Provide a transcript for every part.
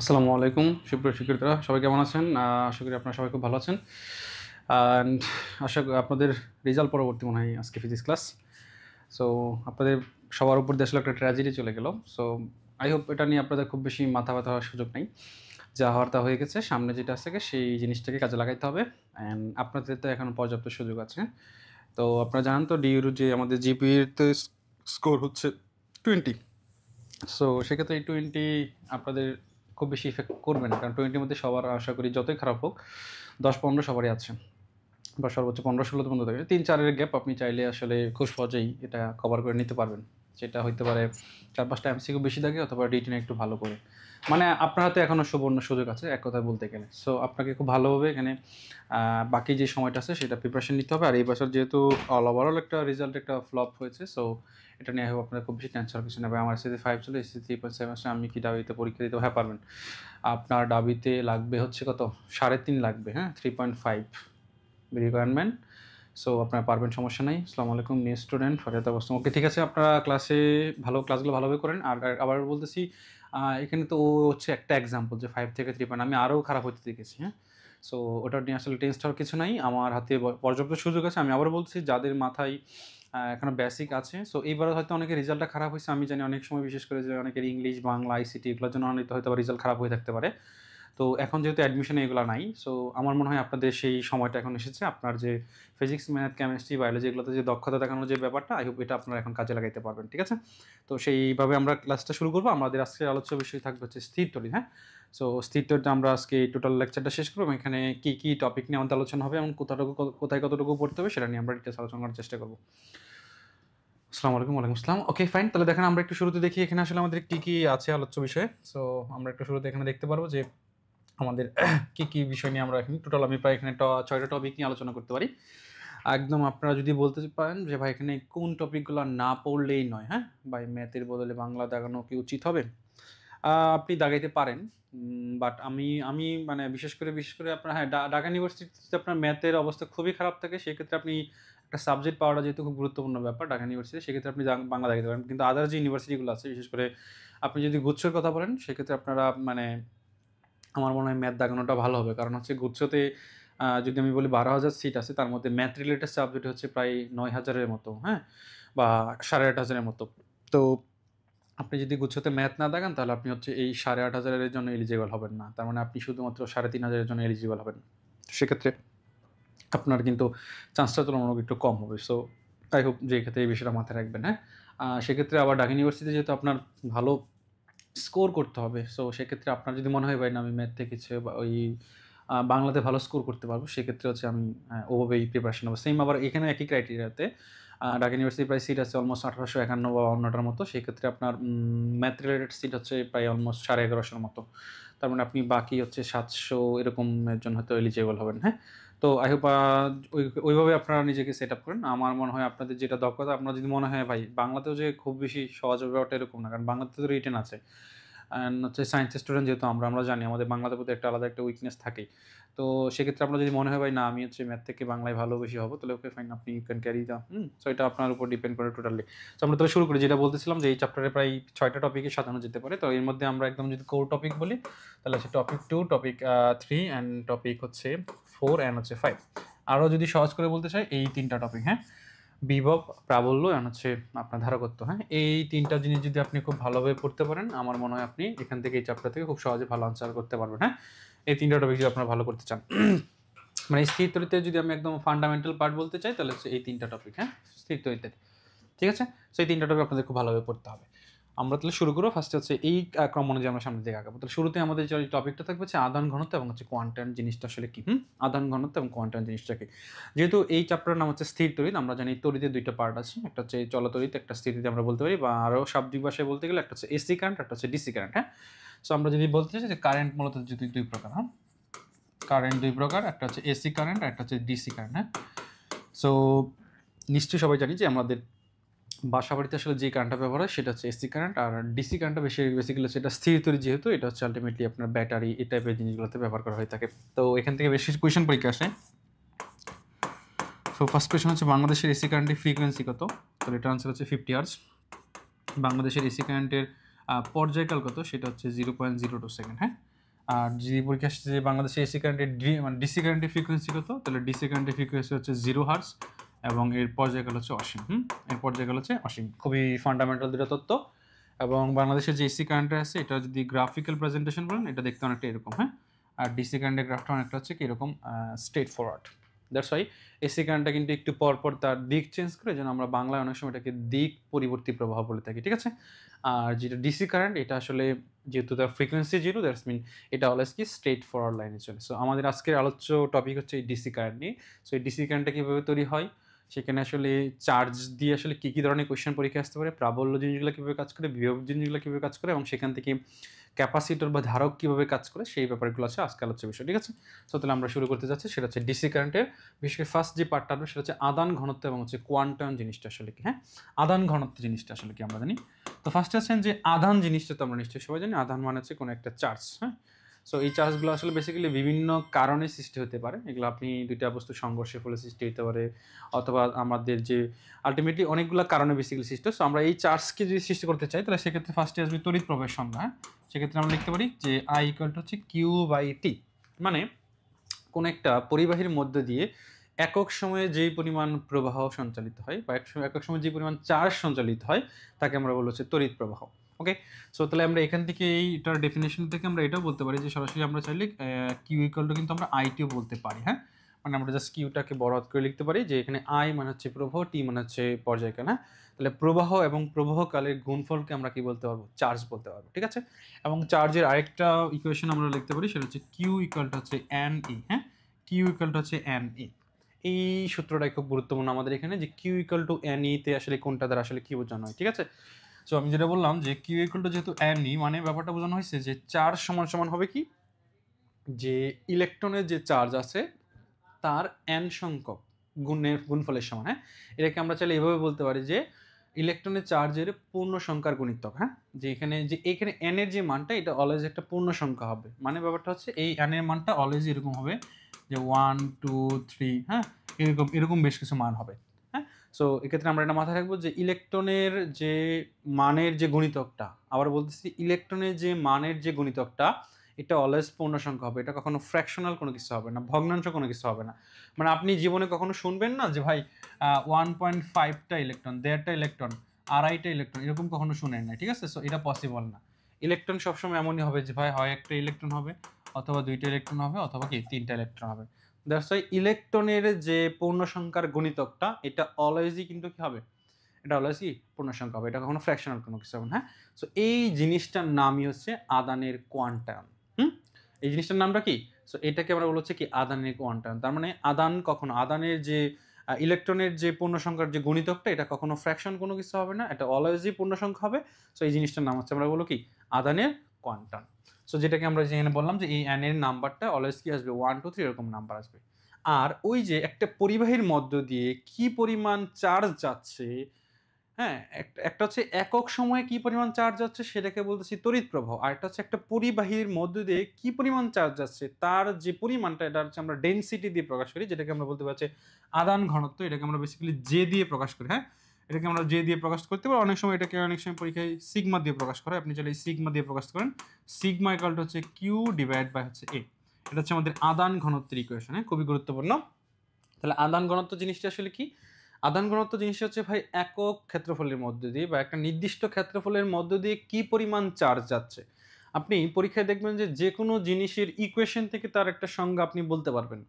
আসসালামু আলাইকুম সুপ্রিয় শিক্ষার্থীরা, সবাই কেমন আছেন? আশা করি আপনারা সবাই খুব ভালো আছেন। অ্যান্ড আশা করি আপনাদের রেজাল্ট পরবর্তী মনে হয় আজকে ফিজিক্স ক্লাস। সো আপনাদের সবার উপর দিয়ে আসলে একটা ট্র্যাজেডি চলে গেল। সো আই হোপ এটা নিয়ে আপনাদের খুব বেশি মাথা ব্যথা হওয়ার সুযোগ নেই। যা হওয়ার তা হয়ে গেছে। সামনে যেটা আছে সেই জিনিসটাকে কাজে লাগাইতে হবে। অ্যান্ড আপনাদের তো এখন পর্যাপ্ত সুযোগ আছে। তো আপনারা জানেন তো ডিইউর যে আমাদের জিপিএর তে স্কোর হচ্ছে 20। সো সেক্ষেত্রে এই 20 আপনাদের খুব বেশি ইফেক্ট করবে না, কারণ 20-র মধ্যে সবার আশা করি যতই খারাপ হোক 10-15 সবারই আছে, বা সর্বোচ্চ 15-16 পর্যন্ত থাকে। 3-4-এর গ্যাপ আপনি চাইলে আসলে খুব সহজেই এটা কভার করে নিতে পারবেন। সেটা হইতে পারে 4-5টা এমসিকিউ বেশি থাকে, অথবা রিটেনে একটু ভালো করে। মানে আপনার হাতে এখনও সুবর্ণ সুযোগ আছে এক কথায় বলতে গেলে। সো আপনাকে খুব ভালোভাবে এখানে বাকি যে সময়টা আছে সেটা প্রিপারেশন নিতে হবে। আর এই বছর যেহেতু ওভারঅল একটা রেজাল্ট একটা ফ্লপ হয়েছে, সো এটা নিয়ে হোক আপনার খুব বেশি টেনশন কিছু নেই। আমার এসএসসি 5 ছিল, এসএসসি 3.7 আসলে আমি কি ডাবিতে পরীক্ষা দিতে হ্যাঁ পারবেন। আপনার ডাবিতে লাগবে হচ্ছে কত 3.5 লাগবে, হ্যাঁ 3.5 রিকোয়ারমেন্ট। সো আপনারা পারবেন, সমস্যা নাই। আসসালামু আলাইকুম নিউ স্টুডেন্ট ফরিয়াদ অবস্থা। ওকে, ঠিক আছে, আপনারা ক্লাসগুলো ভালোভাবে করেন। আর আবার বলতেছি, এখানে তো ও হচ্ছে একটা এক্সাম্পল যে 5 থেকে 3 আমি আরও খারাপ হতে দেখেছি, হ্যাঁ। সো ওটা নিয়ে আসলে টেনসড হওয়ার কিছু নাই। আমার হাতে পর্যাপ্ত সুযোগ আছে। আমি আবার বলছি, যাদের মাথায় এখনো বেসিক আছে, সো এইবার হয়তো অনেকের রেজাল্টটা খারাপ হয়েছে। আমি জানি অনেক সময় বিশেষ করে যে অনেকের ইংলিশ, বাংলা, আইসিটি এগুলোর জন্য হয়তো রেজাল্ট খারাপ হয়ে থাকতে পারে। তো এখন যেহেতু অ্যাডমিশনে এগুলো নাই, সো আমার মনে হয় আপনাদের সেই সময়টা এখন এসেছে। আপনার যে ফিজিক্স, ম্যাথ, কেমিস্ট্রি, বায়োলজি এগুলোতে যে দক্ষতা দেখানোর যে ব্যাপারটা, আই হোপ এটা আপনারা এখন কাজে লাগাইতে পারবেন, ঠিক আছে? তো সেইভাবে আমরা ক্লাসটা শুরু করবো। আমাদের আজকের আলোচ্য বিষয় থাকবে হচ্ছে স্থির তড়িৎ, হ্যাঁ। সো স্থির তড়িৎ আমরা আজকে টোটাল লেকচারটা শেষ করবো। এখানে কী কী টপিক নিয়ে আমাদের আলোচনা হবে এবং কোথায় কতটুকু পড়তে হবে সেটা নিয়ে আমরা ডিটেলস আলোচনা করার চেষ্টা করবো। আসসালামু আলাইকুম। ওয়ালাইকুম আসসালাম। ওকে, ফাইন। তাহলে দেখেন আমরা একটু শুরুতে দেখি এখানে আসলে আমাদের কী কী আছে আলোচ্য বিষয়ে। সো আমরা একটু শুরুতে এখানে দেখতে পারবো যে আমাদের কী কী বিষয় নিয়ে আমরা এখানে টোটাল আমি প্রায় এখানে 6টা টপিক নিয়ে আলোচনা করতে পারি। একদম আপনারা যদি বলতে পারেন যে ভাই এখানে কোন টপিকগুলো না পড়লেই নয়, হ্যাঁ ভাই ম্যাথের বদলে বাংলা দাগানো কি উচিত হবে, আপনি দাগাইতে পারেন। বাট আমি আমি মানে বিশেষ করে আপনার, হ্যাঁ, ঢাকা ইউনিভার্সিটিতে আপনার ম্যাথের অবস্থা খুবই খারাপ থাকে। সেক্ষেত্রে আপনি একটা সাবজেক্ট পাওয়াটা যেহেতু খুব গুরুত্বপূর্ণ ব্যাপার ঢাকা ইউনিভার্সিটি, সেক্ষেত্রে আপনি বাংলা দাগাইতে পারেন। কিন্তু আদার যে ইউনিভার্সিটিগুলো আছে, বিশেষ করে আপনি যদি গুচ্ছর কথা বলেন, সেক্ষেত্রে আপনারা মানে আমার মনে হয় ম্যাথ দাগানোটা ভালো হবে। কারণ হচ্ছে গুচ্ছতে যদি আমি বলি 12,000 সিট আছে, তার মধ্যে ম্যাথ রিলেটেড সাবজেক্ট হচ্ছে প্রায় 9,000-এর মতো, হ্যাঁ? বা 8,500-এর মতো। তো আপনি যদি গুচ্ছতে ম্যাথ না দাগান, তাহলে আপনি হচ্ছে এই 8,500-এর জন্য এলিজিবল হবেন না। তার মানে আপনি শুধুমাত্র 3,500-এর জন্য এলিজিবল হবেন। সেক্ষেত্রে আপনার কিন্তু চান্সটা তুলনামূলক একটু কম হবে। সো আই হোপ যে এক্ষেত্রে এই বিষয়টা মাথায় রাখবেন, হ্যাঁ? সেক্ষেত্রে আবার ঢাকা ইউনিভার্সিটিতে যেহেতু আপনার ভালো স্কোর করতে হবে। সো সেক্ষেত্রে আপনার যদি মনে হয় ভাই না আমি ম্যাথ থেকে বা ওই বাংলাতে ভালো স্কোর করতে পারবো, সেক্ষেত্রে হচ্ছে আমি ওভাবেই প্রিপারেশন নেবো। সেম আবার এখানে একই ক্রাইটেরিয়াতে ঢাকা ইউনিভার্সিটির প্রায় সিট আছে অলমোস্ট 1851 বা 52টার মতো। সেক্ষেত্রে আপনার ম্যাথ রিলেটেড সিট হচ্ছে প্রায় অলমোস্ট 1150-এর মতো। তার মানে আপনি বাকি হচ্ছে 700 এরকমের জন্য হয়তো এলিজিবল হবেন, হ্যাঁ? তো আই হোপ ওইভাবে আপনারা নিজেকে সেট আপ করেন। আমার মনে হয় আপনাদের যেটা দক্ষতা, আপনার যদি মনে হয় ভাই বাংলাতেও যে খুব বেশি সহজ হবে ওটা এরকম না, কারণ বাংলাতে তো রিটেন আছে। অ্যান্ড হচ্ছে সায়েন্সের স্টুডেন্ট যেহেতু আমরা জানি আমাদের বাংলাতে প্রতি একটা আলাদা একটা উইকনেস থাকেই। তো সেক্ষেত্রে আপনার যদি মনে হয় ভাই না আমি হচ্ছে ম্যাথ থেকে বাংলায় ভালো বেশি হবো, তাহলে ওকে ফাইন, আপনি ইউ ক্যান ক্যারি সো এটা আপনার উপর ডিপেন্ড করে টোটালি। সো আমরা তাহলে শুরু করি। যেটা বলতেছিলাম যে এই চ্যাপ্টারে প্রায় 6টা টপিকে সাজানো যেতে পারে। তো এর মধ্যে আমরা একদম যদি কোর টপিক বলি, তাহলে হচ্ছে টপিক 2, টপিক 3 অ্যান্ড টপিক হচ্ছে 4 অ্যান্ড হচ্ছে 5। আরও যদি সহজ করে বলতে চাই, এই 3টা টপিক, হ্যাঁ, বিভব, প্রাবল্য আর হচ্ছে আপনার ধারকত্ব, হ্যাঁ, এই 3টা জিনিস যদি আপনি খুব ভালোভাবে পড়তে পারেন, আমার মনে হয় আপনি এখান থেকে এই চ্যাপ্টার থেকে খুব সহজে ভালো আনসার করতে পারবেন, হ্যাঁ। এই 3টা টপিক যদি আপনারা ভালো করতে চান। মানে স্থির তড়িতে যদি আমি একদম ফান্ডামেন্টাল পার্ট বলতে চাই, তাহলে হচ্ছে এই 3টা টপিক, হ্যাঁ, স্থির তড়িতে, ঠিক আছে? সো এই 3টা টপিক আপনাদের খুব ভালোভাবে পড়তে হবে। আমরা তাহলে শুরু করবো। ফার্স্টে হচ্ছে এই ক্রম অনুযায়ী আমরা সামনের দিকে আগাবো। তাহলে শুরুতে আমাদের যে টপিকটা থাকবে হচ্ছে আধান ঘনত্ব এবং হচ্ছে কোয়ান্টাম জিনিসটা আসলে কি, আধান ঘনত্ব এবং কোয়ান্টাম জিনিসটা কি। যেহেতু এই চ্যাপ্টারের নাম হচ্ছে স্থির তড়িৎ, আমরা জানি তড়িতের 2টা পার্ট আছে, একটা হচ্ছে চলতড়িৎ, একটা স্থির তড়িৎ আমরা বলতে পারি, বা আরও শাব্দিক ভাষায় বলতে গেলে একটা হচ্ছে এসি কারেন্ট, একটা হচ্ছে ডিসি কারেন্ট, হ্যাঁ। সো আমরা যদি বলতে চাই যে কারেন্ট মূলত যদি 2 প্রকার, হ্যাঁ, কারেন্ট 2 প্রকার, একটা হচ্ছে এসি কারেন্ট আর একটা হচ্ছে ডিসি কারেন্ট, হ্যাঁ। সো নিশ্চয়ই সবাই জানি যে আমাদের বাসা বাড়িতে আসলে যে কারেন্টটা ব্যবহার হয় সেটা হচ্ছে এসি কারেন্ট, আর ডিসি কারেন্টটা বেসিক্যালি সেটা স্থির তড়িৎ, যেহেতু এটা হচ্ছে আলটিমেটলি আপনার ব্যাটারি এই টাইপের জিনিসগুলোতে ব্যবহার করা হয়ে থাকে। তো এখান থেকে বেশ কিছু কোয়েশ্চেন পরীক্ষা আসে। সো ফার্স্ট কোয়েশ্চেন হচ্ছে বাংলাদেশের এসি কারেন্টের ফ্রিকোয়েন্সি কত? তো এটা আনসার হচ্ছে 50 হার্জ। বাংলাদেশের এসি কারেন্টের পর্যায়কাল কত? সেটা হচ্ছে 0.02 সেকেন্ড, হ্যাঁ। আর যদি পরীক্ষা আসছে যে বাংলাদেশে এসি কারেন্টের মানে ডিসি কারেন্টের ফ্রিকোয়েন্সি কত, তাহলে ডিসি কারেন্টের ফ্রিকোয়েন্সি হচ্ছে 0 হার্টজ এবং এর পর্যায়কাল হচ্ছে অসীম। এর পর্যায়কাল হচ্ছে অসীম। খুবই ফান্ডামেন্টাল দুটো তত্ত্ব। এবং বাংলাদেশের যে এসি কারেন্টটা আছে এটা যদি গ্রাফিক্যাল প্রেজেন্টেশন করেন এটা দেখতে অনেকটা এরকম, হ্যাঁ। আর ডিসি কারেন্টের গ্রাফটা অনেকটা হচ্ছে কি এরকম straight forward. That's why AC কারেন্টটা কিন্তু একটু পরপর তার দিক চেঞ্জ করে, যেন আমরা বাংলায় অনেক সময় এটাকে দিক পরিবর্তী প্রবাহ বলে থাকি, ঠিক আছে। আর যেটা ডিসি কারেন্ট এটা আসলে যেহেতু তার ফ্রিকোয়েন্সি জিরো, দ্যাটস মিন এটা অলওয়েজ কি স্ট্রেট ফরওয়ার্ড লাইনে চলে। সো আমাদের আজকের আলোচ্য টপিক হচ্ছে এই ডিসি কারেন্ট নিয়ে। সো এই ডিসি কারেন্টটা কীভাবে তৈরি হয়, সেখানে আসলে চার্জ দিয়ে আসলে কী কী ধরনের কোয়েশ্চেন পরীক্ষা আসতে পারে, প্রাবল্য জিনিসগুলো কীভাবে কাজ করে, বিভব জিনিসগুলো কীভাবে কাজ করে, এবং সেখান থেকে ক্যাপাসিটর বা ধারক কীভাবে কাজ করে, সেই ব্যাপারগুলো আছে আজকে আলোচ্য বিষয়, ঠিক আছে। সো তাহলে আমরা শুরু করতে যাচ্ছি, সেটা হচ্ছে ডিসি কারেন্টের বিশেষ করে ফার্স্ট যে পার্টটা হবে সেটা হচ্ছে আদান ঘনত্ব এবং হচ্ছে কোয়ান্টাম জিনিসটা আসলে কি, হ্যাঁ। আদান ঘনত্ব জিনিসটা আসলে কি আমরা জানি। তো ফার্স্টে আছেন যে আধান জিনিসটা তো আমরা নিশ্চয়ই সবাই জানি। আধান মানে হচ্ছে কোনো একটা চার্জ, হ্যাঁ। সো এই চার্জগুলো আসলে বেসিক্যালি বিভিন্ন কারণে সৃষ্টি হতে পারে। এগুলো আপনি দুইটা বস্তু সংঘর্ষের ফলে সৃষ্টি হতে পারে, অথবা আমাদের যে আলটিমেটলি অনেকগুলো কারণে বেসিক্যালি সৃষ্টি। সো আমরা এই চার্জকে যদি সৃষ্টি করতে চাই তাহলে সেক্ষেত্রে ফার্স্টে আসবে তড়িৎ প্রবাহের সংজ্ঞা, হ্যাঁ। সেক্ষেত্রে আমরা লিখতে পারি যে আই ইকুয়াল টু হচ্ছে কিউ বাই টি, মানে কোনো একটা পরিবাহীর মধ্য দিয়ে একক সময়ে যেই পরিমাণ প্রবাহ সঞ্চালিত হয় বা একক সময়ে যে পরিমাণ চার্জ সঞ্চালিত হয় তাকে আমরা বলবো হচ্ছে তড়িৎ প্রবাহ। ওকে, সো তাহলে আমরা এখান থেকে এইটার ডেফিনেশন থেকে আমরা এটাও বলতে পারি যে সরাসরি আমরা চাইলে কিউ ইকুয়াল টু কিন্তু আমরা আইটিও বলতে পারি, হ্যাঁ। মানে আমরা জাস্ট কিউটাকে বড় হাত করে লিখতে পারি যে এখানে আই মানে হচ্ছে প্রবাহ, টি মানে হচ্ছে পর্যায়কাল, হ্যাঁ। তাহলে প্রবাহ এবং প্রবাহকালের গুণফলকে আমরা কি বলতে পারবো, চার্জ বলতে পারবো, ঠিক আছে। এবং চার্জের আরেকটা ইকুয়েশন আমরা লিখতে পারি সেটা হচ্ছে কিউ ইকুয়াল টু হচ্ছে এন ই, হ্যাঁ। কিউ ইকুয়াল টু হচ্ছে এন ই। এই সূত্রটাই খুব গুরুত্বপূর্ণ আমাদের এখানে, যে Q equal to N E তে আসলে কোনটা দ্বারা আসলে কি বোঝানো হয়, ঠিক আছে। সো আমি যেটা বললাম যে কিউ ইকুয়াল টু যেহেতু এন ই, মানে ব্যাপারটা বোঝানো হয়েছে যে চার্জ সমান সমান হবে কি, যে ইলেকট্রনের যে চার্জ আছে তার এন সংখ্যক গুণফলের সমান, হ্যাঁ। এটাকে আমরা চাইলে এভাবে বলতে পারি যে ইলেকট্রনের চার্জের পূর্ণ সংখ্যার গুণিতক, হ্যাঁ। যে এখানে এন এর যে মানটা এটা অলওয়েজ একটা পূর্ণ সংখ্যা হবে, মানে ব্যাপারটা হচ্ছে এই এন এর মানটা অলওয়েজ এরকম হবে যে 1 2 3, হ্যাঁ, এরকম বেশ কিছু মান হবে, হ্যাঁ। সো এক্ষেত্রে আমরা এটা মাথায় রাখবো যে ইলেকট্রনের যে মানের যে গুণিতকটা, আবার বলতেছি ইলেকট্রনের যে মানের যে গুণিতকটা এটা অলওয়েজ পূর্ণ সংখ্যা হবে, এটা কখনো ফ্র্যাকশনাল কোনো কিছু হবে না, ভগ্নাংশ কোনো কিছু হবে না। মানে আপনি জীবনে কখনো শুনবেন না যে ভাই 1.5টা ইলেকট্রন, 1.5টা ইলেকট্রন, 2.5টা ইলেকট্রন, এরকম কখনো শুনেন না, ঠিক আছে। সো এটা পসিবল না। ইলেকট্রন সবসময় এমনই হবে যে ভাই হয় একটা ইলেকট্রন হবে, অথবা 2টা ইলেকট্রন হবে, অথবা কি 3টা ইলেকট্রন হবে। দ্যাটস ওয়াই ইলেকট্রনের যে পূর্ণ সংখ্যার গুণিতকটা এটা অলওয়েজই কিন্তু কি হবে, এটা অলওয়েজ কি পূর্ণ সংখ্যা হবে, এটা কখনো ফ্র্যাকশনাল কোনো কিছু হবে না, হ্যাঁ। সো এই জিনিসটার নামই হচ্ছে আদানের কোয়ান্টাম। এই জিনিসটার নামটা কি, সো এটাকে আমরা বলছি কি আদানের কোয়ান্টাম। তার মানে আদান কখনো আদানের যে ইলেকট্রনের যে পূর্ণ সংখ্যার যে গুণিতকটা এটা কখনো ফ্র্যাকশন কোনো কিছু হবে না, এটা অলওয়েজই পূর্ণ সংখ্যা হবে। সো এই জিনিসটার নাম হচ্ছে আমরা বলবো কি আদানের কোয়ান্টাম। সো যেটাকে আমরা যেখানে বললাম যে এই এন এর নাম্বারটা অলওয়েজ কি আসবে 1 2 3 এরকম নাম্বার আসবে। আর ওই যে একটা পরিবাহীর মধ্য দিয়ে কি পরিমাণ চার্জ যাচ্ছে, হ্যাঁ, একটা হচ্ছে একক সময়ে কি পরিমাণ চার্জ যাচ্ছে সেটাকে বলতেছি তড়িৎ প্রবাহ, আর একটা হচ্ছে একটা পরিবাহীর মধ্য দিয়ে কি পরিমাণ চার্জ যাচ্ছে তার যে পরিমাণটা, এটা হচ্ছে আমরা ডেনসিটি দিয়ে প্রকাশ করি, যেটাকে আমরা বলতে পারছি আদান ঘনত্ব। এটাকে আমরা বেসিক্যালি জে দিয়ে প্রকাশ করি, হ্যাঁ। এটাকে আমরা জে দিয়ে প্রকাশ করতে পারি, অনেক সময় এটাকে অনেক সময় পরীক্ষায় সিগমা দিয়ে প্রকাশ করে, আপনি চাইলে সিগমা দিয়ে প্রকাশ করেন। সিগমা ইকুয়াল টু হচ্ছে কিউ ডিভাইড বাই হচ্ছে এ। এটা হচ্ছে আমাদের আদান ঘনত্বের ইকুয়েশন, হ্যাঁ, খুবই গুরুত্বপূর্ণ। তাহলে আদান ঘনত্ব জিনিসটা আসলে কি, আদান ঘনত্ব জিনিসটা হচ্ছে ভাই একক ক্ষেত্রফলের মধ্য দিয়ে বা একটা নির্দিষ্ট ক্ষেত্রফলের মধ্য দিয়ে কি পরিমাণ চার্জ যাচ্ছে। আপনি পরীক্ষায় দেখবেন যে যে কোনো জিনিসের ইকুয়েশন থেকে তার একটা সংজ্ঞা আপনি বলতে পারবেন।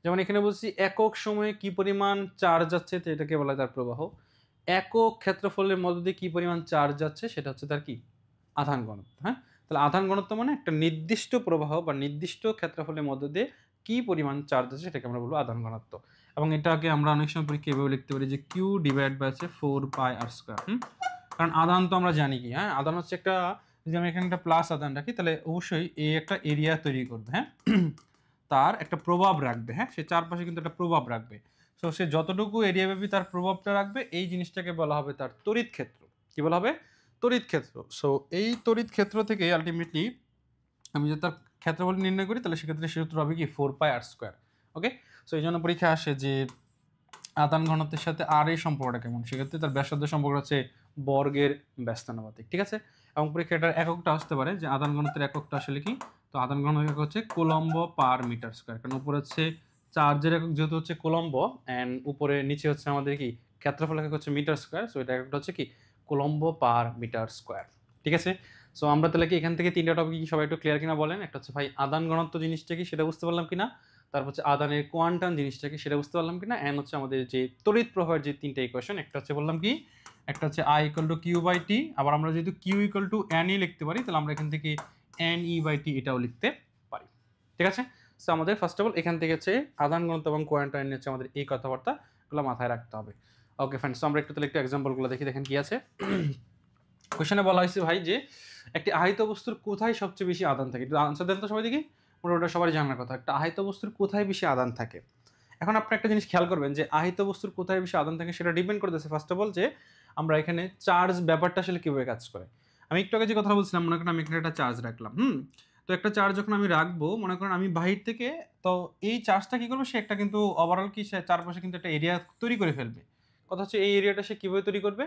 যেমন এখানে বলছি একক সময়ে কি পরিমাণ চার্জ যাচ্ছে, তো এটাকে বলা হয় তার প্রবাহ। একক ক্ষেত্রফলের মধ্য দিয়ে কি পরিমাণ চার্জ যাচ্ছে সেটা হচ্ছে তার কি আধান ঘনত্ব, হ্যাঁ। তাহলে আধান ঘনত্ব মানে একটা নির্দিষ্ট প্রবাহ বা নির্দিষ্ট ক্ষেত্রফলের মধ্য দিয়ে কি পরিমাণ চার্জ আছে সেটাকে আমরা বলবো আধান ঘনত্ব। এবং এটাকে আমরা অনেক সময় পরীক্ষা এভাবে লিখতে পারি যে কিউ ডিভাইড বাই আছে 4πr²। কারণ আধান তো আমরা জানি কি, হ্যাঁ, আধান হচ্ছে একটা, যদি আমি এখানে একটা প্লাস আধান রাখি তাহলে অবশ্যই এই একটা এরিয়া তৈরি করবে, হ্যাঁ, তার একটা প্রভাব রাখবে, হ্যাঁ, সে চারপাশে কিন্তু একটা প্রভাব রাখবে। সো সে যতটুকু এরিয়া ব্যাপী তার প্রভাবটা রাখবে এই জিনিসটাকে বলা হবে তার তড়িৎ ক্ষেত্র। কি বলা হবে, তড়িৎ ক্ষেত্র। সো এই তড়িৎ ক্ষেত্র থেকে আলটিমেটলি আমি যদি তার ক্ষেত্রফল নির্ণয় করি তাহলে সেক্ষেত্রে সূত্র হবে কি 4πr²। ওকে, সো এই জন্য পরীক্ষা আসে যে আদান ঘনত্বের সাথে আর এই সম্পর্কটা কেমন, সেক্ষেত্রে তার ব্যাসার্ধ সম্পর্ক হচ্ছে বর্গের ব্যস্তানুপাতিক, ঠিক আছে। এবং পরীক্ষা এটার এককটা আসতে পারে যে আদান ঘনত্বের এককটা আসলে কি, তো আদান ঘনত্ব একক হচ্ছে কুলম্ব পার মিটার স্কয়ার, কারণ উপরে হচ্ছে চার্জের একক যেহেতু হচ্ছে কুলম্ব অ্যান্ড উপরে নিচে হচ্ছে আমাদের কি ক্ষেত্রফল একক হচ্ছে মিটার স্কয়ার, সো এটা একটা হচ্ছে কি কুলম্ব পার মিটার স্কয়ার। ঠিক আছে, সো আমরা তাহলে কি এখান থেকে তিনটা টপিক সবাই একটু ক্লিয়ার কিনা বলেন। একটা হচ্ছে ভাই আদান ঘনত্ব জিনিসটা কি সেটা বুঝতে পারলাম কিনা, তারপর হচ্ছে আদানের কোয়ান্টাম জিনিসটা কি সেটা বুঝতে পারলাম কিনা, এন্ড হচ্ছে আমাদের যে তড়িৎ প্রবাহের যে তিনটা ইকুয়েশন, একটা হচ্ছে বললাম কি একটা হচ্ছে I equal to Q by T, আবার আমরা যেহেতু Q equal to N E লিখতে পারি তাহলে আমরা এখান থেকে এন ই বাই টি এটাও লিখতে পারি। ঠিক আছে, সো আমাদের ফার্স্ট অফ অল এখান থেকে হচ্ছে আদান ঘনত্ব এবং কোয়ান্টাম হচ্ছে আমাদের এই কথাবার্তাগুলো মাথায় রাখতে হবে। ওকে ফাইন, সো আমরা একটু তাহলে একটু এক্সাম্পলগুলো দেখি, দেখেন কি আছে। কোশ্চেনে বলা হয়েছে ভাই যে একটি আহিত বস্তুর কোথায় সবচেয়ে বেশি আদান থাকে, একটু আনসার দেন তো সবাই দেখি, মোটামুটি সবারই জানার কথা একটা আহিত বস্তুর কোথায় বেশি আদান থাকে। এখন আপনি একটা জিনিস খেয়াল করবেন যে আহিত বস্তুর কোথায় বেশি আদান থাকে সেটা ডিপেন্ড করতেছে ফার্স্ট অফ অল যে আমরা এখানে চার্জ ব্যাপারটা আসলে কীভাবে কাজ করে। আমি একটু আগে যে কথা বলছিলাম, মনে করেন আমি এখানে একটা চার্জ রাখলাম, তো একটা চার্জ যখন আমি রাখবো মনে করেন আমি বাহির থেকে, তো এই চার্জটা কী করবে, সে একটা কিন্তু ওভারঅল কি সে চারপাশে কিন্তু একটা এরিয়া তৈরি করে ফেলবে। কথা হচ্ছে এই এরিয়াটা সে কীভাবে তৈরি করবে,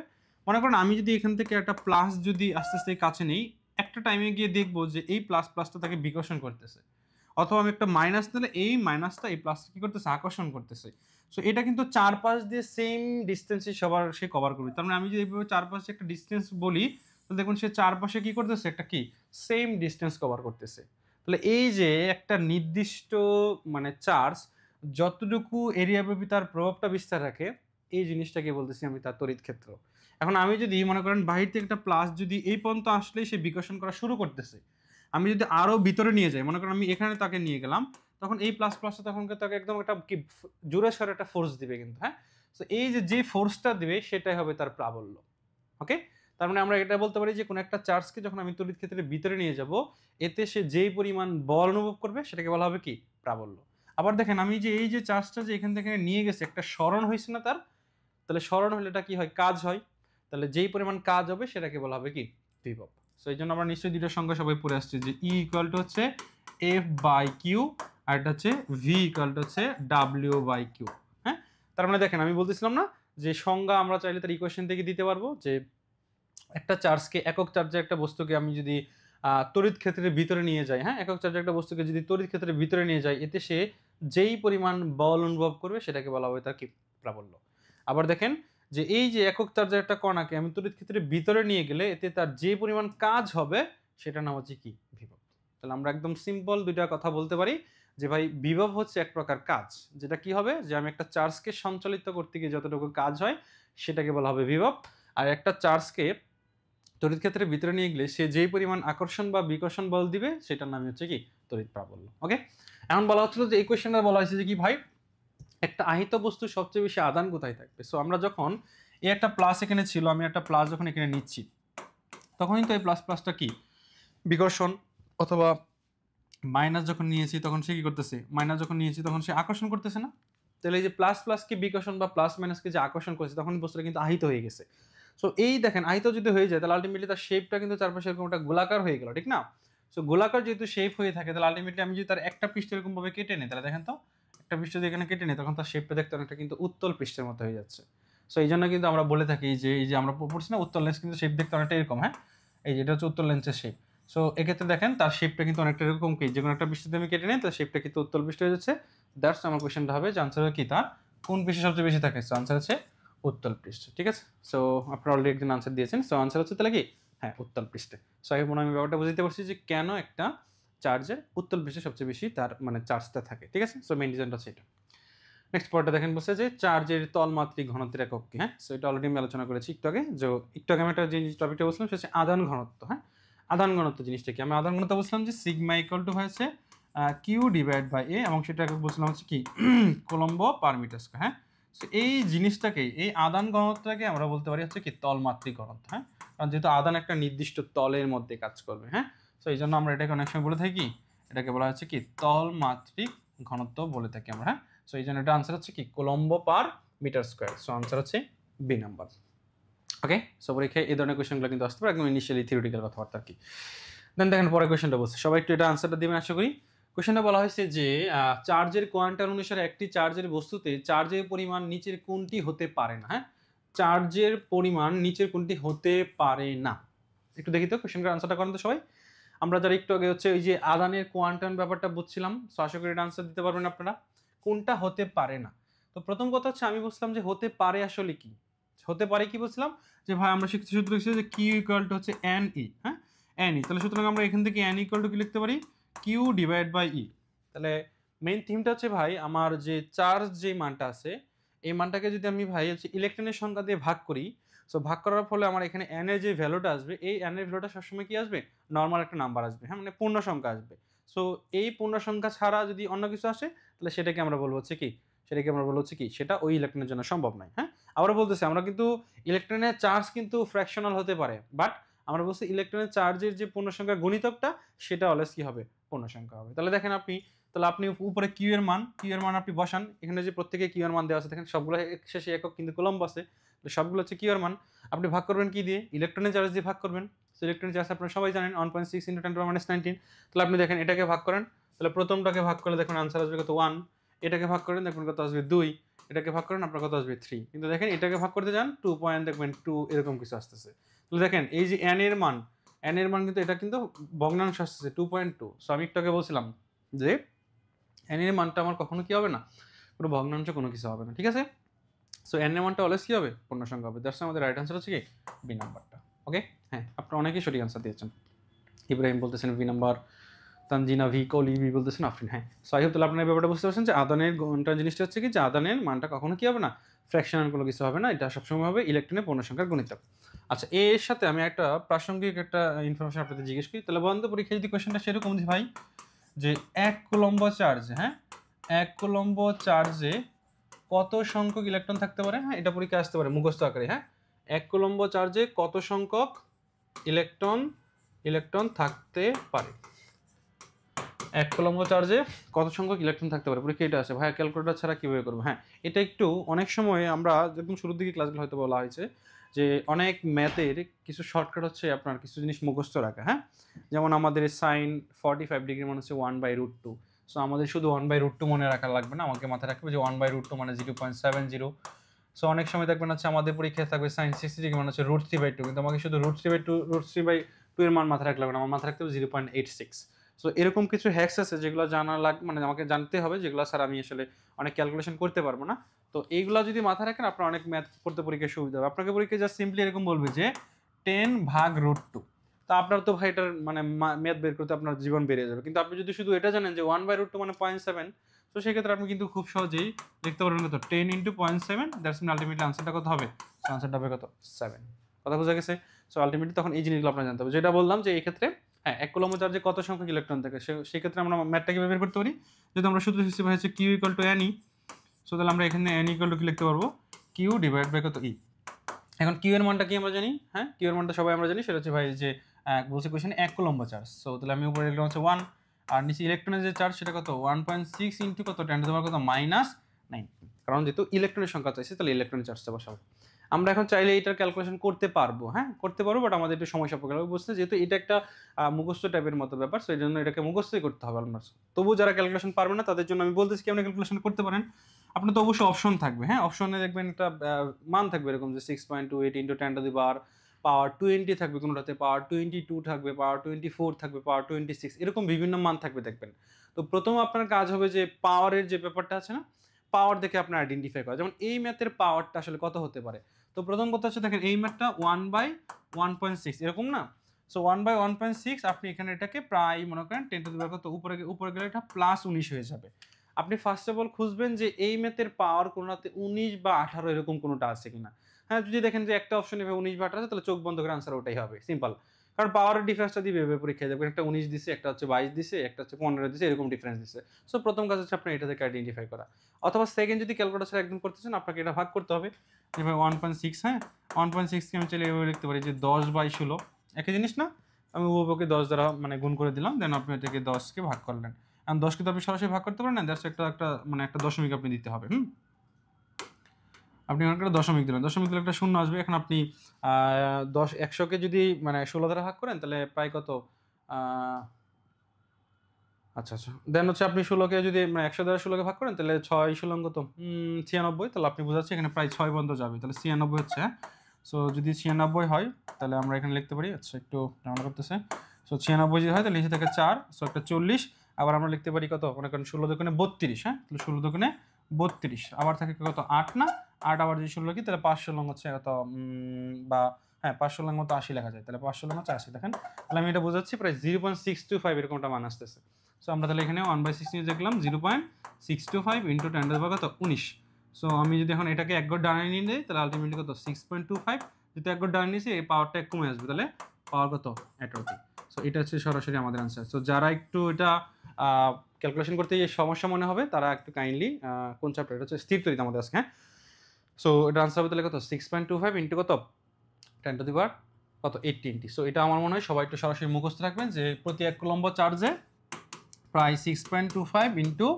মনে করেন আমি যদি এখান থেকে একটা প্লাস যদি আস্তে আস্তে কাছে নেই, একটা টাইমে গিয়ে দেখবো যে এই প্লাস প্লাসটা তাকে বিকর্ষণ করতেছে, অথবা আমি একটা মাইনাস দিলে এই মাইনাসটা এই প্লাসটা কী করতেছে, আকর্ষণ করতেছে। সো এটা কিন্তু চারপাশ দিয়ে সেম ডিস্টেন্সে সবার সে কভার করবে। তার মানে আমি যদি এইভাবে চারপাশে একটা ডিস্টেন্স বলি, তো দেখুন সে চারপাশে কী করতেছে, একটা কি সেম ডিস্টেন্স কভার করতেছে। তাহলে এই যে একটা নির্দিষ্ট মানে চার্জ যতটুকু এরিয়া ব্যাপী তার প্রভাবটা বিস্তার রাখে, এই জিনিসটাকে বলতেছি আমি তার তড়িৎ ক্ষেত্র। এখন আমি যদি মনে করেন বাহির থেকে একটা প্লাস যদি এই পর্যন্ত আসলেই সে বিকর্ষণ করা শুরু করতেছে, আমি যদি আরও ভিতরে নিয়ে যাই, মনে করেন আমি এখানে তাকে নিয়ে গেলাম, তখন এই প্লাস প্লাসটা তখন তাকে একদম একটা কি জোরে সরে একটা ফোর্স দিবে কিন্তু, হ্যাঁ। তো এই যে ফোর্সটা দিবে সেটাই হবে তার প্রাবল্য। ওকে, তার মানে আমরা এটা বলতে পারি যে কোনো একটা চার্জকে যখন আমি তড়িৎ ক্ষেত্রের ভিতরে নিয়ে যাব, এতে সে যেই পরিমাণ বল অনুভব করবে সেটাকে বলা হবে কি প্রাবল্য। আবার দেখেন আমি যে এই যে চার্জটা যে এখান থেকে নিয়ে গেছে, একটা স্মরণ হয়েছে না তার, তাহলে স্মরণ হলে এটা কি হয়, কাজ হয়। তাহলে যেই পরিমাণ কাজ হবে সেটাকে বলা হবে কি বিভব। সো এই জন্য আমরা নিশ্চয়ই দুইটার সংখ্যা সবাই পড়ে আসছি যে ই ইকুয়াল টু হচ্ছে এফ বাই কিউ, আর এটা হচ্ছে ভি ইকুয়াল টু হচ্ছে ডাব্লিউ বাই কিউ। হ্যাঁ, তার মানে দেখেন আমি বলতেছিলাম না যে সংজ্ঞা আমরা চাইলে তার ইকুয়েশন থেকে দিতে পারবো যে একটা চার্জকে, একক চার্জের একটা বস্তুকে আমি যদি তড়িৎ ক্ষেত্রের ভিতরে নিয়ে যাই, হ্যাঁ, একক চার্জের একটা বস্তুকে যদি তড়িৎ ক্ষেত্রের ভিতরে নিয়ে যাই, এতে সে যেই পরিমাণ বল অনুভব করবে সেটাকে বলা হবে তার কি প্রাবল্য। আবার দেখেন যে এই যে একক চার্জের একটা কণাকে আমি তড়িৎ ক্ষেত্রের ভিতরে নিয়ে গেলে এতে তার যে পরিমাণ কাজ হবে সেটা নাম হচ্ছে কি বিভব। তাহলে আমরা একদম সিম্পল দুইটা কথা বলতে পারি যে ভাই বিভব হচ্ছে এক প্রকার কাজ, যেটা কি হবে যে আমি একটা চার্জকে সঞ্চালিত করতে গিয়ে যতটুকু কাজ হয় সেটাকে বলা হবে বিভব। আর একটা চার্জকে তড়িৎ ক্ষেত্রের ভিতরে নিয়ে গেলে সে যেই পরিমাণ আকর্ষণ বা বিকর্ষণ বল দিবে সেটার নাম হচ্ছে কি তড়িৎ প্রাবল্য। ওকে, এখন বলা হচ্ছিল যে এই কোয়েশ্চেনটা বলা হয়েছে যে কি ভাই একটা আহিত বস্তুর সবচেয়ে বেশি আদান কোথায় থাকবে। সো আমরা যখন এই একটা প্লাস এখানে ছিল, আমি একটা প্লাস যখন এখানে নিচ্ছি, তখন কিন্তু এই প্লাস প্লাসটা কি বিকর্ষণ, অথবা মাইনাস যখন নিয়েছি তখন সে কি করতেছে, মাইনাস যখন নিয়েছি তখন সে আকর্ষণ করতেছে না। তাহলে এই যে প্লাস প্লাসকে বিকর্ষণ বা প্লাস মাইনাসকে যে আকর্ষণ করেছে তখন বস্তুটা কিন্তু আহিত হয়ে গেছে। সো এই দেখেন আহিত যদি হয়ে যায় তাহলে আলটিমেটলি তার শেপটা কিন্তু চারপাশে এরকম একটা গোলাকার হয়ে গেল, ঠিক না। সো গোলাকার যেহেতু শেপ হয়ে থাকে তাহলে আলটিমেটলি আমি যদি তার একটা পৃষ্ঠ এরকম ভাবে কেটে নিই, তাহলে দেখেন তো একটা পৃষ্ঠ দিয়ে এখানে কেটে নিই, তখন তার শেপটা দেখতে অনেকটা কিন্তু উত্তল পৃষ্ঠের মতো হয়ে যাচ্ছে। সো এই জন্য কিন্তু আমরা বলে থাকি যে এই যে আমরা পড়ছি না উত্তল লেন্স কিন্তু শেপ দেখতে অনেকটা এরকম, হ্যাঁ, এই যেটা হচ্ছে উত্তল লেন্সের শেপ। সো এক্ষেত্রে দেখেন তার শেপটা কিন্তু অনেকটা এরকম, কি যে কোনো একটা পৃষ্ঠতে আমি কেটে নিই তার শেপটা কিন্তু উত্তল পৃষ্ঠ হয়ে যাচ্ছে। দ্যাটস আমার কোয়েশ্চেনটা হবে যে আনসার কি তার কোন পৃষ্ঠে সবচেয়ে বেশি থাকে। সো আনসার হচ্ছে উত্তল পৃষ্ঠে। ঠিক আছে, সো আপনারা অলরেডি একজন আনসার দিয়েছেন। সো আনসার হচ্ছে তাহলে কি হ্যাঁ উত্তল পৃষ্ঠে। সো আমি মনে হয় ব্যাপারটা বুঝতে পারছি যে কেন একটা চার্জের উত্তল পৃষ্ঠে সবচেয়ে বেশি তার মানে চার্জটা থাকে। ঠিক আছে, সো মেইন রিজনটা হচ্ছে এটা। নেক্সট পয়েন্টটা দেখেন বলছে যে চার্জের তলমাত্রিক ঘনত্বের একক কি। হ্যাঁ, সো এটা অলরেডি আমি আলোচনা করেছি একটু আগে। যে একটু আগে আমি একটা যে টপিকটা বলছিলাম সেটা হচ্ছে আদান ঘনত্ব। হ্যাঁ, আদান ঘনত্ব জিনিসটা কি, আমি আদান ঘনত্ব বলছিলাম যে সিগমা ইকুয়াল টু হয়েছে কিউ ডিভাইড বাই এ, এবং সেটা বলছিলাম হচ্ছে কি কোলম্ব পার মিটার স্কয়ার। হ্যাঁ, সো এই জিনিসটাকে, এই আদান ঘনত্বটাকে আমরা বলতে পারি হচ্ছে কি তলমাত্রিক ঘনত্ব। হ্যাঁ, কারণ যেহেতু আদান একটা নির্দিষ্ট তলের মধ্যে কাজ করবে। হ্যাঁ, সো এই জন্য আমরা এটাকে অনেক সময় বলে থাকি এটাকে বলা হচ্ছে কি তলমাত্রিক ঘনত্ব বলে থাকি আমরা। হ্যাঁ, সো এই জন্য এটা আনসার হচ্ছে কি coulomb per metre square. So answer হচ্ছে বি নাম্বার। ওকে, সো পরীক্ষায় এই ধরনের কোয়েশ্চেনগুলো কিন্তু আসতে পারে, একদম ইনিশিয়ালি থিওরিটিক্যাল কথাবার্তা আর কি। দেন দেখেন পরের কোয়েশ্চেনটা বলছে, সবাই একটু এটা আনসারটা দিবেন আশা করি। কোয়েশ্চেনটা বলা হয়েছে যে চার্জের কোয়ান্টাম অনুসারে একটি চার্জের বস্তুতে চার্জের পরিমাণ নিচের কোনটি হতে পারে না। হ্যাঁ, চার্জের পরিমাণ নিচের কোনটি হতে পারে না। একটু দেখি তো কোয়েশ্চেনটার আনসারটা করেন তো সবাই। আমরা যারা একটু আগে হচ্ছে ওই যে আদানের কোয়ান্টাম ব্যাপারটা বুঝছিলাম, সো আশা করি এটা আনসার দিতে পারবেন আপনারা। কোনটা হতে পারে না? তো প্রথম কথা হচ্ছে আমি বলছিলাম যে হতে পারে আসলে কি, হতে পারে কি বলছিলাম যে ভাই আমরা শিখতে সূত্র লিখছি যে কিউ ইকুয়াল টু হচ্ছে এন ই, হ্যাঁ এন ই, তাহলে সুতরাং আমরা এখান থেকে এন ইকুয়াল টু কি লিখতে পারি, কিউ ডিভাইড বাই ই। তাহলে মেইন থিমটা হচ্ছে ভাই আমার যে চার্জ যে মানটা আছে এই মানটাকে যদি আমি ভাই হচ্ছে ইলেকট্রনের সংখ্যা দিয়ে ভাগ করি, সো ভাগ করার ফলে আমার এখানে এন এর যে ভ্যালুটা আসবে এই এন এর ভ্যালুটা সবসময় কি আসবে, নর্মাল একটা নাম্বার আসবে, হ্যাঁ মানে পূর্ণ সংখ্যা আসবে। সো এই পূর্ণ সংখ্যা ছাড়া যদি অন্য কিছু আসে তাহলে সেটাকে আমরা বলবো হচ্ছে কি, সেটাকে আমরা বলবো হচ্ছে কি, সেটা ওই ইলেকট্রনের জন্য সম্ভব নয়। হ্যাঁ আবার বলতেছি আমরা কিন্তু ইলেকট্রনের চার্জ কিন্তু ফ্র্যাকশনাল হতে পারে, বাট আমরা বলছি ইলেকট্রনের চার্জের যে পূর্ণ সংখ্যার গুণিতকটা সেটা অলওয়েজ কি হবে, পূর্ণ সংখ্যা হবে। তাহলে দেখেন আপনি, তাহলে আপনি উপরে কিউ এর মান আপনি বসান, এখানে যে প্রত্যেকে কিউ এর মান দেওয়া আছে দেখেন সবগুলো শেষে একক কিন্তু কলম্ব আছে, সবগুলো হচ্ছে কিউ এর মান। আপনি ভাগ করবেন কি দিয়ে, ইলেকট্রনের চার্জ দিয়ে ভাগ করবেন। সো ইলেকট্রনের চার্জ আপনারা সবাই জানেন 1.6 × 10⁻⁹। তাহলে আপনি দেখেন এটাকে ভাগ করেন, তাহলে প্রথমটাকে ভাগ করলে দেখুন আনসার আসবে কত 1, এটাকে ভাগ করেন দেখুন কত আসবে 2, এটাকে ভাগ করেন আপনার কত আসবে 3, কিন্তু দেখেন এটাকে ভাগ করতে যান 2 পয়েন্ট দেখবেন 2 এরকম কিছু আসতেছে। তাহলে দেখেন এই যে এন এর মান কিন্তু এটা কিন্তু ভগ্নাংশ আসতেছে 2.2। সো আমি একটু আগে বলছিলাম যে এন এর মানটা আমার কখনো কি হবে না, কোনো ভগ্নাংশ কোনো কিছু হবে না, ঠিক আছে। সো এন এর মানটা অলওয়েজ কি হবে, পূর্ণ সংখ্যা হবে। দ্যাটস আমাদের রাইট আনসার হচ্ছে কি বি নাম্বারটা। ওকে হ্যাঁ আপনারা অনেকেই সঠিক আনসার দিয়েছেন। ইব্রাহিম বলতেছেন বি নাম্বার, তানজিনা ভি, কলি ভি বলতেছেন আফরিন। হ্যাঁ সো আই হোপ তাহলে আপনার এই ব্যাপারটা বুঝতে পারছেন যে আদানের ঘন্টা জিনিসটা হচ্ছে কি যে আদানের মানটা কখনো কি হবে না, ফ্র্যাকশনাল কোনো কিছু হবে না, এটা সবসময় হবে ইলেকট্রনের পূর্ণ সংখ্যার গুণিতক। আচ্ছা এর সাথে আমি একটা প্রাসঙ্গিক একটা ইনফরমেশন আপনাদের জিজ্ঞেস করি, তাহলে বন্ধ পরীক্ষায় যদি কোয়েশ্চেনটা সেরকম যে ভাই যে 1 কুলম্ব চার্জ, হ্যাঁ 1 কুলম্ব চার্জে কত সংখ্যক ইলেকট্রন থাকতে পারে, হ্যাঁ এটা পরীক্ষা আসতে পারে মুখস্থ আকারে। হ্যাঁ 1 কুলম্ব চার্জে কত সংখ্যক ইলেকট্রন থাকতে পারে, 1 কুলম্ব চার্জে কত সংখ্যক ইলেকট্রন থাকতে পারে, পরীক্ষা এটা আসে ভাইয়া ক্যালকুলেটর ছাড়া কিভাবে করবো। হ্যাঁ এটা একটু অনেক সময় আমরা একদম শুরুর দিকে ক্লাসগুলো হয়তো বলা হয়েছে যে অনেক ম্যাথের কিছু শর্টকাট হচ্ছে আপনার কিছু জিনিস মুখস্থ রাখা। হ্যাঁ যেমন আমাদের সাইন 45 ডিগ্রি মানে হচ্ছে 1/√2। সো আমাদের শুধু 1/√2 মনে রাখা লাগবে না, আমাকে মাথায় রাখবে যে 1/√2 মানে 0.70। সো অনেক সময় দেখবেন হচ্ছে আমাদের পরীক্ষায় থাকবে সাইন 60 ডিগ্রি মানে হচ্ছে √3/2, কিন্তু আমাকে শুধু √3/2 এর মান মাথায় রাখতে হবে না, আমার মাথায় রাখতে হবে 0.86। সো এরকম কিছু হ্যাক্স আছে যেগুলো জানা মানে আমাকে জানতে হবে, যেগুলো স্যার আমি আসলে অনেক ক্যালকুলেশন করতে পারবো না। তো এইগুলো যদি মাথায় রাখেন আপনার অনেক ম্যাথ করতে পরীক্ষায় সুবিধা হবে। আপনাকে পরীক্ষায় জাস্ট সিম্পলি এরকম বলবে যে 10/√2, তা আপনার তো ভাই এটার মানে ম্যাথ বের করতে আপনার জীবন বেড়ে যাবে। কিন্তু আপনি যদি শুধু এটা জানেন যে 1/√2 মানে 0.7, তো সেক্ষেত্রে আপনি কিন্তু খুব সহজেই লিখতে পারবেন কত 10 × 0.7, দ্যাটস মিন আলটিমেটলি আনসারটা কত হবে, আনসারটা হবে কত 7। কথা বোঝা গেছে। সো আলটিমেটলি তখন এই জিনিসগুলো আপনার জানতে হবে, যেটা বললাম যে এই ক্ষেত্রে হ্যাঁ 1 কুলম্ব চার্জে কত সংখ্যক ইলেকট্রন থাকে সেই ক্ষেত্রে আমরা ম্যাথটাকে বের করতে পারি। যদি আমরা সূত্র হিসেবে হচ্ছে Q equal to N E, so তাহলে আমরা এখানে এন ইকুয়াল টু কি লিখতে পারবো, কিউ ডিভাইড বাই কত ই। এখন কিউ এর মানটা কি আমরা জানি, হ্যাঁ কিউ এর মানটা সবাই আমরা জানি, সেটা হচ্ছে ভাই যে বলছে কোয়েশ্চেনে 1 কুলম্ব চার্জ। সো তাহলে আমি উপরে লিখলাম হচ্ছে 1, আর নিচে ইলেকট্রনের যে চার্জ সেটা কত 1.6 ইন্টু কত 10⁻⁹ -9, কারণ যেহেতু ইলেকট্রনের সংখ্যা চাইছে তাহলে ইলেকট্রনের চার্জটা বসাবো। আমরা এখন চাইলে এটার ক্যালকুলেশন করতে পারবো, হ্যাঁ করতে পারবো, বাট আমাদের একটু সময় সাপেক্ষ লাগবে বুঝতে, যেহেতু এটা একটা মুখস্থ টাইপের মতো ব্যাপার, সেই জন্য এটাকে মুখস্থই করতে হবে আপনার। তবু যারা ক্যালকুলেশন পারবে না তাদের জন্য আমি বলতেছি কি আপনি ক্যালকুলেশন করতে পারেন। আপনার তো অবশ্যই অপশন থাকবে, হ্যাঁ অপশনে দেখবেন একটা মান থাকবে এরকম যে 6.28 × 10⁻⁻20 থাকবে, কোনোটাতে পাওয়ার 22 থাকবে, পাওয়ার 24 থাকবে, পাওয়ার 26, এরকম বিভিন্ন মান থাকবে দেখবেন। তো প্রথম আপনার কাজ হবে যে পাওয়ারের যে ব্যাপারটা আছে না, পাওয়ার দেখে আপনার আইডেন্টিফাই করা, যেমন এই ম্যাথের পাওয়ারটা আসলে কত হতে পারে। তো প্রথম কথা হচ্ছে দেখেন এই ম্যাথটা 1/1.6 এরকম না, সো 1/1.6 আপনি এখানে এটাকে প্রায় মনে করেন 10⁻⁻, কত উপরে গেলে এটা +19 হয়ে যাবে। আপনি ফার্স্ট অফ অল খুঁজবেন যে এই ম্যাথের পাওয়ার কোনোটাতে 19 বা 18 এরকম কোনোটা আছে কিনা। হ্যাঁ যদি দেখেন যে একটা অপশন এভাবে 19 বা 18 আছে তাহলে চোখ বন্ধ করে আনসার ওটাই হবে, সিম্পল। কারণ পাওয়ারের ডিফারেন্সটা দিবে এভাবে পরীক্ষায় দেখবেন একটা 19 দিছে, একটা হচ্ছে 22 দিছে, একটা হচ্ছে 15 দিছে, এরকম ডিফারেন্স দিছে। সো প্রথম কাজ হচ্ছে আপনি এটা থেকে আইডেন্টিফাই করা, অথবা সেকেন্ড যদি ক্যালকুলেটর একদম করতেছেন আপনাকে এটা ভাগ করতে হবে এভাবে 1.6, হ্যাঁ 1.6 কে আমি চাইলে এভাবে লিখতে পারি যে 10/16, একই জিনিস না, আমি উভয়কে 10 দ্বারা মানে গুণ করে দিলাম, দেন আপনি এটাকে 10কে ভাগ করলেন। এখন 10 কিন্তু আপনি সরাসরি ভাগ করতে পারেন না, দ্যাটস একটা মানে একটা দশমিক আপনি দিতে হবে। আপনি মনে করেন দশমিক দিলেন, দশমিক দিলে একটা শূন্য আসবে। এখন আপনি 100কে যদি মানে 16 দ্বারা ভাগ করেন তাহলে প্রায় কত, আচ্ছা দেন হচ্ছে আপনি 16কে যদি মানে 100 দ্বারা 16কে ভাগ করেন তাহলে 6 কত 96, তাহলে আপনি বোঝাচ্ছে এখানে প্রায় 6 পর্যন্ত যাবে, তাহলে 96 হচ্ছে। সো যদি 96 হয় তাহলে আমরা এখানে লিখতে পারি, আচ্ছা একটু রান্না করতেছে, সো 96 যদি হয় তাহলে নিচে থাকে 4, সো একটা 40, আবার আমরা লিখতে পারি কত, মনে করেন 16 দোকানে 32, হ্যাঁ, তাহলে 16 দোকানে 32, আবার থাকে কত 8 না, 8 আবার যদি 16 লিখি তাহলে 5 16 হচ্ছে কত, বা হ্যাঁ 5 16 মতো 80 লেখা যায়, তাহলে 5 16 হচ্ছে 80, দেখেন তাহলে আমি এটা বোঝাচ্ছি প্রায় 0.625 এরকমটা মান আসতেছে। সো আমরা তাহলে এখানে 1/6 নিয়ে দেখলাম 0.625 ইন্টু 10 টু কত 19। সো আমি যদি এখন এটাকে এক গড় ডানে নিয়ে নিই তাহলে আলটিমেটলি কত 6.25, যেহেতু এক গড় ডানে নিয়েছি এই পাওয়ারটা কমে আসবে, তাহলে পাওয়ার কত 18টি। সো এটা হচ্ছে সরাসরি আমাদের আনসার। সো যারা একটু এটা ক্যালকুলেশন করতে সমস্যা মনে হবে তারা একটু কাইন্ডলি কোন চ্যাপ্টার, এটা হচ্ছে স্থির তড়িৎ আমাদের আজকে, হ্যাঁ। সো এটা আনসার হবে তাহলে কত 6.25 ইন্টু কত 10 টু দি পাওয়ার কত 18টি। সো এটা আমার মনে হয় সবাই একটু সরাসরি মুখস্থ রাখবেন যে প্রতি 1 কুলম্ব চার্জে প্রায় 6.25 ইন্টু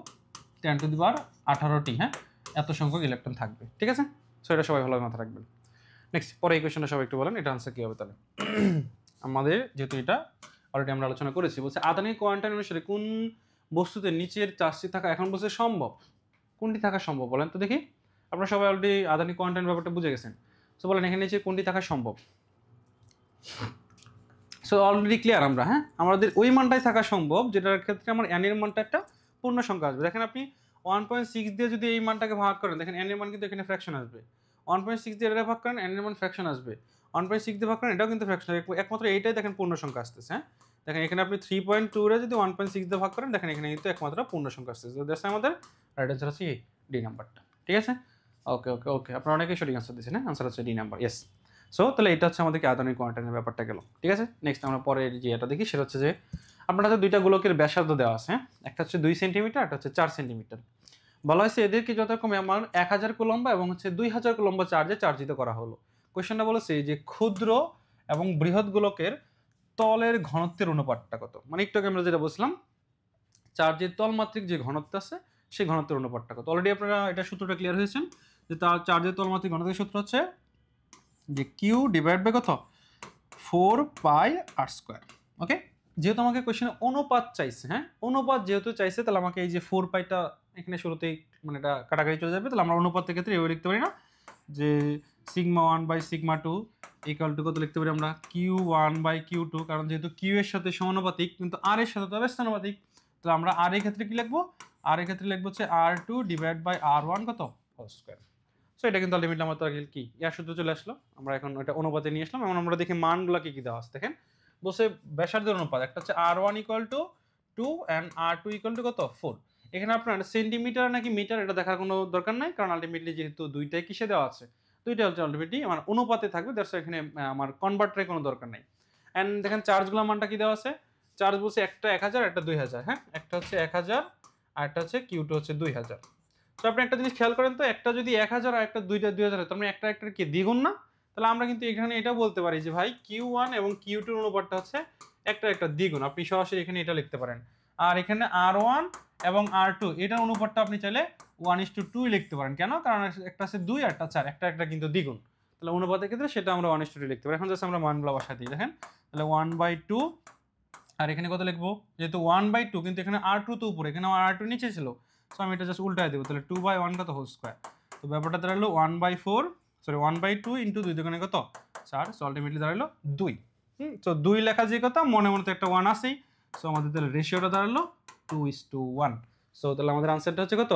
10 টু দি পাওয়ার 18টি, হ্যাঁ, এত সংখ্যক ইলেকট্রন থাকবে, ঠিক আছে। সো এটা সবাই ভালোভাবে মাথায় রাখবেন। নেক্সট পরে এই কোয়েশ্চনটা সবাই একটু বলেন এটা আনসার কী হবে তাহলে। আমাদের যেহেতু এটা অলরেডি আমরা আলোচনা করেছি, বলছে আধানিক কোয়ান্টাম অনুসারে কোন বস্তুতে নিচের চার্জটি থাকা এখন বলছে সম্ভব, কোনটি থাকা সম্ভব বলেন তো দেখি। আপনারা সবাই অলরেডি আধানিক কোয়ান্টাম ব্যাপারটা বুঝে গেছেন। সো বলেন এখানে নিচে কোনটি থাকা সম্ভব। সো অলরেডি ক্লিয়ার আমরা, হ্যাঁ, আমাদের ওই মানটাই থাকা সম্ভব যেটার ক্ষেত্রে আমার n এর মানটা একটা পূর্ণ সংখ্যা আসবে। দেখেন আপনি 1.6 দিয়ে যদি এই মানটাকে ভাগ করেন, দেখেন n এর মান কিন্তু এখানে ফ্র্যাকশন আসবে। 1.6 দিয়ে এটা ভাগ করেন n এর মান ফ্র্যাকশন আসবে, 1.6 দিয়ে ভাগ করেন এটাও কিন্তু ফ্র্যাকশন, একমাত্র এইটাই দেখেন পূর্ণ সংখ্যা আসতেছে, হ্যাঁ। দেখেন এখানে আপনি 3.2 রে যদি 1.6 দিয়ে ভাগ করেন, দেখেন এখানে কিন্তু একমাত্র পূর্ণ সংখ্যা আসতেছে। তো দ্যাটস আমাদের রাইট আনসার হচ্ছে ডি নাম্বারটা, ঠিক আছে। ওকে ওকে ওকে, আপনারা অনেকেই সঠিক আনসার দিয়েছেন, হ্যাঁ, আনসার হচ্ছে ডি নাম্বার, ইয়েস। সো তাহলে এটা হচ্ছে আমাদেরকে আধুনিক কোয়ান্টামের ব্যাপারটা গেল, ঠিক আছে। নেক্সট আমরা পরের যে এটা দেখি সেটা হচ্ছে যে আপনার হাতে দুইটা গোলকের ব্যাসার্ধ দেওয়া আছে, হ্যাঁ, একটা হচ্ছে 2 সেন্টিমিটার, একটা হচ্ছে 4 সেন্টিমিটার। বলা হয়েছে এদেরকে যথাক্রমে আমার 1000 কুলম্ব এবং হচ্ছে 2000 কুলম্ব চার্জে চার্জিত করা হলো। কোয়েশ্চনটা বলেছে যে ক্ষুদ্র এবং বৃহৎ গোলকের তলের ঘনত্বের অনুপাতটা কত, মানে একটু আগে আমরা যেটা বলছিলাম চার্জের তলমাত্রিক যে ঘনত্ব আছে সেই ঘনত্বের অনুপাতটা কত। অলরেডি আপনারা এটা সূত্রটা ক্লিয়ার হয়েছেন যে তার চার্জের তলমাত্রিক ঘনত্বের সূত্র হচ্ছে যে কিউ ডিভাইড বাই কত 4πr²। ওকে, যেহেতু আমাকে কোশ্চেনে অনুপাত চাইছে, হ্যাঁ, অনুপাত যেহেতু চাইছে তাহলে আমাকে এই যে 4πটা এখানে শুরুতেই মানে এটা কাটাকাটি চলে যাবে, তাহলে আমরা অনুপাতের ক্ষেত্রে এভাবে লিখতে পারি না যে σ1/σ2 ইকুয়াল টু কত লিখতে পারি আমরা q1/q2, কারণ যেহেতু q এর সাথে সমানুপাতিক কিন্তু r এর সাথে তো ব্যস্তানুপাতিক, তাহলে আমরা r এর ক্ষেত্রে কি লিখবো, r এর ক্ষেত্রে লিখবো হচ্ছে r2 ডিভাইড বাই r1 কত হোল স্কয়ার। সো এটা কিন্তু আলটিমেটলি আমার তাহলে কি ইয়ার সূত্র চলে আসলো, আমরা এখন এটা অনুপাতে নিয়ে আসলাম। এখন আমরা দেখি মানগুলো কি কি দেওয়া আছে, দেখেন বসে ব্যাসার্ধের অনুপাত একটা হচ্ছে r1 equal to 2 and r2 equal to কত 4। এখানে আপনার সেন্টিমিটার নাকি মিটার এটা দেখার কোনো দরকার নাই, কারণ আলটিমেটলি যেহেতু দুইটাই কিসে দেওয়া আছে, দুইটা হচ্ছে আলটিমেটলি আমার অনুপাতে থাকবে, দ্যাটস এখানে আমার কনভার্টারের কোনো দরকার নাই। এন্ড দেখেন চার্জগুলো মানটা কি দেওয়া আছে, চার্জ বলছে একটা 1000 একটা 2000, হ্যাঁ, একটা হচ্ছে 1000 আর একটা হচ্ছে কিউটা হচ্ছে 2000। তো আপনি একটা জিনিস খেয়াল করেন তো, একটা যদি 1000 আর একটা 2000 হয় তার মানে একটা একটা কি দ্বিগুণ না, তাহলে আমরা কিন্তু এখানে এটা বলতে পারি যে ভাই Q1 এবং Q2 এর অনুপাতটা হচ্ছে একটা একটা দ্বিগুণ, আপনি সরাসরি এখানে এটা লিখতে পারেন। আর এখানে R1 এবং R2 এটার অনুপাতটা আপনি চাইলে 1:2 লিখতে পারেন, কেন, কারণ একটা আছে 2 আর একটা 4, একটা একটা কিন্তু দ্বিগুণ, তাহলে অনুপাতের ক্ষেত্রে সেটা আমরা 1:2 লিখতে পারি। এখন জাস্ট আমরা মানগুলো বসাই দিই, দেখেন তাহলে 1/2 আর এখানে কত লিখবো, যেহেতু 1/2 কিন্তু এখানে R2 তো উপরে, এখানে আমার R2 নিচে ছিল, সো আমি এটা জাস্ট উল্টায় দেবো, তাহলে 2/1 কত হোল স্কয়ার। তো ব্যাপারটা দাঁড়ালো 1/2 ইন্টু 2 দোকানে কত 4, সো আলটিমেটলি দাঁড়ালো 2। সো 2 লেখা যে কথা মনে মনে তো একটা 1 আছেই, সো আমাদের তাহলে রেশিওটা দাঁড়ালো 2:1। সো তাহলে আমাদের আনসারটা হচ্ছে কত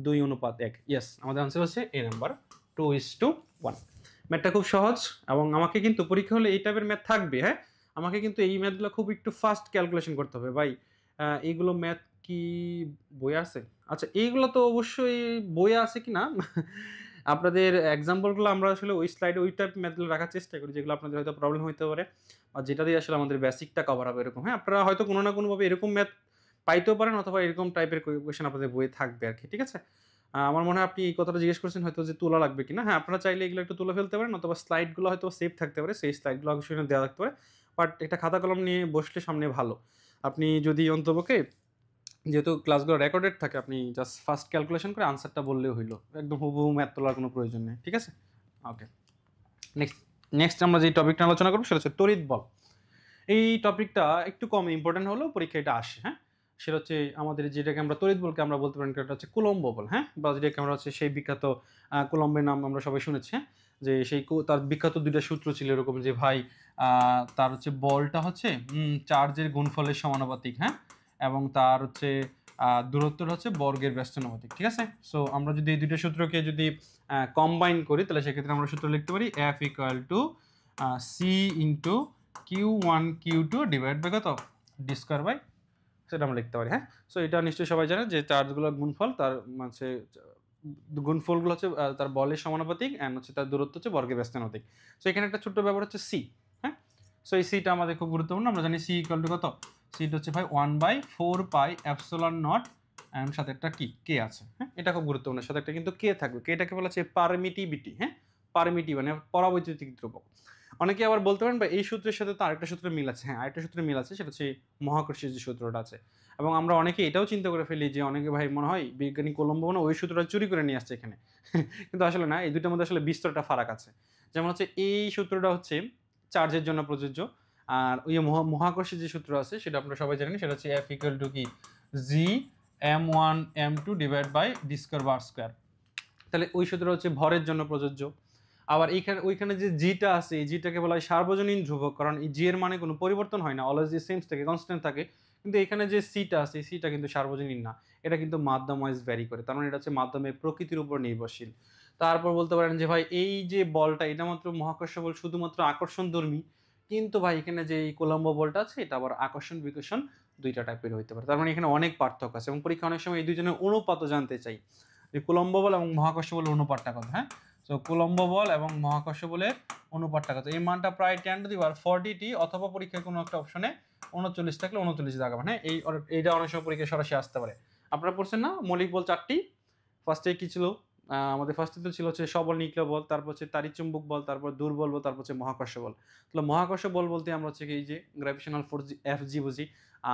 2:1। ইয়েস, আমাদের আনসার হচ্ছে এ নাম্বার 2:1। ম্যাথটা খুব সহজ এবং আমাকে কিন্তু পরীক্ষা হলে এই টাইপের ম্যাথ থাকবে, হ্যাঁ, আমাকে কিন্তু এই ম্যাথগুলো খুব একটু ফাস্ট ক্যালকুলেশন করতে হবে ভাই। এইগুলো ম্যাথ কি বইয়ে আছে? আচ্ছা এইগুলো তো অবশ্যই বইয়ে আছে কি না আপনাদের এক্সাম্পলগুলো আমরা আসলে ওই স্লাইডে ওই টাইপ ম্যাথগুলো রাখার চেষ্টা করি যেগুলো আপনাদের হয়তো প্রবলেম হইতে পারে আর যেটা দিয়ে আসলে আমাদের বেসিকটা কভার হবে এরকম, হ্যাঁ, আপনারা হয়তো কোনো না কোনোভাবে এরকম ম্যাথ পাইতেও পারেন অথবা এরকম টাইপের কোয়েশ্চেন আপনাদের বইয়ে থাকবে আর কি, ঠিক আছে। আমার মনে হয় আপনি এই কথাটা জিজ্ঞেস করছেন হয়তো যে তোলা লাগবে কিনা, হ্যাঁ, আপনারা চাইলে এগুলো একটু তুলে ফেলতে পারেন অথবা স্লাইডগুলো হয়তো সেভ থাকতে পারে, সেই স্লাইডগুলো অবশ্যই দেওয়া থাকতে পারে, বাট একটা খাতা কলম নিয়ে বসলে সামনে ভালো। আপনি যদি অন্তপক্ষে যেহেতু ক্লাসগুলো রেকর্ডেড থাকে আপনি জাস্ট ফার্স্ট ক্যালকুলেশন করে আনসারটা বললেও হইলো, একদম হুবহু ম্যাথ তোলার কোনো প্রয়োজন নেই, ঠিক আছে। ওকে, নেক্সট আমরা যে টপিকটা আলোচনা করবো সেটা হচ্ছে তড়িৎ বল। এই টপিকটা একটু কম ইম্পর্টেন্ট হলেও পরীক্ষা এটা আসে, হ্যাঁ, সেটা হচ্ছে আমাদের যেটাকে আমরা তড়িৎ বলকে আমরা বলতে পারি এটা হচ্ছে কুলম্ব বল, হ্যাঁ, বা যেটাকে আমরা হচ্ছে সেই বিখ্যাত কুলম্বের নাম আমরা সবাই শুনেছি, হ্যাঁ। যে সেই তার বিখ্যাত দুইটা সূত্র ছিল এরকম যে ভাই তার হচ্ছে বলটা হচ্ছে চার্জের গুণফলের সমানুপাতিক, হ্যাঁ, এবং তার হচ্ছে দূরত্বটা হচ্ছে বর্গের ব্যস্তানুপাতিক, ঠিক আছে। সো আমরা যদি এই দুইটা সূত্রকে যদি কম্বাইন করি তাহলে সেক্ষেত্রে আমরা সূত্র লিখতে পারি F equal to C into Q1 Q2 divide by কত ডি স্কোয়ার বাই, সেটা আমরা লিখতে পারি, হ্যাঁ। সো এটা নিশ্চয়ই সবাই জানে যে চার্জগুলোর গুণফল তার হচ্ছে গুণফলগুলো হচ্ছে তার বলের সমানুপাতিক অ্যান্ড হচ্ছে তার দূরত্ব হচ্ছে বর্গের ব্যস্তানুপাতিক। সো এখানে একটা ছোট্ট ব্যাপার হচ্ছে সি, হ্যাঁ। সো এই সিটা আমাদের খুব গুরুত্বপূর্ণ। আমরা জানি সি ইকুয়াল টু কত, সিটা হচ্ছে ভাই 1/4 পাই এপসিলন নট এন্ড সাথে একটা কি কে আছে, হ্যাঁ। এটা খুব গুরুত্বপূর্ণ, সাথে একটা কিন্তু কে থাকবে। কেটাকে বলা হচ্ছে পারমিটিভিটি, হ্যাঁ, পারমিটিভ মানে পরাবৈদ্যুতিক ধ্রুবক। অনেকে আবার বলতে পারেন বা এই সূত্রের সাথে তো আরেকটা সূত্র মিল আছে, হ্যাঁ, আরেকটা সূত্র মিল আছে, সেটা হচ্ছে মহাকর্ষীয় যে সূত্রটা আছে। এবং আমরা অনেকে এটাও চিন্তা করে ফেলি যে অনেকে ভাই মনে হয় বিজ্ঞানী কলম্বো মানে ওই সূত্রটা চুরি করে নিয়ে আসছে এখানে কিন্তু আসলে না, এই দুটোর মধ্যে আসলে বিস্তরটা ফারাক আছে। যেমন হচ্ছে এই সূত্রটা হচ্ছে চার্জের জন্য প্রযোজ্য, আর ওই মহাকর্ষীয় যে সূত্র আছে সেটা আপনারা সবাই জানেন, সেটা হচ্ছে F ইকুয়াল টু কি G m1m2 divide by D square বার স্কোয়ার। তাহলে ওই সূত্র হচ্ছে ভরের জন্য প্রযোজ্য। আবার এইখানে ওইখানে যে জিটা আছে, এই জিটাকে বলা হয় সার্বজনীন ধ্রুবক, কারণ এই জি এর মানে কোনো পরিবর্তন হয় না, অলওয়েজ দি সেম থাকে, কনস্ট্যান্ট থাকে। কিন্তু এখানে যে সিটা আছে, এই সিটা কিন্তু সার্বজনীন না, এটা কিন্তু মাধ্যম ওয়াইজ ভ্যারি করে, তার মানে এটা হচ্ছে মাধ্যমের প্রকৃতির উপর নির্ভরশীল। তারপর বলতে পারেন যে ভাই এই যে বলটা এটা মাত্র মহাকর্ষ বল, শুধুমাত্র আকর্ষণধর্মী, কিন্তু ভাই এখানে যে এই কোলম্বো বলটা আছে এটা আবার আকর্ষণ বিকর্ষণ দুইটা টাইপের হইতে পারে। তার মানে এখানে অনেক পার্থক্য আছে এবং পরীক্ষা অনেক সময় এই দুজনের অনুপাতও জানতে চাই, যে কোলম্বো বল এবং মহাকর্ষ বলের অনুপাতটা কত, হ্যাঁ। সো কোলম্বো বল এবং মহাকর্ষ বলের অনুপাতটা কত, এই মানটা প্রায় 10⁻40t, অথবা পরীক্ষায় কোনো একটা অপশনে 39 থাকলে 39 দেখাবেন, হ্যাঁ। এইটা অনেক সময় পরীক্ষায় সরাসরি আসতে পারে। আপনারা পড়ছেন না মৌলিক বল 4টি, ফার্স্টে কি ছিল আমাদের ফার্স্টে তো ছিল হচ্ছে সবল নিউক্লিয় বল, তারপর হচ্ছে তাড়িৎচুম্বক বল, তারপর দুর্বল বল, তারপর হচ্ছে মহাকর্ষ বল। তাহলে মহাকর্ষ বল বলতে আমরা হচ্ছে এই যে গ্র্যাভিটেশনাল ফোর্স Fg বুঝি,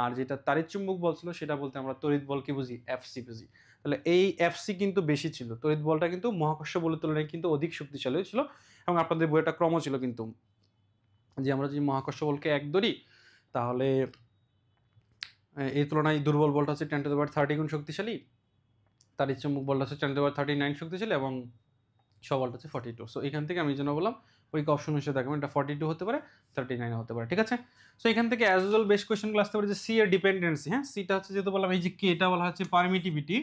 আর যেটা তাড়িৎচুম্বক বল ছিল সেটা বলতে আমরা তড়িৎ বল কি বুঝি, Fc বুঝি। তাহলে এই Fc কিন্তু বেশি ছিল, তড়িৎ বলটা কিন্তু মহাকর্ষ বলের তুলনায় কিন্তু অধিক শক্তিশালী ছিল। এবং আপনাদের বইটা ক্রম ছিল কিন্তু যে আমরা যদি মহাকর্ষ বলকে 1 ধরি তাহলে এই তুলনায় দুর্বল বলটা হচ্ছে 10⁻30 গুণ শক্তিশালী, তাড়িৎচুম্বক বলটা হচ্ছে 10⁻39 শক্তিশালী, এবং সবলটা হচ্ছে 42। সো এখান থেকে আমি যেন বললাম পরীক্ষা অপশন হিসেবে দেখবেন এটা 42 হতে পারে, 39 হতে পারে, ঠিক আছে। সো এখান থেকে অ্যাজ ইউজুয়াল বেশ কোয়েশ্চেনগুলো আসতে পারে যে সি এর ডিপেন্ডেন্সি, হ্যাঁ। সিটা হচ্ছে যেহেতু বললাম এই যে কে এটা বলা হচ্ছে পারমিটিভিটি,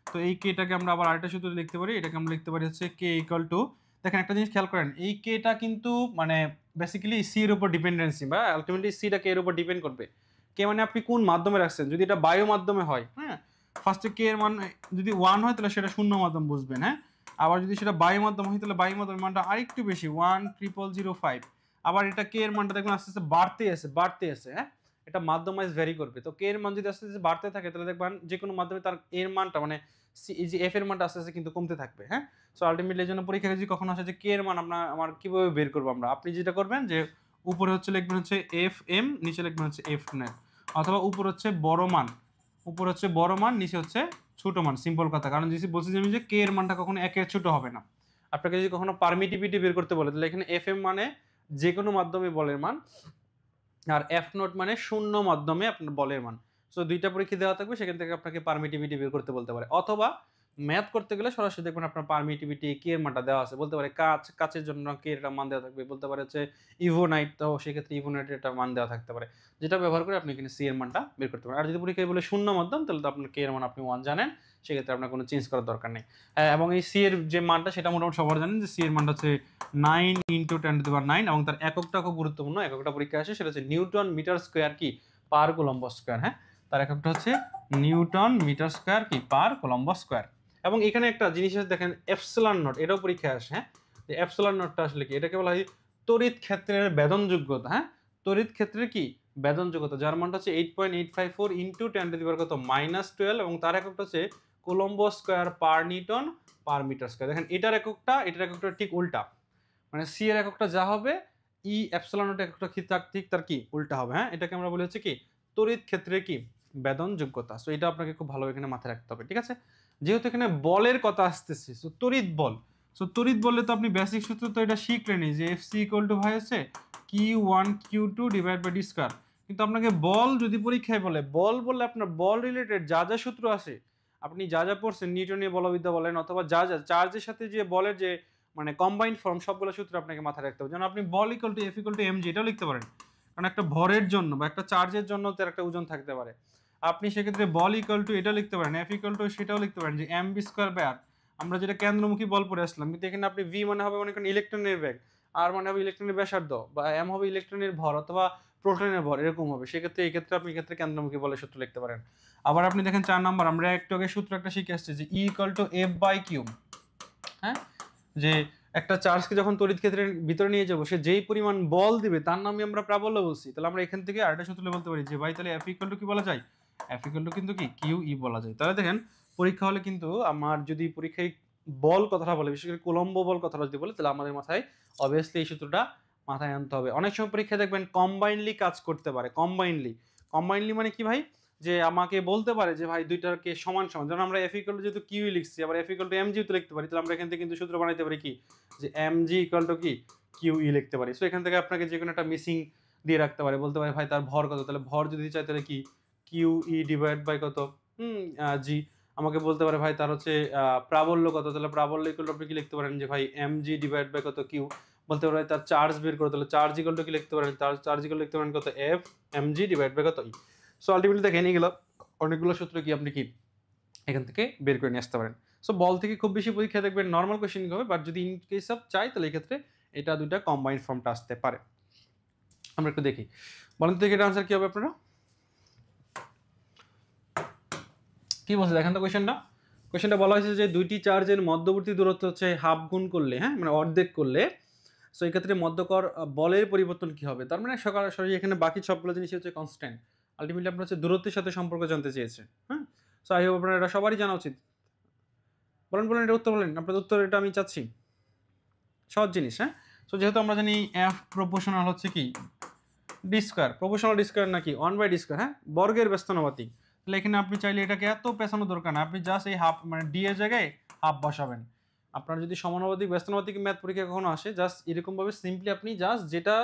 তো এই কেটাকে আমরা আবার আরেকটা সূত্রে লিখতে পারি, এটাকে আমরা লিখতে পারি হচ্ছে কে ইকুয়াল টু, দেখেন একটা জিনিস খেয়াল করেন, এই কেটা কিন্তু মানে বেসিক্যালি সি এর উপর ডিপেন্ডেন্সি, বা আলটিমেটলি সিটা কে এর উপর ডিপেন্ড করবে। কে মানে আপনি কোন মাধ্যমে রাখছেন, যদি এটা বায়ু মাধ্যমে হয়, হ্যাঁ, ফার্স্টে কে এর মান যদি 1 হয় তাহলে সেটা শূন্য মাধ্যম বুঝবেন, হ্যাঁ। আবার যদি সেটা বায়ু মাধ্যম হয় তাহলে বায়ু মাধ্যমের মানটা আরেকটু বেশি 10005। আবার এটা কে এর মানটা দেখবেন আস্তে আস্তে বাড়তে আছে, হ্যাঁ। এটা মাধ্যম ওয়াইজ ভ্যারি করবে। তো কে এর মান যদি আস্তে আস্তে বাড়তে থাকে তাহলে দেখবেন যে কোনো মাধ্যমে তার এর মানটা মানে এই যে এফ এর মানটা আস্তে আস্তে কিন্তু কমতে থাকবে, হ্যাঁ। সো আলটিমেটলি এর জন্য পরীক্ষায় যদি কখনো আসে যে কে এর মান আমার কিভাবে বের করবো আমরা, আপনি যেটা করবেন যে উপরে হচ্ছে লিখবেন হচ্ছে এফ এম, নিচে লিখবেন হচ্ছে এফ নেট, অথবা উপর হচ্ছে বড় মান, নিচে হচ্ছে ছোট মান, সিম্পল কথা। কারণ যদি বলছি যে কে এর মানটা কখনো একের ছোট হবে না। আপনাকে যদি কখনো পারমিটিভিটি বের করতে বলে তাহলে এখানে এফ এম মানে যে কোনো মাধ্যমে বলের মান, আর এফ নোট মানে শূন্য মাধ্যমে আপনার বলের মান। সো দুইটা পরীক্ষা দেওয়া থাকবে, সেখান থেকে আপনাকে পারমিটিভিটি বের করতে বলতে পারে, অথবা ম্যাথ করতে গেলে সরাসরি দেখবেন আপনার পারমিটিভিটি কে এর মানটা দেওয়া আছে, বলতে পারে কাচের জন্য কে এর মান দেওয়া থাকবে, বলতে পারে হচ্ছে ইভোনাইট, তো সেক্ষেত্রে ইভোনাইটের একটা মান দেওয়া থাকতে পারে, যেটা ব্যবহার করে আপনি এখানে সি এর মানটা বের করতে পারেন। আর যদি পরীক্ষায় বলে শূন্য মাধ্যম তাহলে তো আপনার কে এর মান আপনি 1 জানেন, সেক্ষেত্রে আপনার কোনো চেঞ্জ করার দরকার নেই। এবং এই সি এর যে মানটা সেটা মোটামুটি সবার জানেন যে সি এর মানটা হচ্ছে 9 × 10⁹, এবং তার এককটা খুব গুরুত্বপূর্ণ, এককটা পরীক্ষা আসে, সেটা হচ্ছে নিউটন মিটার স্কোয়ার কি পার কুলম্ব স্কোয়ার, হ্যাঁ। তার এককটা হচ্ছে নিউটন মিটার স্কোয়ার কি পার কুলম্ব স্কোয়ার। এবং এখানে একটা জিনিস আছে দেখেন এপসিলন নট, এটাও পরীক্ষায় আসে, হ্যাঁ। যে এপসিলন নটটা আসলে কি, এটাকে বলা হয় তড়িৎ ক্ষেত্রের বেদনযোগ্যতা, হ্যাঁ। তড়িৎ ক্ষেত্রের কি বেদনযোগ্যতা, যার মানটা হচ্ছে 8.854 × 10⁻12, এবং তার এককটা হচ্ছে coulomb square per newton per metre square. দেখেন এটার এককটা ঠিক উল্টা, মানে সি এর এককটা যা হবে ই এপসিলন নট এককটা ঠিক তার কি উল্টা হবে, হ্যাঁ। এটাকে আমরা বলি হচ্ছে কি তড়িৎ ক্ষেত্রে কি বেদন যোগ্যতা। সো এটা আপনাকে খুব ভালো এখানে মাথায় রাখতে হবে, ঠিক আছে। যেহেতু এখানে বলের কথা আসতেছে, সো তড়িৎ বল, তড়িৎ বললে তো আপনি বেসিক সূত্র তো এটা শিখলেনই যে এফ সি ইকুয়াল টু ভাই হচ্ছে Q1 Q2 divide by D square. কিন্তু আপনাকে বল যদি পরীক্ষায় বললে আপনার বল রিলেটেড যা যা সূত্র আছে, আপনি যা যা পড়ছেন নিউটনীয় বলবিদ্যা বলেন, অথবা যা চার্জের সাথে যে বলের যে মানে কম্বাইন্ড ফর্ম সবগুলো সূত্র আপনাকে মাথায় রাখতে হবে। যেমন আপনি বল equal to F equal to M G এটাও লিখতে পারেন, কারণ একটা ভরের জন্য বা একটা চার্জের জন্য তার একটা ওজন থাকতে পারে। আপনি সেক্ষেত্রে বল ইকুয়াল টু এটা লিখতে পারেন, এফ ইকুয়াল টু সেটাও লিখতে পারেন যে এম বি স্কোয়ার বাই আর, আমরা যেটা কেন্দ্রমুখী বল পড়ে আসলাম, কিন্তু এখানে আপনি ভি মানে হবে মনে করেন ইলেকট্রনের বেগ, আর মানে হবে ইলেকট্রনের ব্যাসার্ধ, বা এম হবে ইলেকট্রনের ভর অথবা প্রোটনের ভর, এরকম হবে। সেক্ষেত্রে এই ক্ষেত্রে আপনি ক্ষেত্রে কেন্দ্রমুখী বলের সূত্র লিখতে পারেন। আবার আপনি দেখেন 4 নাম্বার, আমরা একটু আগে সূত্র একটা শিখে আসছি যে E equal to F by Q. হ্যাঁ, যে একটা চার্জকে যখন তড়িৎ ক্ষেত্রের ভিতরে নিয়ে যাবো, সে যেই পরিমাণ বল দিবে তার নামে আমরা প্রাবল্য বলছি। তাহলে আমরা এখান থেকে আরেকটা সূত্র বলতে পারি যে ভাই তাহলে এফ ইকুয়াল টু কি বলা যায়, এফ ইকুয়াল টু কিন্তু কি কিউ ই বলা যায়। তাহলে দেখেন পরীক্ষা হলে কিন্তু আমার যদি পরীক্ষায় বল কথাটা বলে, বিশেষ করে কুলম্ব বল কথাটা যদি বলে, তাহলে আমাদের মাথায় অবভিয়াসলি এই সূত্রটা মাথায় আনতে হবে। অনেক সময় পরীক্ষা দেখবেন কম্বাইনলি কাজ করতে পারে। কম্বাইনলি মানে কি ভাই, যে আমাকে বলতে পারে যে ভাই দুইটাকে সমান সমান, যেমন আমরা এফ ইকুয়াল টু যেহেতু কিউ লিখছি, আবার F equal to M G তো লিখতে পারি, তাহলে আমরা এখান থেকে কিন্তু সূত্র বানাইতে পারি কি, যে এম জি ইকুয়াল টু কি কিউ ই লিখতে পারি। সো এখান থেকে আপনাকে যে কোনো একটা মিসিং দিয়ে রাখতে পারে, বলতে পারে ভাই তার ভর কত, তাহলে ভর যদি চাই তাহলে কি কিউ ই ডিভাইড বাই কত জি। আমাকে বলতে পারে ভাই তার হচ্ছে প্রাবল্য কত, তাহলে প্রাবল্য ইকুয়াল টু আপনি কি লিখতে পারেন যে ভাই এম জি ডিভাইড বাই কত কিউ। বলতে পারে তার চার্জ বের করো, তাহলে চার্জ ইকুয়াল টু কি লিখতে পারেন, তার চার্জ ইকুয়াল লিখতে পারেন কত F M G divide by কত ই। সো আলটিমেটলি দেখেন এগুলো অনেকগুলো সূত্র কি আপনি কি এখান থেকে বের করে নিয়ে আসতে পারেন। সো বল থেকে খুব বেশি পরীক্ষা দেখবেন নর্মাল কোশ্চেন হবে, বাট যদি ইন কেস অফ চাই তাহলে এই ক্ষেত্রে এটা দুইটা কম্বাইন্ড ফর্মটা আসতে পারে। আমরা একটু দেখি, বলেন তো এটা আনসার কি হবে আপনারা, কি বলছে দেখেন তো কোশ্চেনটা বলা হয়েছে যে দুইটি চার্জের মধ্যবর্তী দূরত্ব হচ্ছে হাফ গুণ করলে, হ্যাঁ মানে অর্ধেক করলে, সো এই ক্ষেত্রে মধ্যকর বলের পরিবর্তন কি হবে। তার মানে সরাসরি এখানে বাকি সবগুলো জিনিস হচ্ছে কনস্ট্যান্ট। আলটিমেটলি আপনার হচ্ছে দূরত্বের সাথে সম্পর্ক জানতে চেয়েছে। হ্যাঁ, সো আই হোপ আপনারা এটা সবারই জানা উচিত। বলেন এটা উত্তর বলেন, আপনাদের উত্তর এটা আমি চাচ্ছি, সহজ জিনিস। হ্যাঁ, সো যেহেতু আমরা জানি এফ প্রপোর্শনাল হচ্ছে কি D square, proportional D square নাকি 1/d স্কোয়ার, হ্যাঁ বর্গের ব্যস্তানুপাতিক। তাহলে এখানে আপনি চাইলে এটাকে এত পেছানো দরকার না, আপনি জাস্ট এই হাফ মানে ডি এর জায়গায় হাফ বসাবেন। আপনার যদি সমানুপাতিক ব্যস্তানুপাতিক ম্যাথ পরীক্ষা কখনো আসে, জাস্ট এরকমভাবে সিম্পলি আপনি জাস্ট যেটা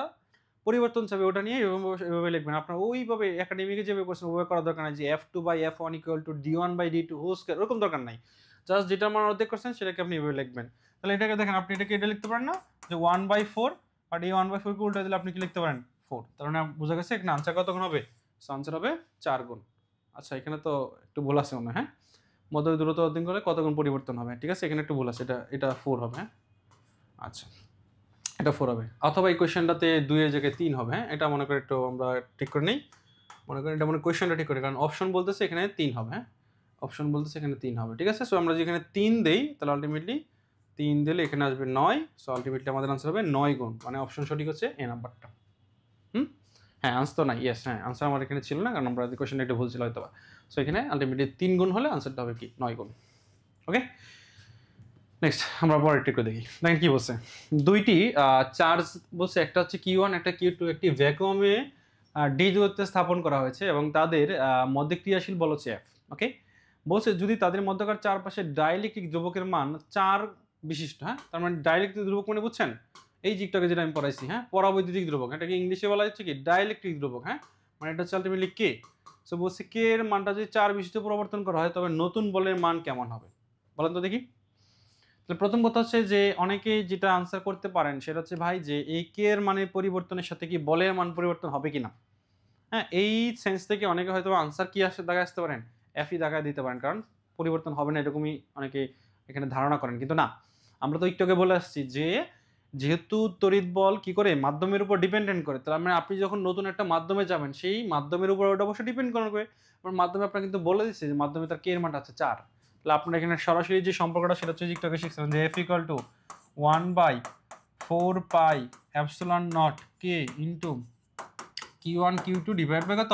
পরিবর্তন চাবে ওটা নিয়ে এভাবে লিখবেন। আপনার ওইভাবে একাডেমিকে যেভাবে করছেন ওইভাবে করার দরকার নাই যে f2/f1 equal to d1/d2 whole square, ওরকম দরকার নাই। জাস্ট যেটা মান অর্ধেক করছেন সেটাকে আপনি এভাবে লিখবেন। তাহলে এটাকে দেখেন, আপনি এটাকে এটা লিখতে পারেন না যে 1/4, বাট এই 1/4 কে উল্টা দিলে আপনি কি লিখতে পারেন 4। তার মানে বোঝা গেছে এখানে আনসার কতক্ষণ হবে, আনসার হবে 4 গুণ। আচ্ছা এখানে তো একটু ভুল আছে মনে হয়, হ্যাঁ মধ্য দূরত্ব অর্ধেক করলে কত গুণ পরিবর্তন হবে, ঠিক আছে এখানে একটু ভুল আছে, এটা 4 হবে। হ্যাঁ আচ্ছা এটা 4 হবে, অথবা এই কোয়েশ্চেনটাতে 2 এর জায়গায় 3 হবে। হ্যাঁ এটা মনে করে একটু আমরা ঠিক করে নেই, মনে করেন এটা মনে কোয়েশ্চেনটা ঠিক করে, কারণ অপশন বলতেছে এখানে 3 হবে। হ্যাঁ অপশন বলতেছে এখানে 3 হবে, ঠিক আছে। সো আমরা যদি এখানে 3 দেই তাহলে আলটিমেটলি 3 দিলে এখানে আসবে 9। সো আলটিমেটলি আমাদের আনসার হবে 9 গুণ, মানে অপশন সঠিক হচ্ছে এ নাম্বারটা। হ্যাঁ আনসার তো না, ইয়েস হ্যাঁ আনসার আমার এখানে ছিল না, কারণ আমরা কোয়েশ্চেনটা একটু ভুল ছিল হয়তো। সো এখানে আলটিমেটলি 3 গুণ হলে আনসারটা হবে কি 9 গুণ। ওকে নেক্সট আমরা পরেরটা একটু দেখি, দেখেন কি বলছে। দুইটি চার্জ বলছে, একটা হচ্ছে Q1 একটা Q2, একটি ভ্যাকুয়ামে ডি দূরত্বে স্থাপন করা হয়েছে এবং তাদের মধ্যে ক্রিয়াশীল বল হচ্ছে F। ওকে বলছে যদি তাদের মধ্যকার চারপাশে ডাইইলেকট্রিক ধ্রুবকের মান 4 বিশিষ্ট, হ্যাঁ তার মানে ডাইইলেকট্রিক ধ্রুবক মানে বুঝছেন এই জিকটাকে যেটা আমি পড়াইছি, হ্যাঁ পরাবৈদ্যুতিক ধ্রুবক, এটাকে ইংলিশে বলা হচ্ছে কি ডাইইলেকট্রিক ধ্রুবক। হ্যাঁ মানে এটা হচ্ছে আলটিমেটলি কে। সো বলছে কে এর মানটা যদি 4 বিশিষ্ট পরিবর্তন করা হয় তবে নতুন বলের মান কেমন হবে, বলেন তো দেখি। প্রথম কথা হচ্ছে যে অনেকেই যেটা আনসার করতে পারেন সেটা হচ্ছে ভাই যে এই কে এর মানের পরিবর্তনের সাথে কি বলের মান পরিবর্তন হবে কিনা। হ্যাঁ এই সেন্স থেকে অনেকে হয়তো আনসার কি আসে দাগায় আসতে পারেন, এফই দাগায় দিতে পারেন, কারণ পরিবর্তন হবে না এরকমই অনেকে এখানে ধারণা করেন। কিন্তু না, আমরা তো একটু আগে বলে আসছি যে যেহেতু তড়িৎ বল কি করে মাধ্যমের উপর ডিপেন্ডেন্ট করে, তার মানে আপনি যখন নতুন একটা মাধ্যমে যাবেন সেই মাধ্যমের উপর ওটা অবশ্যই ডিপেন্ড করবে। মাধ্যমে আপনার কিন্তু বলে দিচ্ছে যে মাধ্যমে তার কে এর মানটা আছে 4। তাহলে আপনার এখানে সরাসরি যে সম্পর্কটা সেটা হচ্ছে একটু আগে শিখছিলেন যে এফ ইকুয়াল টু 1/4πε0 কে into Q1 Q2 divide by কত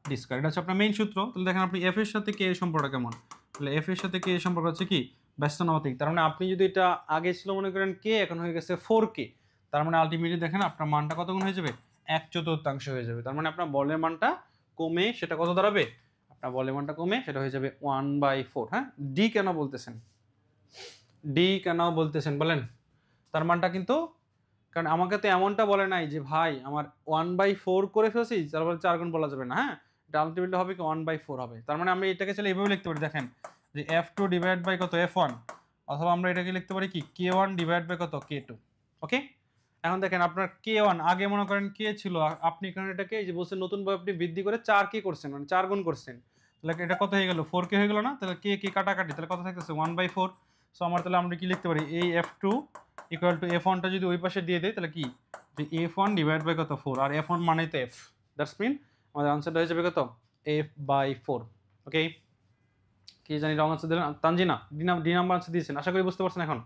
ডি স্কয়ার, এটা হচ্ছে আপনার মেইন সূত্র। তাহলে দেখেন আপনি এফ এর সাথে কে এর সম্পর্কটা কেমন, তাহলে এফ এর সাথে কে এর সম্পর্ক হচ্ছে কি ব্যস্তানুপাতিক। তার মানে আপনি যদি এটা আগে ছিল মনে করেন কে, এখন হয়ে গেছে 4k, তার মানে আলটিমেটলি দেখেন আপনার মানটা কত গুণ হয়ে যাবে 1/4 হয়ে যাবে। তার মানে আপনার বলের মানটা কমে সেটা কত দাঁড়াবে, আপনার বলের মানটা কমে সেটা হয়ে যাবে 1/4। হ্যাঁ ডি কেন বলতেছেন বলেন, তার মানটা কিন্তু, কারণ আমাকে তো এমনটা বলে নাই যে ভাই আমার 1/4 করে ফেলছি তারপরে 4 গুণ বলা যাবে না। হ্যাঁ এটা আলটিমেটলি হবে কি 1/4 হবে। তার মানে আমি এটাকে চলে এইভাবে লিখতে পারি, দেখেন যে F2 ডিভাইড বাই কত F1 অথবা আমরা এটাকে লিখতে পারি কি k1 ডিভাইড বাই কত k2। ওকে, এখন দেখেন আপনার k1 আগে মনে করেন k ছিল, আপনি এখানে এটাকে এই যে বলছেন নতুন ভাবে আপনি বৃদ্ধি করে 4k করছেন, মানে 4 গুণ করছেন, তাহলে এটা কত হয়ে গেল 4k হয়ে গেল না? তাহলে k কাটাকাটি, তাহলে কত থাকতেছে 1/4। সো তাহলে আমরা কি লিখতে পারি এই f2 ইকুয়াল টু f1 টা যদি ওই পাশে দিয়ে দেই তাহলে কি যে f1 ডিভাইড বাই কত 4, আর f1 মানেই তো f, দ্যাটস মিন আমাদের আনসারটা হয়ে যাবে কত f/4। ওকে, কি জানি রং আনসার দিলেন তানজিনা, ডি নাম্বার আনসার দিয়েছেন, আশা করি বুঝতে পারছেন এখন।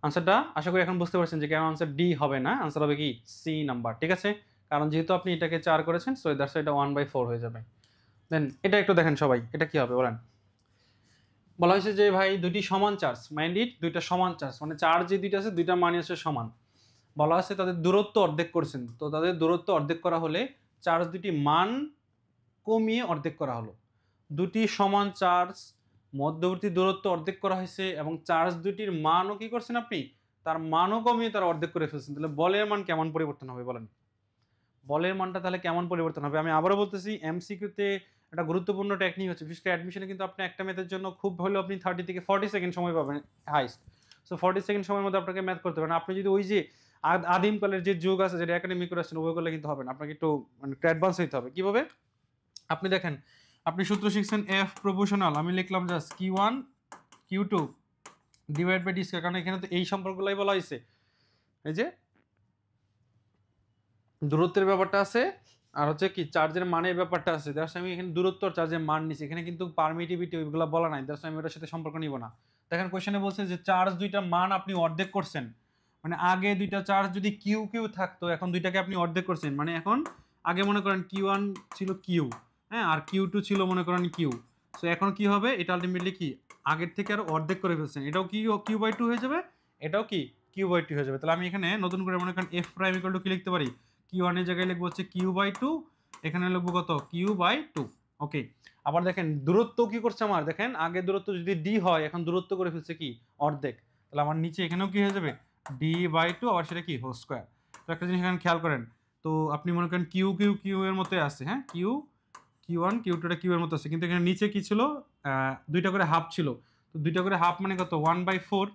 আনসারটা আশা করি এখন বুঝতে পারছেন যে কেন আনসার ডি হবে না, আনসার হবে কি সি নাম্বার। ঠিক আছে, কারণ যেহেতু আপনি এটাকে 4 করেছেন, সো দ্যাটস এটা 1/4 হয়ে যাবে। দেন এটা একটু দেখেন সবাই, এটা কি হবে বলেন। বলা হয়েছে যে ভাই দুটি সমান চার্জ, মাইন্ড ইট, দুইটা সমান চার্জ, মানে চার্জ যে দুইটা আছে দুইটা মানই আছে সমান। বলা আছে তাদের দূরত্ব অর্ধেক করছেন, তো তাদের দূরত্ব অর্ধেক করা হলে চার্জ দুটি মান কমিয়ে অর্ধেক করা হলো। দুটি সমান চার্জ, মধ্যবর্তী দূরত্ব অর্ধেক করা হয়েছে এবং চার্জ দুটির মানও কি করছেন আপনি, তার মানও কমিয়ে তারা অর্ধেক করে ফেলছেন। তাহলে বলের মান কেমন পরিবর্তন হবে বলেন, বলের মানটা তাহলে কেমন পরিবর্তন হবে? আমি আবারও বলতেছি, এমসিকিউতে একটা গুরুত্বপূর্ণ টেকনিক হচ্ছে, বিশেষ করে অ্যাডমিশনে কিন্তু আপনি একটা ম্যাথের জন্য খুব হলেও আপনি 30 থেকে 40 সেকেন্ড সময় পাবেন হাইস্ট। সো 40 সেকেন্ড সময়ের মধ্যে আপনাকে ম্যাথ করতে পারেন। আপনি যদি ওই যে আদিমকালের যে যুগ আছে যেটা একাডেমিক করে আসছেন ওই করলে কিন্তু হবে না, আপনাকে একটু মানে অ্যাডভান্স হইতে হবে। কিভাবে? আপনি দেখেন, আপনি সূত্র শিখছেন এফ প্রপোর্শনাল, আমি লিখলাম just q1 q2 divide by D square, কারণ এখানে তো এই সম্পর্কগুলাই বলা হয়েছে, এই যে দূরত্বের ব্যাপারটা আছে আর হচ্ছে কি চার্জের মানের ব্যাপারটা আছে। দ্যাটস আমি এখানে দূরত্ব আর চার্জের মান নিছি, এখানে কিন্তু পারমিটিভিটি ওইগুলো বলা নাই, দ্যাটস আমি ওটার সাথে সম্পর্ক নিব না। দেখেন কোশ্চেনে বলছে যে চার্জ দুইটা মান আপনি অর্ধেক করছেন, মানে আগে দুইটা চার্জ যদি কিউ কিউ থাকতো, এখন দুইটাকে আপনি অর্ধেক করছেন, মানে এখন আগে মনে করেন Q1 ছিল কিউ, হ্যাঁ, আর Q2 ছিল মনে করেন কিউ। সো এখন কি হবে, এটা আলটিমেটলি কি আগের থেকে আরো অর্ধেক করে ফেলছেন, এটাও কি Q/2 হয়ে যাবে, এটাও কি Q/2 হয়ে যাবে। তাহলে আমি এখানে নতুন করে মনে করেন f প্রাইম ইকুয়াল টু কি লিখতে পারি, Q1 এর জায়গায় লিখবো হচ্ছে Q/2, এখানে লিখবো কত Q/2। ওকে, আবার দেখেন দূরত্ব কি করছে আমার, দেখেন আগে দূরত্ব যদি d হয়, এখন দূরত্ব করে ফেলছে কি অর্ধেক, তাহলে আমার নিচে এখানেও কি হয়ে যাবে d/2, আবার সেটা কি হোল স্কয়ার। তো একটা জিনিস এখানে খেয়াল করেন, তো আপনি মনে করেন কিউ কিউ কিউ এর মতোই আছে, হ্যাঁ, Q1 Q2 টা কিউ এর মতো আছে, কিন্তু এখানে নিচে কি ছিল, দুইটা করে হাফ ছিল, তো দুইটা করে হাফ মানে কত 1/4,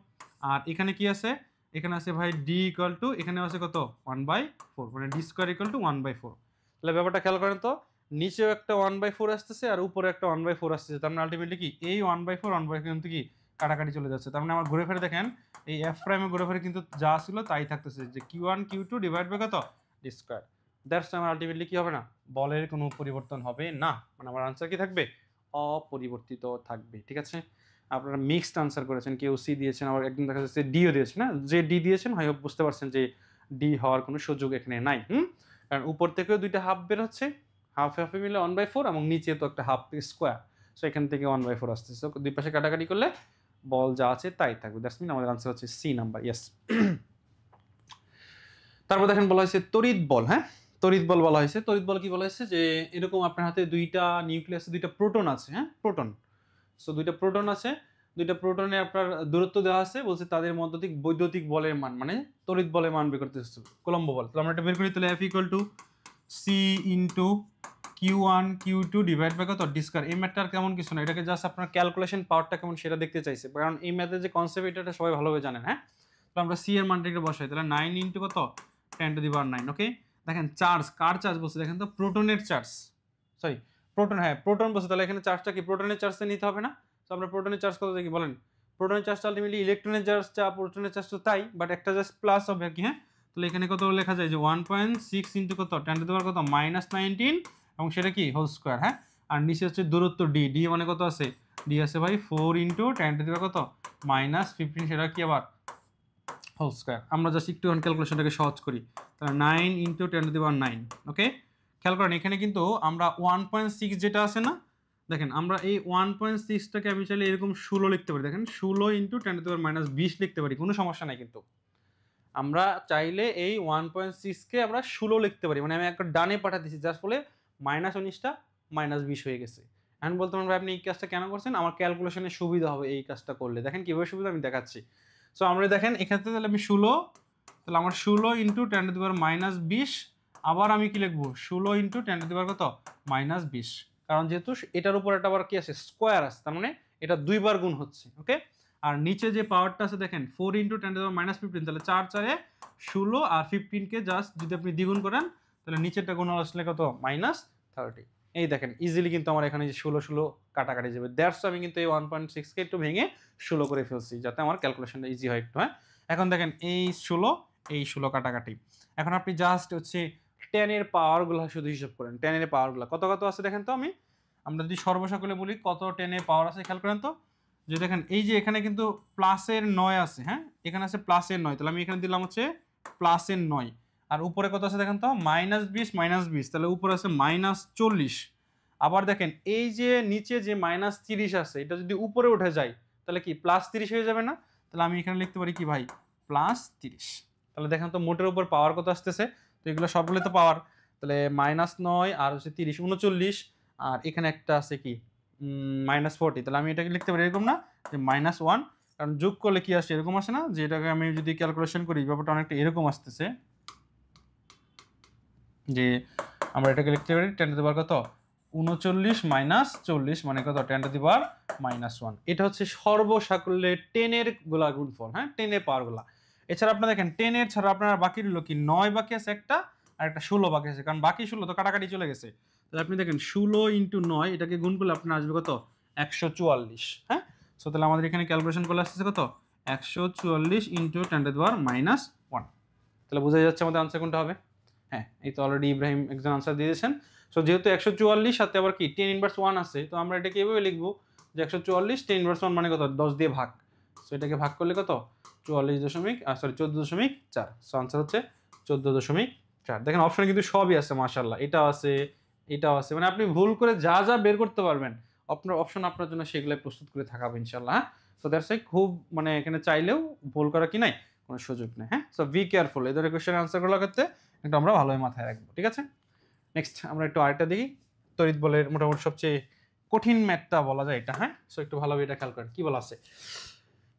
আর এখানে কি আছে, এখানে আছে ভাই d ইকুয়াল টু, এখানে আছে কত 1/4, মানে d স্কয়ার ইকুয়াল টু 1/4। তাহলে ব্যাপারটা খেয়াল করেন তো, নিচেও একটা 1/4 আসতেছে আর উপরে একটা 1/4 আসতেছে, তার মানে আলটিমেটলি কি এই 1/4 কিন্তু কি কাটাকাটি চলে যাচ্ছে। তার মানে আমার ঘুরে ফিরে দেখেন এই এফ প্রাইমে ঘুরে ফিরে কিন্তু যা ছিল তাই থাকতেছে, যে Q1 Q2 ডিভাইড বাই কত d স্কয়ার। দ্যাটস আমার আলটিমেটলি কি হবে না, বলের কোনো পরিবর্তন হবে না, মানে আমার আনসার কি থাকবে অপরিবর্তিত থাকবে। ঠিক আছে, আপনারা মিক্সড আনসার করেছেন, কেউ সি দিয়েছেন, আবার একদম দেখা যাচ্ছে ডিও দিয়েছেন, না যে ডি দিয়েছেন হয় বুঝতে পারছেন যে ডি হওয়ার কোনো সুযোগ এখানে নাই। কারণ উপর থেকেও দুইটা হাফ বের হচ্ছে, হাফ হাফে মিলে 1/4 এবং নিচে তো একটা হাফ স্কোয়ার, সো এখান থেকে 1/4 আসতেছে, তো দুই পাশে কাটাকাটি করলে বল যা আছে তাই থাকবে। দ্যাটস মিন আমাদের আনসার হচ্ছে সি নাম্বার, ইয়েস। তারপর দেখেন বলা হয়েছে তড়িৎ বল, হ্যাঁ, তড়িৎ বল বলা হয়েছে। তড়িৎ বল কি বলা হয়েছে, যে এরকম আপনার হাতে দুইটা নিউক্লিয়াসে দুইটা প্রোটন আছে, হ্যাঁ, প্রোটন, সো দুইটা প্রোটন আছে, দুইটা প্রোটনে আপনার দূরত্ব দেওয়া আছে, বলছে তাদের মধ্যে বৈদ্যুতিক বলের মান, মানে তড়িৎ বলের মান বের করতে হচ্ছে, কুলম্ব বল। তাহলে আমরা এটা বের করি, তাহলে F equal to C into Q1 Q2 divide by কত ডি স্কয়ার। এই ম্যাথটার কেমন কিছু না, এটাকে জাস্ট আপনার ক্যালকুলেশন পাওয়ারটা কেমন সেটা দেখতে চাইছে, কারণ এই ম্যাথের যে কনসেপ্ট এটা সবাই ভালোভাবে জানেন, হ্যাঁ। তো আমরা সি এর মানটাকে বসাই, তাহলে 9 ইন্টু কত 10⁻⁹। ওকে, দেখেন চার্জ কার চার্জ বলছে, দেখেন তো প্রোটনের চার্জ, সরি প্রোটন, হ্যাঁ প্রোটন বলছে, তাহলে এখানে চার্জটা কি প্রোটনের চার্জে নিতে হবে না? তো আমরা প্রোটনের চার্জ কত দেখি বলেন, প্রোটনের চার্জটা আলটিমেটলি ইলেকট্রনের চার্জটা প্রোটনের চার্জ তো তাই, বাট একটা জাস্ট প্লাস হবে আর কি, হ্যাঁ। তাহলে এখানে কত লেখা যায় যে 1.6 ইন্টু কত 10⁻⁻ কত -19, এবং সেটা কি হোল স্কয়ার, হ্যাঁ। আর নিচে হচ্ছে দূরত্ব ডি, ডি মানে কত আছে, ডি আছে ভাই 4 ইন্টু 10⁻⁻ কত -15, সেটা কি আবার হোল স্কয়ার। আমরা জাস্ট একটু ক্যালকুলেশনটাকে সহজ করি, তাহলে 9 ইন্টু 10⁻⁹। ওকে, খেয়াল করেন এখানে কিন্তু আমরা 1.6 যেটা আছে না, দেখেন আমরা এই 1.6টাকে আমি চাইলে এরকম 16 লিখতে পারি, দেখেন 16 ইন্টু 10⁻⁻20 লিখতে পারি, কোনো সমস্যা নাই। কিন্তু আমরা চাইলে এই 1.6কে আমরা 16 লিখতে পারি, মানে আমি একটা ডানে পাঠা দিচ্ছি, যার ফলে -19টা -20 হয়ে গেছে। এখন বলতে পারেন ভাই আপনি এই কাজটা কেন করছেন, আমার ক্যালকুলেশনে সুবিধা হবে এই কাজটা করলে। দেখেন কীভাবে সুবিধা আমি দেখাচ্ছি। সো আমরা দেখেন এক্ষেত্রে তাহলে আমি 16, তাহলে আমার 16 ইন্টু 10⁻⁻20, আবার আমি কি লিখবো 16 ইন্টু 10⁻⁻ কত -20, কারণ যেহেতু এটার উপর একটা আবার কি আছে স্কোয়ার আছে, তার মানে এটা 2 বার গুণ হচ্ছে। ওকে, আর নিচে যে পাওয়ারটা আছে দেখেন 4 × 10⁻15, তাহলে 4 4 16 আর 15 কে জাস্ট যদি আপনি দ্বিগুণ করেন তাহলে নিচেরটা গুণ আসলে কত -30। এই দেখেন ইজিলি কিন্তু আমার এখানে যে 16 16 কাটাকাটি যাবে, দ্যাটস আমি কিন্তু এই 1.6 কে একটু ভেঙে 16 করে ফেলছি যাতে আমার ক্যালকুলেশনটা ইজি হয় একটু। হ্যাঁ, এখন দেখেন এই 16 এই 16 কাটাকাটি, এখন আপনি জাস্ট হচ্ছে 10 এর পাওয়ারগুলো শুধু হিসাব করেন। 10 এর পাওয়ারগুলো কত কত আছে দেখেন তো, আমরা যদি সর্বসকলে বলি কত 10 এর পাওয়ার আছে খেয়াল করেন তো, যে দেখেন এই যে এখানে কিন্তু প্লাসের 9 আছে। হ্যাঁ, এখানে আছে প্লাসের 9, তাহলে আমি এখানে দিলাম হচ্ছে প্লাসের 9, আর উপরে কত আছে দেখেন তো -20 -20, তাহলে উপরে আছে -40। আবার দেখেন এই যে নিচে যে -30 আছে এটা যদি উপরে উঠে যায় তাহলে কি +30 হয়ে যাবে না? তাহলে আমি এখানে লিখতে পারি কি ভাই +30। তাহলে দেখেন তো মোটের উপর পাওয়ার কত আসতেছে, তো এগুলো সবগুলো তো পাওয়ার, তাহলে -9 আর হচ্ছে 30 39, আর এখানে একটা আছে কি -40, তাহলে আমি এটাকে লিখতে পারি এরকম না যে -1, কারণ যোগ করলে কি আসে এরকম আসে না, যে এটাকে আমি যদি ক্যালকুলেশন করি ব্যাপারটা অনেকটা এরকম আসতেছে, যে আমরা এটাকে লিখতে পারি 10 টু দি পাওয়ার কত 39 - 40 মানে কত 10 টু দি পাওয়ার -1। এটা হচ্ছে সর্বসাকল্যে 10 এর গুলা গুণফল। হ্যাঁ, 10 এর পাওয়ার গুলা। এছাড়া আপনারা দেখেন 10 এর ছাড়া আপনার বাকি রইল কি 9 বাকি আছে একটা, আর একটা 16 বাকি আছে, কারণ বাকি 16 তো কাটাকাটি চলে গেছে। তাহলে আপনি দেখেন 16 × 9 এটাকে গুণ করলে আপনার আসবে কত 144। হ্যাঁ, সো তাহলে আমাদের এখানে ক্যালকুলেশন করলে আসছে কত 144 × 10 টু দি পাওয়ার -1। তাহলে বোঝা যাচ্ছে আমাদের আনসার কোনটা হবে। হ্যাঁ, এই তো অলরেডি ইব্রাহিম একজন আনসার দিয়ে দিয়েছেন। সো যেহেতু 144 সাথে আবার কি 10⁻1 আছে, তো আমরা এটাকে এভাবে লিখবো যে 144 10⁻1 মানে কত 10 দিয়ে ভাগ। সো এটাকে ভাগ করলে কত 14.4। সো আনসার হচ্ছে 14.4। দেখেন অপশনে কিন্তু সবই আছে মাশাআল্লাহ, এটাও আছে এটাও আছে, মানে আপনি ভুল করে যা যা বের করতে পারবেন আপনার অপশন আপনার জন্য সেগুলো প্রস্তুত করে থাকাবে ইনশাআল্লাহ। হ্যাঁ, সো দ্যাটস লাইক খুব মানে এখানে চাইলেও ভুল করা কি নাই কোনো সুযোগ নেই। হ্যাঁ, সো বি কেয়ারফুল, এই ধরনের কোশ্চেনের আনসার গুলো করতে একটু আমরা ভালোভাবে মাথায় রাখবো। ঠিক আছে, নেক্সট আমরা একটু আরেকটা দেখি। তড়িৎ বলের মোটামুটি সবচেয়ে কঠিন ম্যাথটা বলা যায় এটা। হ্যাঁ, সো একটু ভালোভাবে এটা খেয়াল করেন কি বলা আছে।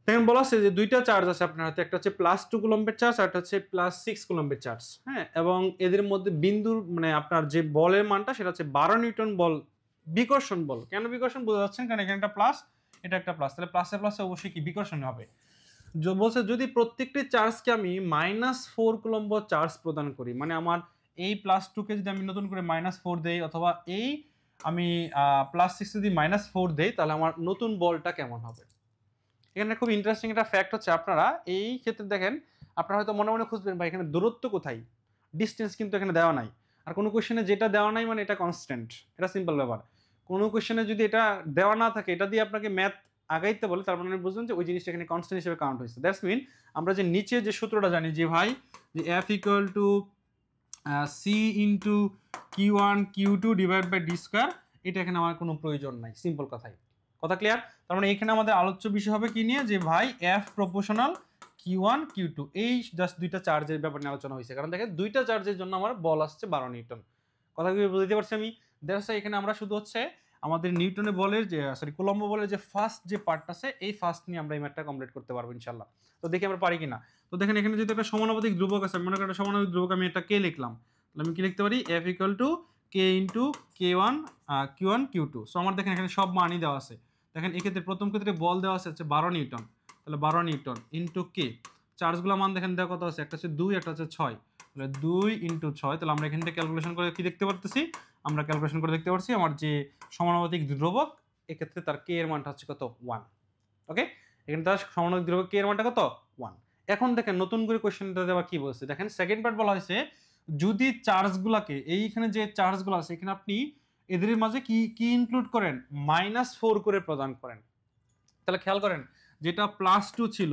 দেখেন বলা আছে যে দুইটা চার্জ আছে আপনার হাতে, একটা হচ্ছে +2 কুলম্বের চার্জ আর একটা হচ্ছে +6 কুলম্বের চার্জ। হ্যাঁ, এবং এদের মধ্যে বিন্দুর মানে আপনার যে বলের মানটা সেটা হচ্ছে 12 নিউটন বল, বিকর্ষণ বল। কেন বিকর্ষণ বোঝা যাচ্ছে, কারণ এখানে একটা প্লাস এটা একটা প্লাস, তাহলে প্লাসে প্লাসে অবশ্যই কি বিকর্ষণ হবে। বলছে যদি প্রত্যেকটি চার্জকে আমি -4 কুলম্ব চার্জ প্রদান করি, মানে আমার এই +2 কে যদি আমি নতুন করে -4 দেই, অথবা এই আমি +6 যদি -4 দেই, তাহলে আমার নতুন বলটা কেমন হবে। এখানে খুব ইন্টারেস্টিং একটা ফ্যাক্ট হচ্ছে, আপনারা এই ক্ষেত্রে দেখেন আপনারা হয়তো মনে মনে খুঁজবেন ভাই এখানে দূরত্ব কোথায়, ডিস্টেন্স কিন্তু এখানে দেওয়া নাই। আর কোনো কোশ্চেনে যেটা দেওয়া নাই মানে এটা কনস্ট্যান্ট, এটা সিম্পল ব্যাপার। কোনো কোশ্চেনে যদি এটা দেওয়া না থাকে, এটা দিয়ে আপনাকে ম্যাথ আগাইতে বলে, তার মানে বুঝবেন যে ওই জিনিসটা এখানে কনস্ট্যান্ট হিসেবে কাউন্ট হয়েছে। দ্যাটস মিন আমরা যে নিচে যে সূত্রটা জানি যে ভাই যে F = C × Q1 Q2 / d², এটা এখানে আমার কোনো প্রয়োজন নাই, সিম্পল কথাই। কথা ক্লিয়ার? তার মানে এখানে আমাদের আলোচ্য বিষয় হবে কি নিয়ে, যে ভাই F প্রপোর্শনাল Q1 Q2, এই জাস্ট দুইটা চার্জের ব্যাপার নিয়ে আলোচনা হয়েছে। কারণ দেখেন দুইটা চার্জের জন্য আমার বল আসছে 12 নিউটন। কথা কি বুঝতে পারছি আমি? দ্যাটস এখানে আমরা শুধু হচ্ছে আমাদের নিউটনের বলের যে কুলম্ব বলের যে ফার্স্ট যে পার্ট আছে, এই ফার্স্ট নিয়ে আমরা এই ম্যাথটা কমপ্লিট করতে পারবো ইনশাআল্লাহ। তো দেখি আমরা পারি কিনা। তো দেখেন এখানে যদি একটা সমানুপাতিক ধ্রুবক আছে, মনে করেন সমানুপাতিক ধ্রুবক আমি একটা কে লিখলাম, তাহলে আমি কি লিখতে পারি F = K × K1 Q1 Q2। So আমার দেখেন এখানে সব মানই দেওয়া আছে। দেখেন এক্ষেত্রে প্রথম ক্ষেত্রে বল দেওয়া আছে হচ্ছে 12 নিউটন, তাহলে 12 নিউটন ইন্টু কে, চার্জগুলো মান দেখেন দেওয়া কত আছে, একটা হচ্ছে 2 একটা হচ্ছে 6, তাহলে 2 × 6। তাহলে আমরা এখান থেকে ক্যালকুলেশন করে কি দেখতে পারতেছি, আমরা ক্যালকুলেশন করে দেখতে পারছি আমার যে সমানুপাতিক ধ্রুবক এক্ষেত্রে তার কে এর মানটা হচ্ছে কত 1। ওকে, এখানে তার সমানুপাতিক ধ্রুবক কে এর মানটা কত 1। এখন দেখেন নতুন করে কোশ্চেনটা দেওয়া কি বলছে, দেখেন সেকেন্ড পার্ট বলা হয়েছে যদি চার্জগুলোকে এইখানে যে চার্জগুলো আছে এখানে আপনি এদের মাঝে কি কি ইনক্লুড করেন -4 করে প্রদান করেন। তাহলে খেয়াল করেন যেটা +2 ছিল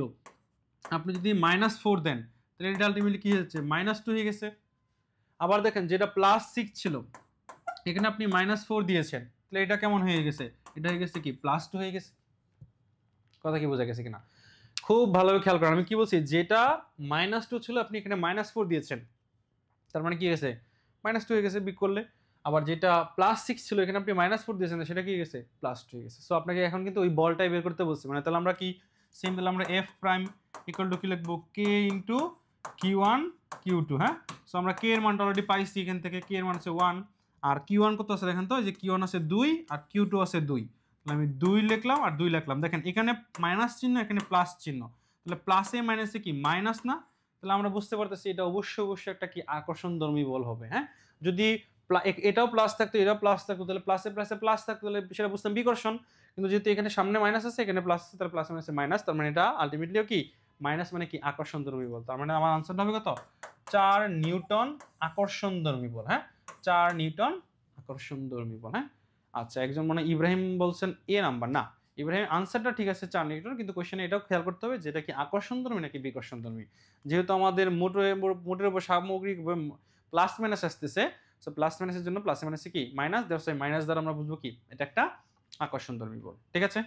আপনি যদি -4 দেন তাহলে এটা আলটিমেটলি কি হচ্ছে -2 হয়ে গেছে। আবার দেখেন যেটা +6 ছিল এখানে আপনি -4 দিয়েছেন, তাহলে এটা কেমন হয়ে গেছে, এটা হয়ে গেছে কি +2 হয়ে গেছে। কথা কি বোঝা গেছে কিনা খুব ভালোভাবে খেয়াল করেন, আমি কি বলছি যেটা -2 ছিল আপনি এখানে -4 দিয়েছেন, তার মানে কি গেছে -2 হয়ে গেছে বিগ করলে। আবার যেটা +6 ছিল এখানে আপনি -4 দিয়েছেন, সেটা কি গেছে +2 হয়ে গেছে। সো আপনাকে এখন কিন্তু ওই বলটাই বের করতে বলছি, মানে তাহলে আমরা কি সিম্পল আমরা F প্রাইম = কি লিখবো K × Q1 Q2। হ্যাঁ, সো আমরা K এর মানটা অলরেডি পাইছি, এখান থেকে K এর মান হচ্ছে 1, আর Q1 কত আছে দেখেন তো, এই যে Q1 আছে 2 আর Q2 আছে 2, আমি 2 লিখলাম আর 2 লিখলাম, দেখেন এখানে মাইনাস চিহ্ন এখানে প্লাস চিহ্ন, তাহলে প্লাসে মাইনাসে কি মাইনাস না, তাহলে আমরা বুঝতে পারতেছি এটা অবশ্যই একটা কি আকর্ষণধর্মী বল হবে। হ্যাঁ, যদি এটাও প্লাস থাকতো এটাও প্লাস থাকতো তাহলে প্লাসে প্লাসে প্লাস থাকতো, তাহলে সেটা বুঝতাম বিকর্ষণ। কিন্তু যেহেতু এখানে সামনে মাইনাস আছে এখানে প্লাস আছে, তাহলে প্লাস মাইনাসে মাইনাস, তার মানে এটা আলটিমেটলিও কি মাইনাস, মানে কি আকর্ষণধর্মী বল। তার মানে আমার আনসারটা হবে কত 4 নিউটন আকর্ষণধর্মী বল। হ্যাঁ, 4 নিউটন আকর্ষণধর্মী বল। হ্যাঁ, আচ্ছা একজন মানে ইব্রাহিম বলছেন এ নাম্বার না, ইব্রাহিম আনসারটা ঠিক আছে 4 নিউটন, কিন্তু কোশ্চেনে এটাও খেয়াল করতে হবে যেটা কি আকর্ষণধর্মী নাকি বিকর্ষণধর্মী। যেহেতু আমাদের মোটের উপর সামগ্রিক প্লাস মাইনাস আসতেছে, সো প্লাস মাইনাসের জন্য প্লাস মাইনাসে কি মাইনাস, দ্যাটস ওয়াই মাইনাস দ্বারা আমরা বুঝবো কি এটা একটা আকর্ষণধর্মী বল। ঠিক আছে,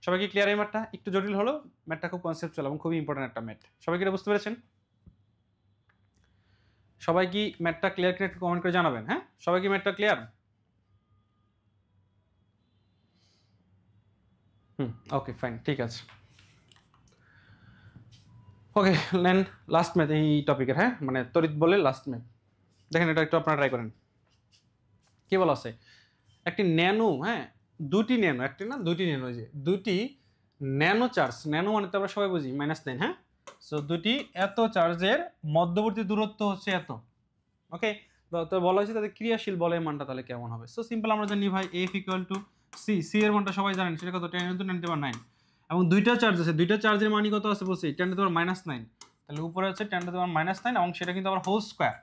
সবাই কি ক্লিয়ার? এই ম্যাথটা একটু জটিল হলো, ম্যাথটা খুব কনসেপচুয়াল এবং খুবই ইম্পর্টেন্ট একটা ম্যাথ। সবাই কি এটা বুঝতে পেরেছেন? সবাই কি ম্যাথটা ক্লিয়ার করে একটু কমেন্ট করে জানাবেন। হ্যাঁ, সবাই কি ম্যাথটা ক্লিয়ার? ওকে ফাইন, ঠিক আছে। ওকে নেন লাস্ট ম্যাথ এই টপিকের। হ্যাঁ, মানে তড়িৎ বলে লাস্ট ম্যাথ। দেখেন এটা একটু আপনারা ট্রাই করেন। কি বলা আছে, একটি ন্যানো, হ্যাঁ দুটি ন্যানো, একটি না দুটি ন্যানো, যে দুটি ন্যানো চার্জ, ন্যানো মানে তো আমরা সবাই বুঝি -9, হ্যাঁ, সো দুটি এত চার্জের মধ্যবর্তী দূরত্ব হচ্ছে এত। ওকে, তো বলা হয়েছে তাদের ক্রিয়াশীল বলের মানটা তাহলে কেমন হবে। সো সিম্পল আমরা জানি ভাই F equal to C, C এর মানটা সবাই জানেন সেটা কত 10⁻৯, এবং দুইটা চার্জ আছে, দুইটা চার্জের মানই কত আছে বলছি 10⁻৯, তাহলে উপরে আছে 10⁻৯ এবং সেটা কিন্তু আবার হোল স্কোয়ার,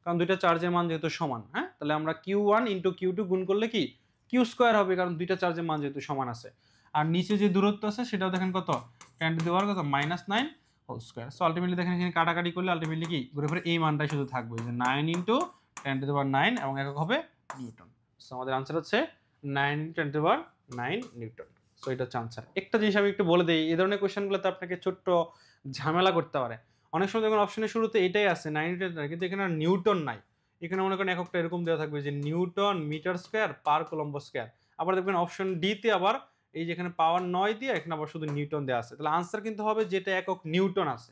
কারণ দুইটা চার্জের মান যেহেতু সমান। হ্যাঁ, তাহলে আমরা Q1 ইন্টু Q2 গুণ করলে কি কিউ স্কোয়ার হবে, কারণ দুইটা চার্জের মান যেহেতু সমান আছে। আর নিচে যে দূরত্ব আছে সেটাও দেখেন কত 10⁻৯ হোল স্কোয়ার। সো আলটিমেটলি দেখেন এখানে কাটাকাটি করলে আলটিমেটলি কি ঘুরে ফিরে এই মানটাই শুধু থাকবে, যে 9 ইন্টু 10⁻৯ এবং একক হবে নিউটন। সো আমাদের আনসার হচ্ছে 9 ইন্টু 10⁻৯ নিউটন। সো এটা হচ্ছে আনসার। একটা জিনিস আমি একটু বলে দিই, এই ধরনের কোয়েশ্চেনগুলোতে আপনাকে ছোট্ট ঝামেলা করতে পারে। অনেক সময় দেখুন অপশনের শুরুতে এটাই আছে 9 ইন্টু 10, কিন্তু এখানে আর নিউটন নাই। এখানে মনে করেন এককটা এরকম দেওয়া থাকবে যে newton metre square per coulomb square. আবার দেখবেন অপশন ডি তে আবার এই যেখানে পাওয়ার 9 দিয়ে এখানে আবার শুধু নিউটন দেওয়া আছে, তাহলে আনসার কিন্তু হবে যেটা একক নিউটন আছে।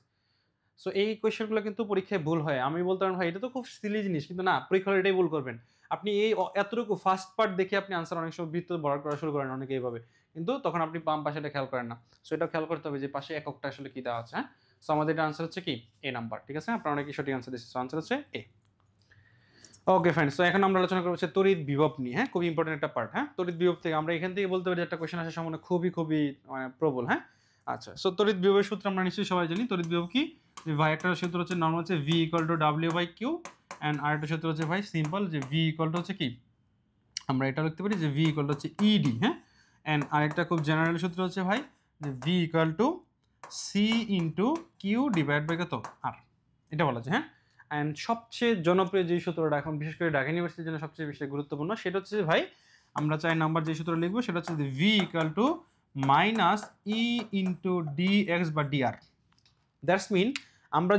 সো এই কোয়েশ্চেনগুলো কিন্তু পরীক্ষায় ভুল হয়। আমি বলতে পারেন ভাই এটা তো খুব সিলি জিনিস, কিন্তু না, পরীক্ষা এটাই ভুল করবেন আপনি। এই এতটুকু ফার্স্ট পার্ট দেখে আপনি আনসার অনেক সময় বৃত্ত বড় করা শুরু করেন অনেকে এইভাবে, কিন্তু তখন আপনি বাম পাশে এটা খেয়াল করেন না। সো এটা খেয়াল করতে হবে যে পাশে এককটা আসলে কি দেওয়া আছে। হ্যাঁ, সো আমাদের এটা আনসার হচ্ছে কি এ নাম্বার। ঠিক আছে, আপনারা অনেকেই সঠিক আনসার দিচ্ছেন, সো আনসার হচ্ছে এ। ওকে ফাইন, সো এখন আমরা আলোচনা করবো হচ্ছে তড়িৎ বিভব নিয়ে। হ্যাঁ, খুবই ইম্পর্টেন্ট একটা পার্ট। হ্যাঁ, তড়িৎ বিভব থেকে আমরা এখান থেকে বলতে পারি একটা কোয়েশ্চেন আসার সম্ভাবনা খুবই খুবই মানে প্রবল। হ্যাঁ, আচ্ছা, সো তড়িৎ বিভবের সূত্র আমরা নিশ্চয়ই সবাই জানি। তড়িৎ বিভব কি, ভাই একটা সূত্র হচ্ছে নর্মাল হচ্ছে V equal to W by Q, and আরেকটা সূত্র হচ্ছে ভাই সিম্পল যে ভি ইকুয়াল টু হচ্ছে কি, আমরা এটা লিখতে পারি যে ভি ইকুয়াল টু হচ্ছে ইডি। হ্যাঁ, অ্যান্ড আরেকটা খুব জেনারেল সূত্র হচ্ছে ভাই যে V equal to C into Q divide by কত আর, এটা বলা যায়। হ্যাঁ, অ্যান্ড সবচেয়ে জনপ্রিয় যে সূত্রটা এখন বিশেষ করে ঢাকা ইউনিভার্সিটির জন্য সবচেয়ে বেশি গুরুত্বপূর্ণ সেটা হচ্ছে যে ভাই আমরা 4 নাম্বার যে সূত্র লিখবো সেটা হচ্ছে V equal to minus E into D x বা ডিআর। দ্যাটস মিন আমরা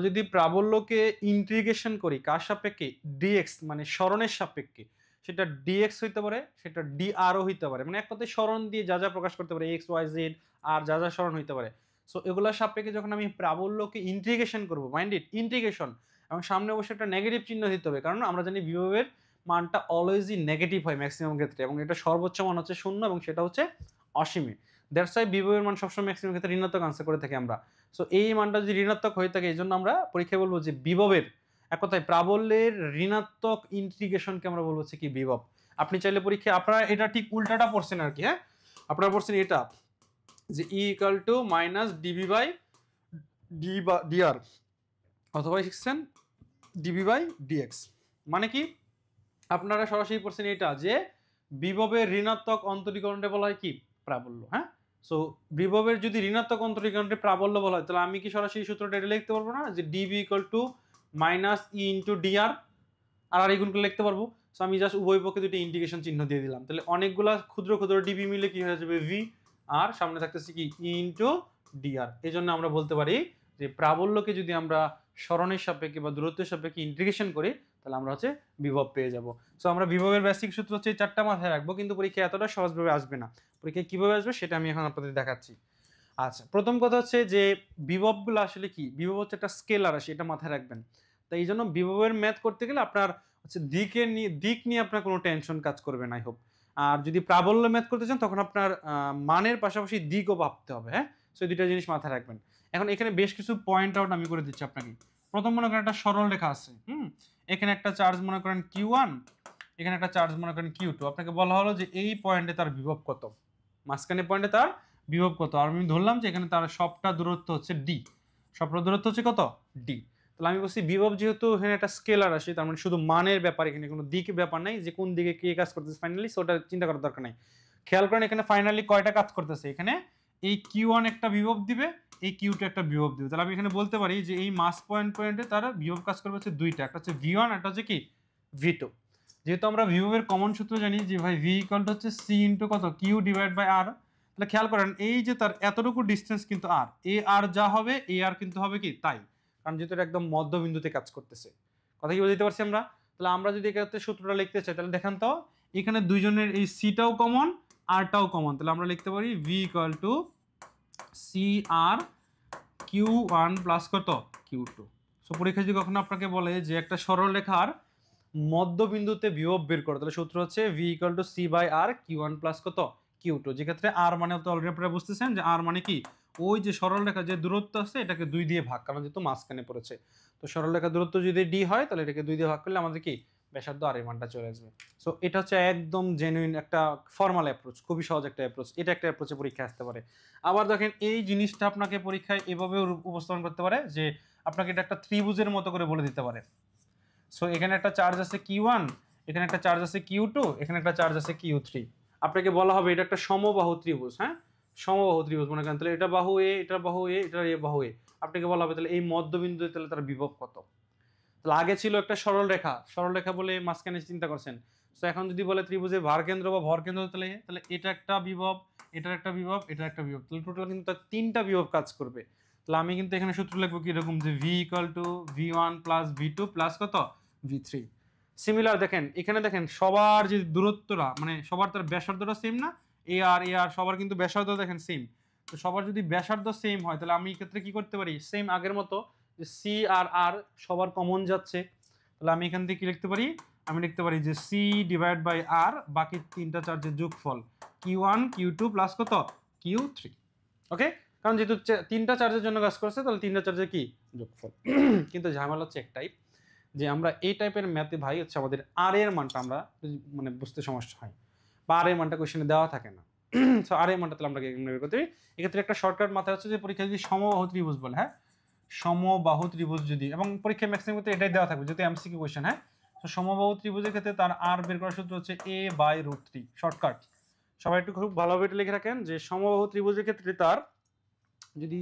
যদি প্রাবল্যকে ইন্টিগ্রেশন করি কার সাপেক্ষে, ডিএক্স মানে সরণের সাপেক্ষে, সেটা ডিএক্স হইতে পারে, সেটা ডিআরও হইতে পারে, মানে এক কথায় সরণ দিয়ে যা যা প্রকাশ করতে পারে এক্স ওয়াই জেড আর যা যা সরণ হইতে পারে। সো এগুলোর সাপেক্ষে যখন আমি প্রাবল্যকে ইন্টিগ্রেশন করবো, মাইন্ড ইট ইন্টিগ্রেশন, এবং সামনে অবশ্যই একটা নেগেটিভ চিহ্ন দিতে হবে, কারণ আমরা জানি বিভবের মানটা অলওয়েজই নেগেটিভ হয় ম্যাক্সিমাম ক্ষেত্রে, এবং এটা সর্বোচ্চ মান হচ্ছে 0 এবং সেটা হচ্ছে অসীমে। দ্যাটস ওয়াই বিভবের মান সবসময় ম্যাক্সিমাম ক্ষেত্রে ঋণাত্মক আনসার করে থাকি আমরা। সো এই মানটা যদি ঋণাত্মক হয়ে থাকে এই জন্য আমরা পরীক্ষায় বলবো যে বিভবের, এক কথায় প্রাবল্যের ঋণাত্মক ইন্টিগ্রেশনকে আমরা বলবো হচ্ছে কি বিভব। আপনি চাইলে পরীক্ষায় আপনারা এটা ঠিক উল্টাটা পড়ছেন আর কি। হ্যাঁ, আপনারা পড়ছেন এটা যে E equal to minus DB by D বা ডিআর, অথবা শিখছেন ডিবি বাই ডিএক্স। মানে কি আপনারা সরাসরি পড়ছেন এটা যে বিভবের ঋণাত্মক অন্তরীকরণটা বলা হয় কি প্রাবল্য। হ্যাঁ, সো বিভবের যদি ঋণাত্মক অন্তরীকরণটা প্রাবল্য বলা হয় তাহলে আমি কি সরাসরি সূত্রটা এটা লিখতে পারবো না যে DB equal to minus E into DR আর আর গুণ করে লিখতে পারবো। সো আমি জাস্ট উভয় পক্ষে দুটো ইন্টিগ্রেশন চিহ্ন দিয়ে দিলাম, তাহলে অনেকগুলা ক্ষুদ্র ক্ষুদ্র ডিবি মিলে কি হয়ে যাবে ভি, আর সামনে থাকতেছে কি ই ইন্টু ডিআর। এই জন্য আমরা বলতে পারি যে প্রাবল্যকে যদি আমরা সরণের সাপেক্ষে বা দূরত্বের সাপেক্ষে ইন্টিগ্রেশন করি তাহলে আমরা হচ্ছে বিভব পেয়ে যাব। সো আমরা বিভবের বেসিক সূত্র হচ্ছে 4টা মাথায় রাখবো, কিন্তু পরীক্ষা এতটা সহজভাবে আসবে না। পরীক্ষায় কিভাবে আসবে সেটা আমি এখন আপনাদের দেখাচ্ছি। আচ্ছা, প্রথম কথা হচ্ছে যে বিভবগুলো আসলে কি, বিভব হচ্ছে একটা স্কেলার রাশি, এটা মাথায় রাখবেন। তাই এই জন্য বিভবের ম্যাথ করতে গেলে আপনার হচ্ছে দিক নিয়ে আপনার কোনো টেনশন কাজ করবে না। আই হোপ আর যদি প্রাবল্য ম্যাথ করতে চান তখন আপনার মানের পাশাপাশি দিকও ভাবতে হবে। হ্যাঁ, সো এই দুইটা জিনিস মাথায় রাখবেন। এখন এখানে বেশ কিছু পয়েন্ট আউট আমি করে দিচ্ছি আপনাকে। প্রথম মনে করেন একটা সরল রেখা আছে, এখানে একটা চার্জ মনে করেন Q1, এখানে একটা চার্জ মনে করেন Q2। আপনাকে বলা হলো যে এই পয়েন্টে তার বিভব কত, মাঝখানে পয়েন্টে তার বিভব কত। আর আমি ধরলাম যে এখানে তার সবটা দূরত্ব হচ্ছে D, সবটা দূরত্ব হচ্ছে কত D। তাহলে আমি বলছি বিভব যেহেতু এখানে একটা স্কেলার আসে, তার মানে শুধু মানের ব্যাপার, এখানে কোনো দিক ব্যাপার নাই যে কোন দিকে কে কাজ করতেছে ফাইনালি, ওটা চিন্তা করার দরকার নাই। খেয়াল করেন এখানে ফাইনালি কয়টা কাজ করতেছে, এখানে এই Q1 একটা বিভব দিবে, এই Q2 একটা বিভব দিবে। তাহলে আমি এখানে বলতে পারি যে এই মাস পয়েন্টে তারা বিভব কাজ করবে হচ্ছে দুইটা, একটা হচ্ছে V1, একটা হচ্ছে কি V2। যেহেতু আমরা বিভবের কমন সূত্র জানি যে ভাই V ইকুয়াল টু হচ্ছে C ইন্টু কত Q ডিভাইড বাই R। তাহলে খেয়াল করেন এই যে তার এতটুকু ডিস্টেন্স কিন্তু R, এ আর যা হবে এ আর কিন্তু হবে কি তাই, কারণ যেহেতু এটা একদম মধ্যবিন্দুতে কাজ করতেছে। কথা কি বুঝতে পারছি আমরা? তাহলে আমরা যদি এক্ষেত্রে সূত্রটা লিখতে চাই তাহলে দেখেন তো এখানে দুইজনের এই সিটাও কমন আরটাও কমন, তাহলে আমরা লিখতে পারি V equal two CR Q1 plus কত Q2। সো পরীক্ষা যদি কখনো আপনাকে বলে যে একটা সরল রেখার মধ্যবিন্দুতে বিভব বের করো, তাহলে সূত্র হচ্ছে V equal to C by R Q1 plus কত Q2। যেক্ষেত্রে R মানে তো অলরেডি আপনারা বুঝতেছেন যে R মানে কি ওই যে সরল রেখা যে দূরত্ব আছে এটাকে 2 দিয়ে ভাগ, কারণ যেহেতু মাঝখানে পড়েছে। তো সরল রেখার দূরত্ব যদি D হয় তাহলে এটাকে 2 দিয়ে ভাগ করলে আমাদের কি ব্যাসার্ধ আর এর মানটা চলে আসবে। সো এটা হচ্ছে একদম জেনুইন একটা ফর্মাল অ্যাপ্রোচ, খুবই সহজ একটা অ্যাপ্রোচ। এটা একটা অ্যাপ্রোচে পরীক্ষা আসতে পারে। আবার দেখেন এই জিনিসটা আপনাকে পরীক্ষায় এভাবেও উপস্থাপন করতে পারে যে আপনাকে এটা একটা ত্রিভুজের মতো করে বলে দিতে পারে। সো এখানে একটা চার্জ আছে Q1, এখানে একটা চার্জ আছে Q2, এখানে একটা চার্জ আছে Q3। আপনাকে বলা হবে এটা একটা সমবাহু ত্রিভুজ। হ্যাঁ, সমবাহু ত্রিভুজ মনে করেন, তাহলে এটা বাহু এ, এটা বাহু এ, এটা এ বাহু এ। আপনাকে বলা হবে তাহলে এই মধ্যবিন্দুতে তাহলে তার বিভব কত। তাহলে আগে ছিল একটা সরল রেখা, সরল রেখা বলে মাঝখানে চিন্তা করছেন। সো এখন যদি বলে ত্রিভুজের ভারকেন্দ্র বা ভরকেন্দ্র, তাহলে তাহলে এটা একটা বিভব, এটার একটা বিভব, এটার একটা বিভব, তাহলে টোটাল কিন্তু তার তিনটা বিভব কাজ করবে। তাহলে আমি কিন্তু এখানে সূত্র লিখবো কি এরকম যে V equal two V1 plus V2 plus কত V3। সিমিলার দেখেন এখানে দেখেন সবার যে দূরত্বটা মানে সবার তার ব্যাসার্ধটা সেম না, এ আর সবার কিন্তু ব্যাসার্ধ দেখেন সেম। তো সবার যদি ব্যাসার্ধ সেম হয় তাহলে আমি এই ক্ষেত্রে কি করতে পারি, সেম আগের মতো যে সি আর আর সবার কমন যাচ্ছে, তাহলে আমি এখান থেকে কি লিখতে পারি, আমি লিখতে পারি যে সি ডিভাইড বাই আর বাকি তিনটা চার্জের যোগফল Q1 Q2 প্লাস কত Q3। ওকে, কারণ যেহেতু তিনটা চার্জের জন্য কাজ করছে তাহলে তিনটা চার্জের কি যোগফল। কিন্তু ঝামেলা হচ্ছে একটাই যে আমরা এই টাইপের ম্যাথে ভাই হচ্ছে আমাদের আর এর মানটা আমরা মানে বুঝতে সমস্যা হয়, বা আর এর মানটা কোশ্চেনে দেওয়া থাকে না। সো আর এর মানটা তাহলে আমরা বের করতে পারি। এক্ষেত্রে একটা শর্টকাট মাথায় হচ্ছে যে পরীক্ষা যদি সমবাহু ত্রিভুজ বলে, হ্যাঁ সমবাহু ত্রিভুজ যদি, এবং পরীক্ষায় ম্যাক্সিমাম ক্ষেত্রে এটাই দেওয়া থাকবে যেহেতু এমসিকিউ কোশ্চেন। হ্যাঁ, তো সমবাহু ত্রিভুজের ক্ষেত্রে তার আর বের করার সূত্র হচ্ছে a/√3। শর্টকাট সবাই একটু খুব ভালোভাবে এটা লিখে রাখেন যে সমবাহু ত্রিভুজের ক্ষেত্রে তার যদি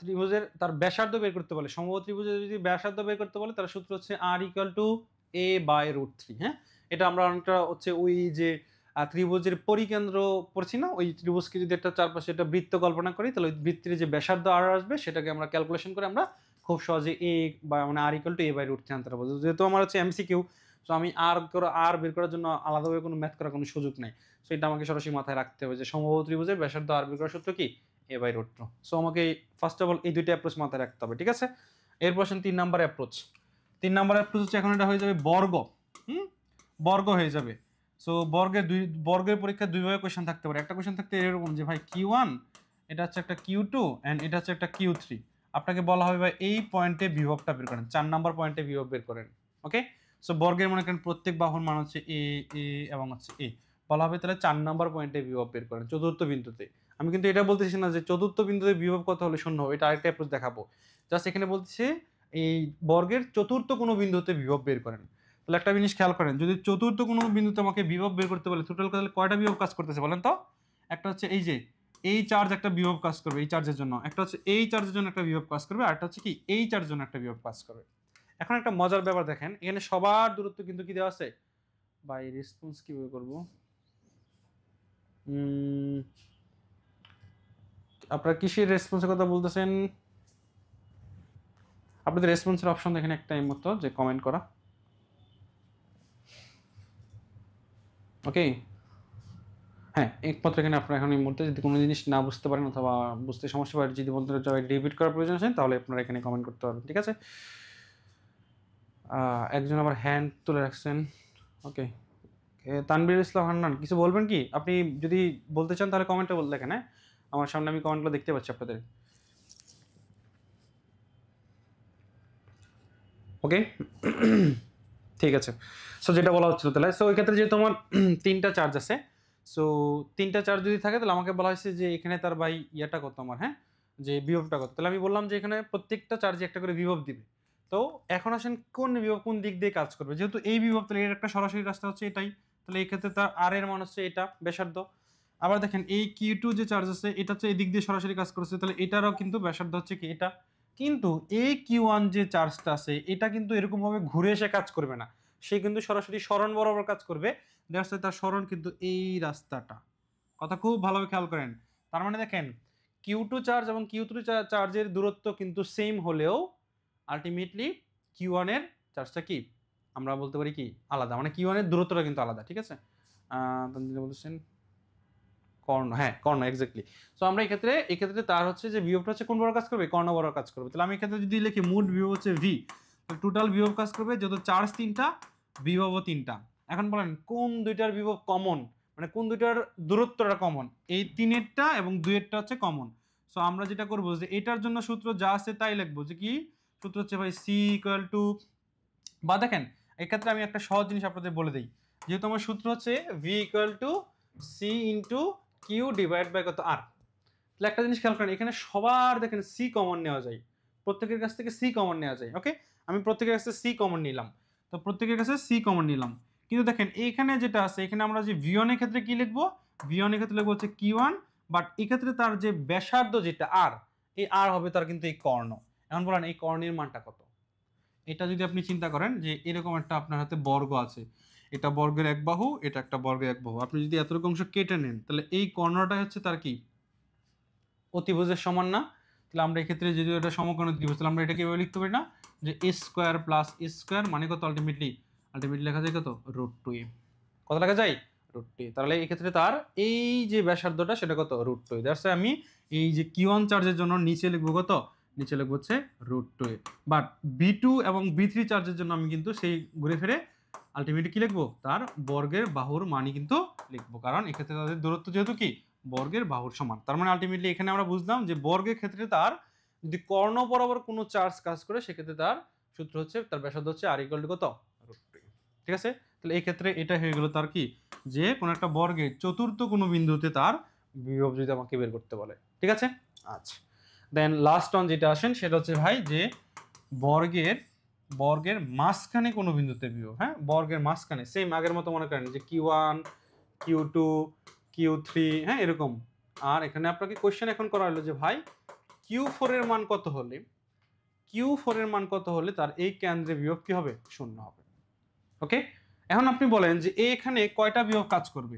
ত্রিভুজের তার ব্যাসার্ধ বের করতে বলে, সমবাহু ত্রিভুজের যদি ব্যাসার্ধ বের করতে বলে তার সূত্র হচ্ছে r ইকুয়াল টু a/√3। হ্যাঁ, এটা আমরা অনেকটা হচ্ছে ওই যে ত্রিভুজের পরিকেন্দ্র পড়ছি না, ওই ত্রিভুজকে যদি একটা চারপাশে একটা বৃত্ত কল্পনা করি তাহলে ওই বৃত্তের যে ব্যাসার্ধ আর আসবে সেটাকে আমরা ক্যালকুলেশন করে আমরা খুব সহজে এ বা মানে r ইকুয়াল টু a/√3 আনতে পারবো। যেহেতু আমার হচ্ছে এমসিকিউ, তো আমি আর বের করার জন্য আলাদাভাবে কোনো ম্যাথ করার কোনো সুযোগ নাই। সো এটা আমাকে সরাসরি মাথায় রাখতে হবে যে সমবাহু ত্রিভুজের ব্যাসার্ধ আর বের করার সূত্র কি a/√2। সো আমাকে ফার্স্ট অফ অল এই দুইটা অ্যাপ্রোচ মাথায় রাখতে হবে, ঠিক আছে। এরপর 3 নাম্বার অ্যাপ্রোচ। 3 নাম্বার অ্যাপ্রোচ হচ্ছে এখন এটা হয়ে যাবে বর্গ। বর্গ হয়ে যাবে। সো বর্গের পরীক্ষায় দুইভাবে কোশ্চেন থাকতে পারে। একটা কোশ্চেন থাকতে এরকম যে ভাই Q1 এটা হচ্ছে একটা Q2 এন্ড এটা হচ্ছে একটা Q3। আপনাকে বলা হবে ভাই এই পয়েন্টে বিভবটা বের করেন, 4 নাম্বার পয়েন্টে বিভব বের করেন। ওকে, সো বর্গের মনে করেন প্রত্যেক বাহুর মান হচ্ছে এ এ এবং হচ্ছে এ। বলা হবে তাহলে 4 নাম্বার পয়েন্টে বিভব বের করেন চতুর্থ বিন্দুতে। আমি কিন্তু এটা বলতেছি না যে চতুর্থ বিন্দুতে বিভব কত হলে শূন্য হবে, এটা আরেকটা অ্যাপ্রোচ দেখাবো। জাস্ট এখানে বলতেছে এই বর্গের চতুর্থ কোনো বিন্দুতে বিভব বের করেন। তাহলে একটা জিনিস খেয়াল করেন, যদি চতুর্থ কোনো বিন্দুতে আমাকে বিভব বের করতে বলে টোটাল তাহলে কয়টা বিভব কাজ করতেছে বলেন তো? একটা হচ্ছে এই যে এই চার্জ একটা বিভব কাজ করবে এই চার্জের জন্য, একটা হচ্ছে এই চার্জের জন্য একটা বিভব কাজ করবে, আর একটা হচ্ছে কি এই চার্জের জন্য একটা বিভব কাজ করবে। এখন একটা মজার ব্যাপার দেখেন, এখানে সবার দূরত্ব কিন্তু কি দেওয়া আছে, বাই রেসপন্স কিভাবে করব, আপনারা কিসের রেসপন্সের কথা বলতেছেন? আপনাদের রেসপন্সের অপশন দেখেন একটা এই মতো যে কমেন্ট করা। ওকে, হ্যাঁ একমাত্র এখানে আপনারা এখন এই মুহূর্তে যদি কোনো জিনিস না বুঝতে পারেন অথবা বুঝতে সমস্যা হয়, যদি বলতে রিপিট করার প্রয়োজন আছে তাহলে আপনারা এখানে কমেন্ট করতে পারবেন, ঠিক আছে। একজন আবার হ্যান্ড তুলে রাখছেন। ওকে, তানভীর ইসলাম হান্নান কিছু বলবেন কি? আপনি যদি বলতে চান তাহলে কমেন্টে লেখেন। হ্যাঁ, আমার সামনে আমি কমেন্টগুলো দেখতে পাচ্ছি আপনাদের। ওকে, ঠিক আছে। সো যেটা বলা হচ্ছিল তাহলে, সো এই ক্ষেত্রে যে তোমার তিনটা চার্জ আছে, সো তিনটা চার্জ যদি থাকে তাহলে আমাকে বলা হয়েছে যে এখানে তার ভাই ইয়াটা কত আমার, হ্যাঁ, যে বিভবটা কত। তাহলে আমি বললাম যে এখানে প্রত্যেকটা চার্জে একটা করে বিভব দিবে। তো এখন আসেন কোন বিভব কোন দিক দিয়ে কাজ করবে, যেহেতু এই বিভব তাহলে এর একটা সরাসরি রাস্তা হচ্ছে এটাই, তাহলে এই ক্ষেত্রে তার আর এর মান হচ্ছে এটা ব্যাসার্ধ। আবার দেখেন এই Q2 যে চার্জ আছে এটা হচ্ছে এই দিক দিয়ে সরাসরি কাজ করছে, তাহলে এটারও কিন্তু ব্যাসার্ধ হচ্ছে কি এটা। কিন্তু এই Q1 যে চার্জটা আছে এটা কিন্তু এরকম ভাবে ঘুরে এসে কাজ করবে না, সে কিন্তু সরাসরি সরণ বরাবর কাজ করবে। দ্যাটস তার সরণ কিন্তু এই রাস্তাটা। কথা খুব ভালোভাবে খেয়াল করেন। তার মানে দেখেন Q2 চার্জ এবং Q3 চার্জের দূরত্ব কিন্তু সেম হলেও আলটিমেটলি Q1 এর চার্জটা কি আমরা বলতে পারি কি আলাদা, মানে Q1 এর দূরত্বটা কিন্তু আলাদা, ঠিক আছে। বলতেছেন কর্ণ, হ্যাঁ কর্ণ, এক্স্যাক্টলি। সো আমরা এই ক্ষেত্রে তার হচ্ছে যে বিভবটা হচ্ছে কোন বড় কাজ করবে, কর্ণ বড় কাজ করবে। তাহলে আমি এক্ষেত্রে যদি লিখি মোট বিভব হচ্ছে ভি, টোটাল বিভব কাজ করবে যেহেতু চার্জ তিনটা বিভবও তিনটা। এখন বলেন কোন দুইটার বিভব কমন, মানে কোন দুইটার দূরত্বটা কমন, এই তিনেরটা এবং দুইয়েরটা হচ্ছে কমন। সো আমরা যেটা করবো যে এটার জন্য সূত্র যা আছে তাই লিখবো, যে কি সূত্র হচ্ছে ভাই সি ইকুয়াল টু, বা দেখেন এক্ষেত্রে আমি একটা সহজ জিনিস আপনাদের বলে দিই, যেহেতু আমার সূত্র হচ্ছে V equal to C into Q divide by কত আর। তাহলে একটা জিনিস খেয়াল করেন, এখানে সবার দেখেন সি কমন নেওয়া যায়, প্রত্যেকের কাছ থেকে সি কমন নেওয়া যায়। ওকে, আমি প্রত্যেকের কাছে সি কমন নিলাম, তো প্রত্যেকের কাছে সি কমন নিলাম। কিন্তু দেখেন এইখানে যেটা আছে, এখানে আমরা যে ভি1 এর ক্ষেত্রে কি লিখবো, ভি1 এর ক্ষেত্রে লিখবো হচ্ছে Q1, বাট এই ক্ষেত্রে তার যে ব্যাসার্ধ যেটা আর, এই আর হবে তার কিন্তু এই কর্ণ। এখন বলেন এই কর্ণের মানটা কত। এটা যদি আপনি চিন্তা করেন যে এরকম একটা আপনার হাতে বর্গ আছে, এটা বর্গের এক বাহু, এটা একটা বর্গের এক বাহু, আপনি যদি এতটুকু অংশ কেটে নেন তাহলে এই কর্ণটাই হচ্ছে তার কি অতিভুজের সমান না। তাহলে আমরা এক্ষেত্রে যদি এটা সমকোণ ত্রিভুজ, তাহলে আমরা এটাকে এভাবে লিখতে পারি না যে এ স্কোয়ার প্লাস এ স্কোয়ার মানে কত, আলটিমেটলি লেখা যায় কত √2a, কত লেখা যায় √2a। তাহলে এই ক্ষেত্রে তার এই যে ব্যাসার্ধটা সেটা কত √2a। দ্যাটস আমি এই যে Q1 চার্জের জন্য নিচে লিখবো কত, নিচে লিখবো হচ্ছে √2a, বাট B2 এবং B3 চার্জের জন্য আমি কিন্তু সেই ঘুরে ফিরে আলটিমেটলি কি লিখবো, তার বর্গের বাহুর মানই কিন্তু লিখবো, কারণ এক্ষেত্রে তাদের দূরত্ব যেহেতু কি বর্গের বাহুর সমান। তার মানে আলটিমেটলি এখানে আমরা বুঝলাম যে বর্গের ক্ষেত্রে তার যদি কর্ণ বরাবর কোনো চার্জ কাজ করে সেক্ষেত্রে তার সূত্র হচ্ছে তার ব্যাসার্ধ হচ্ছে আর ইকুয়াল টু কত √2। ঠিক আছে, তাহলে এই ক্ষেত্রে এটা হয়ে গেল তার কি, যে কোনো একটা বর্গের চতুর্থ কোনো বিন্দুতে তার বিভব যদি আমাকে বের করতে বলে। ঠিক আছে, আচ্ছা দেন লাস্ট অন যেটা আসেন সেটা হচ্ছে ভাই যে বর্গের মাঝখানে কোনো বিন্দুতে বিভব, হ্যাঁ বর্গের মাঝখানে সেম আগের মতো মনে করেন যে Q1 Q2 Q3, হ্যাঁ এরকম। আর এখানে আপনাকে কোশ্চেন এখন করা হলো যে ভাই Q4 এর মান কত হলে, Q4 এর মান কত হলে তার এই কেন্দ্রে বিভব কি হবে, শূন্য হবে। ওকে, এখন আপনি বলেন যে এখানে কয়টা বিভব কাজ করবে,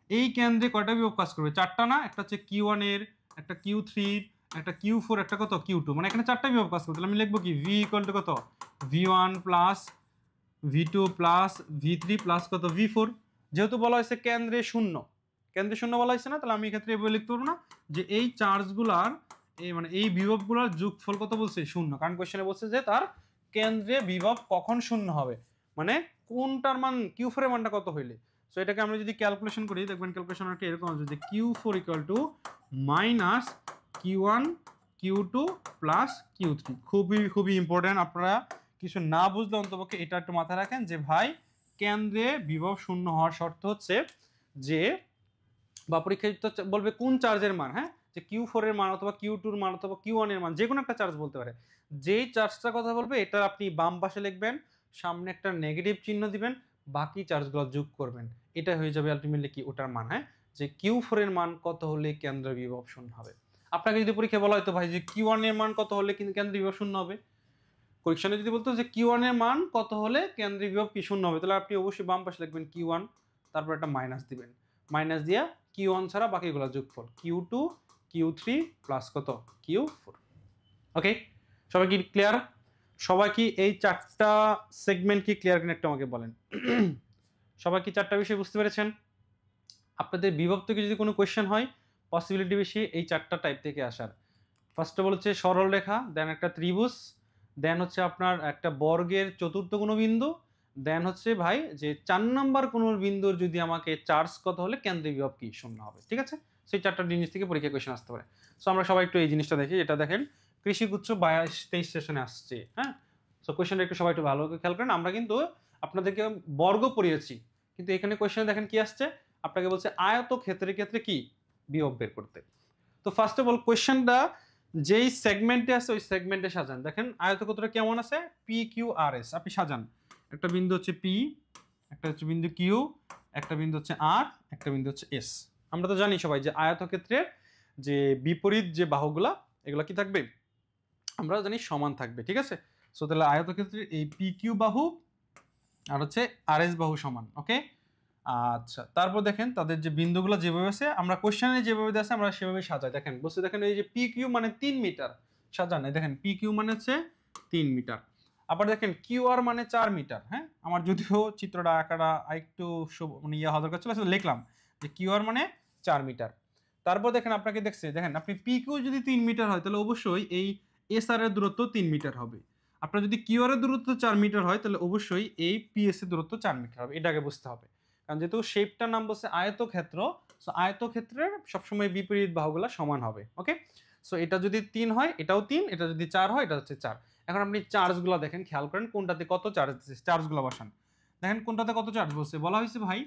এই কেন্দ্রে কয়টা বিভব কাজ করবে, চারটা না, একটা হচ্ছে Q1 এর, একটা Q3 একটা Q4 একটা কত Q2, মানে এখানে চারটা বিভব কাজ করবে। তাহলে আমি লিখবো কি V ইকুয়াল টু কত V1 plus V2 plus V3 plus কত V4। যেহেতু বলা হয়েছে কেন্দ্রে শূন্য, কেন্দ্রে শূন্য বলা হয়েছে না, তাহলে আমি এক্ষেত্রে এভাবে লিখতে পারবো না যে এই চার্জগুলার এই মানে এই বিভবগুলোর যোগফল কত বলছে শূন্য, কারণ কোশ্চেনে বলছে যে তার কেন্দ্রে বিভব কখন শূন্য হবে, মানে কোনটার মান Q4 এর মানটা কত হইলে। সো এটাকে আমরা যদি ক্যালকুলেশন করি দেখবেন ক্যালকুলেশন একটা এরকম হবে যে Q4 equal to minus Q1 Q2 plus Q3। খুবই খুবই ইম্পর্টেন্ট, আপনারা কিছু না বুঝলে অন্তপক্ষে এটা একটু মাথায় রাখেন যে ভাই কেন্দ্রে বিভব শূন্য হওয়ার শর্ত হচ্ছে যে, বা পরীক্ষা বলবে কোন চার্জের মান, হ্যাঁ যে Q4 এর মান অথবা Q2 এর মান অথবা Q1 এর মান, যে কোনো একটা চার্জ বলতে পারে, যেই চার্জটার কথা বলবে এটা আপনি বাম পাশে লিখবেন, সামনে একটা নেগেটিভ চিহ্ন দিবেন, বাকি চার্জগুলো যোগ করবেন, এটা হয়ে যাবে আলটিমেটলি কি ওটার মান, হ্যাঁ যে Q4 এর মান কত হলে কেন্দ্র বিভব শূন্য হবে। আপনাকে যদি পরীক্ষা বলা হতো ভাই যে Q1 এর মান কত হলে কিন্তু কেন্দ্র বিভব শূন্য হবে, কোয়েশ্চনে যদি বলতো যে Q1 এর মান কত হলে কেন্দ্রীয় বিভব কি শূন্য হবে, তাহলে আপনি অবশ্যই বাম পাশে লিখবেন Q1, তারপর একটা মাইনাস দিবেন, মাইনাস দিয়া Q1 ছাড়া বাকিগুলো যোগফল Q2 Q3 প্লাস কত Q4। ওকে, সবাই কি ক্লিয়ার, সবাই কি এই চারটা সেগমেন্ট কি ক্লিয়ার কিনা একটু আমাকে বলেন। সবাই কি চারটা বিষয় বুঝতে পেরেছেন? আপনাদের বিভব থেকে যদি কোনো কোয়েশ্চেন হয় পসিবিলিটি বেশি এই চারটা টাইপ থেকে আসার। ফার্স্ট অফ অল হচ্ছে সরল রেখা, দেন একটা ত্রিভুজ, দেন হচ্ছে আপনার একটা বর্গের চতুর্থ কোনো বিন্দু, দেন হচ্ছে ভাই যে 4 নাম্বার কোন বিন্দুর যদি আমাকে চার্জ কত হলে কেন্দ্রীয় বিভব কি শূন্য হবে, ঠিক আছে। সেই চারটা জিনিস থেকে পরীক্ষা কোশ্চেন আসতে পারে। সো আমরা সবাই একটু এই জিনিসটা দেখি। এটা দেখেন কৃষিগুচ্ছ 22-23 সেশনে আসছে, হ্যাঁ। সো কোশ্চেনটা একটু সবাই একটু ভালো করে খেয়াল করেন। আমরা কিন্তু আপনাদেরকে বর্গ পড়িয়েছি, কিন্তু এখানে কোশ্চেনে দেখেন কি আসছে, আপনাকে বলছে আয়তক্ষেত্রের ক্ষেত্রে কি বিভব বের করতে। তো ফার্স্ট অফ অল কোশ্চেনটা যেই সেগমেন্টে আছে ওই সেগমেন্টে সাজান। দেখেন আয়তক্ষেত্রটা কেমন আছে, পি কিউ আর এস, আপনি সাজান। একটা বিন্দু হচ্ছে পি, একটা হচ্ছে বিন্দু কিউ, একটা বিন্দু হচ্ছে আর, একটা বিন্দু হচ্ছে এস। আমরা তো জানি সবাই যে আয়তক্ষেত্রের যে বিপরীত যে বাহুগুলা এগুলা কি থাকবে, আমরা জানি সমান থাকবে, ঠিক আছে। সো তাহলে আয়তক্ষেত্রের এই পি কিউ বাহু আর হচ্ছে আর এস বাহু সমান, ওকে। আচ্ছা, তারপর দেখেন তাদের যে বিন্দুগুলো যেভাবে আছে আমরা কোশ্চেনে যেভাবে আছে আমরা সেভাবে সাজাই। দেখেন বলছে, দেখেন এই যে পি কিউ মানে 3 মিটার সাজান, এই দেখেন পি কিউ মানে হচ্ছে 3 মিটার। আবার দেখেন কিউ আর মানে 4 মিটার, হ্যাঁ। আমার যদিও চিত্রটা আঁকাটা একটু মানে ইয়ে হওয়ার দরকার ছিল, আসলে লিখলাম যে কিউ আর মানে 4 মিটার। তারপর দেখেন আপনাকে দেখছে, দেখেন আপনি পি কিউ যদি 3 মিটার হয় তাহলে অবশ্যই এই এস আর এর দূরত্ব 3 মিটার হবে। আপনার যদি কিউ আর এর দূরত্ব 4 মিটার হয় তাহলে অবশ্যই এই পি এস এর দূরত্ব 4 মিটার হবে, এটা আগে বুঝতে হবে। কারণ যেহেতু শেপটার নাম বলছে আয়তক্ষেত্র, সো আয়তক্ষেত্রের সবসময় বিপরীত বাহুগুলো সমান হবে, ওকে। সো এটা যদি 3 হয় এটাও 3, এটা যদি 4 হয় এটা হচ্ছে 4। এখন আপনি চার্জগুলো দেখেন, খেয়াল করেন কোনটাতে কত চার্জ দিচ্ছে, চার্জগুলো বসান। দেখেন কোনটাতে কত চার্জ বলছে, বলা হয়েছে ভাই